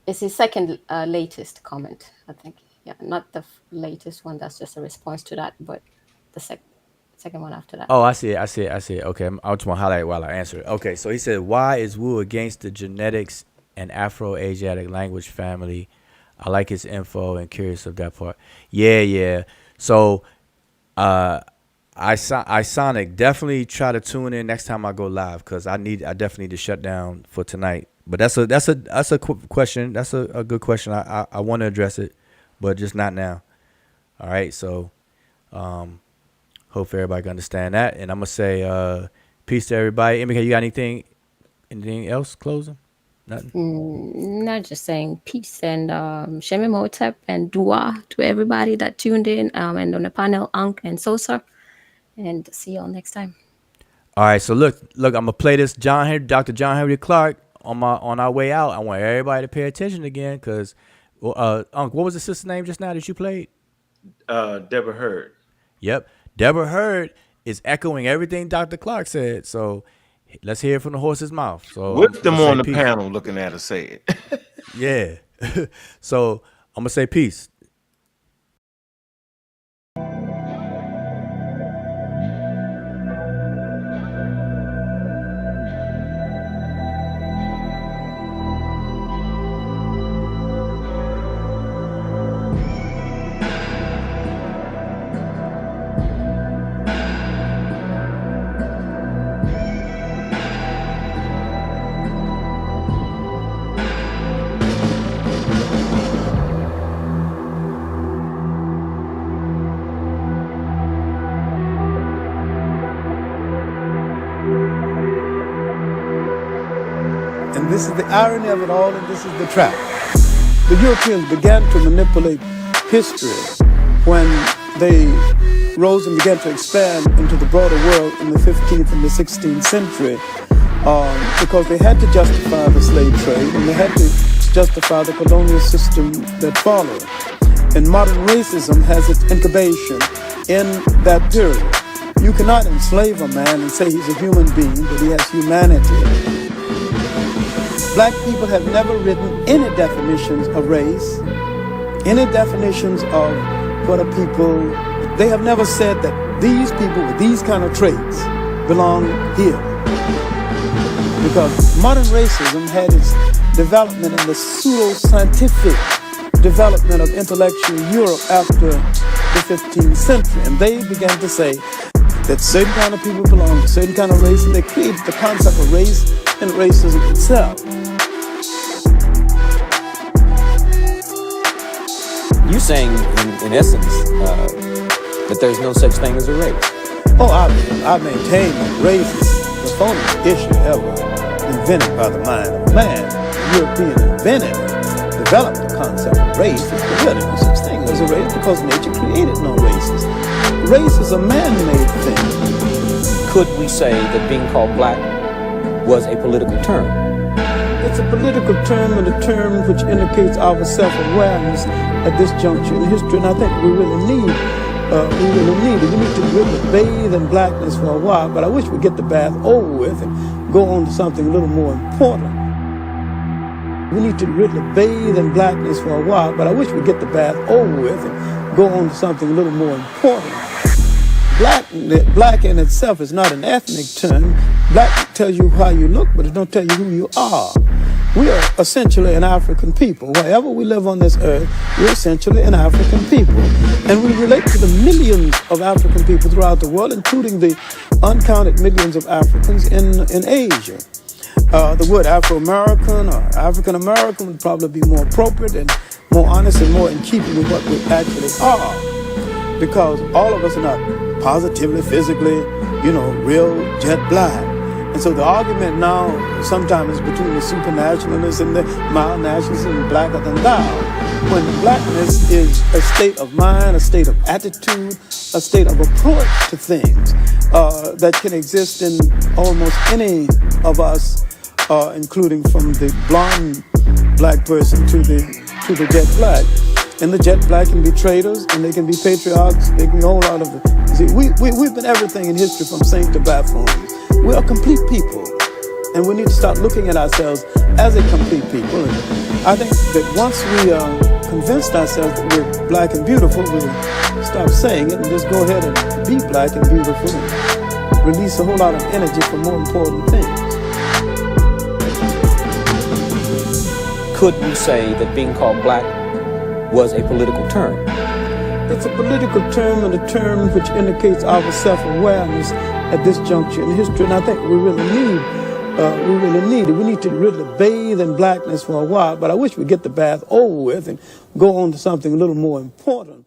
it's his second latest comment, I think. Yeah, not the latest one. That's just a response to that, but the second one after that. Oh, I see it. Okay, I just want to highlight while I answer it. Okay, so he said, why is Wu against the genetics and Afro-Asiatic language family? I like his info and curious of that part. Yeah. So, Sonic, definitely try to tune in next time I go live, because I definitely need to shut down for tonight. But that's a question. That's a good question. I want to address it, but just not now. All right, so hope everybody can understand that. And I'm gonna say peace to everybody. MK, you got anything else closing? Nothing? Not just saying peace and Shemim Hotep and dua to everybody that tuned in, and on the panel, Ankh and Sosa. and see y'all next time. All right, so look, I'm gonna play this Dr. John Henry Clark on our way out. I want everybody to pay attention again, because Unc, what was the sister's name just now that you played? Deborah Hurd. Yep, Deborah Hurd is echoing everything Dr. Clark said. So let's hear it from the horse's mouth. So with them on the panel looking at us say it. Yeah. So I'm gonna say peace. And this is the irony of it all, and this is the trap. The Europeans began to manipulate history when they rose and began to expand into the broader world in the 15th and the 16th century, because they had to justify the slave trade and they had to justify the colonial system that followed. And modern racism has its incubation in that period. You cannot enslave a man and say he's a human being, but he has humanity. Black people have never written any definitions of race, any definitions of what a people. They have never said that these people with these kind of traits belong here. Because modern racism had its development in the pseudo-scientific development of intellectual Europe after the 15th century. And they began to say that certain kind of people belong to certain kind of race, and they created the concept of race and racism itself. You saying, in essence, that there's no such thing as a race? Oh, I maintain that race is the phoniest issue ever invented by the mind of man. European invented and developed the concept of race. There's really no such thing as a race because nature created no races. Race is a man-made thing. Could we say that being called black was a political term? It's a political term, and a term which indicates our self-awareness at this juncture in history, and I think we really need it. We need to really bathe in blackness for a while, but I wish we'd get the bath over with and go on to something a little more important. We need to really bathe in blackness for a while, but I wish we'd get the bath over with and go on to something a little more important. Black in itself is not an ethnic term. Black tells you how you look, but it don't tell you who you are. We are essentially an African people. Wherever we live on this earth, we're essentially an African people. And we relate to the millions of African people throughout the world, including the uncounted millions of Africans in Asia. The word Afro-American or African-American would probably be more appropriate and more honest and more in keeping with what we actually are. Because all of us are not positively, physically, real jet black. And so the argument now sometimes is between the supernationalists and the mild nationalists and blacker than thou. When blackness is a state of mind, a state of attitude, a state of approach to things that can exist in almost any of us, including from the blonde black person to the jet black. And the jet black can be traitors, and they can be patriarchs, they can be a whole lot of it. See, we've been everything in history from saint to buffoon. We are complete people, and we need to start looking at ourselves as a complete people. And I think that once we convinced ourselves that we're black and beautiful, we'll stop saying it and just go ahead and be black and beautiful and release a whole lot of energy for more important things. Could we say that being called black was a political term? It's a political term, and a term which indicates our self-awareness at this juncture in history, and I think we really need it. We need to really bathe in blackness for a while, but I wish we'd get the bath over with and go on to something a little more important.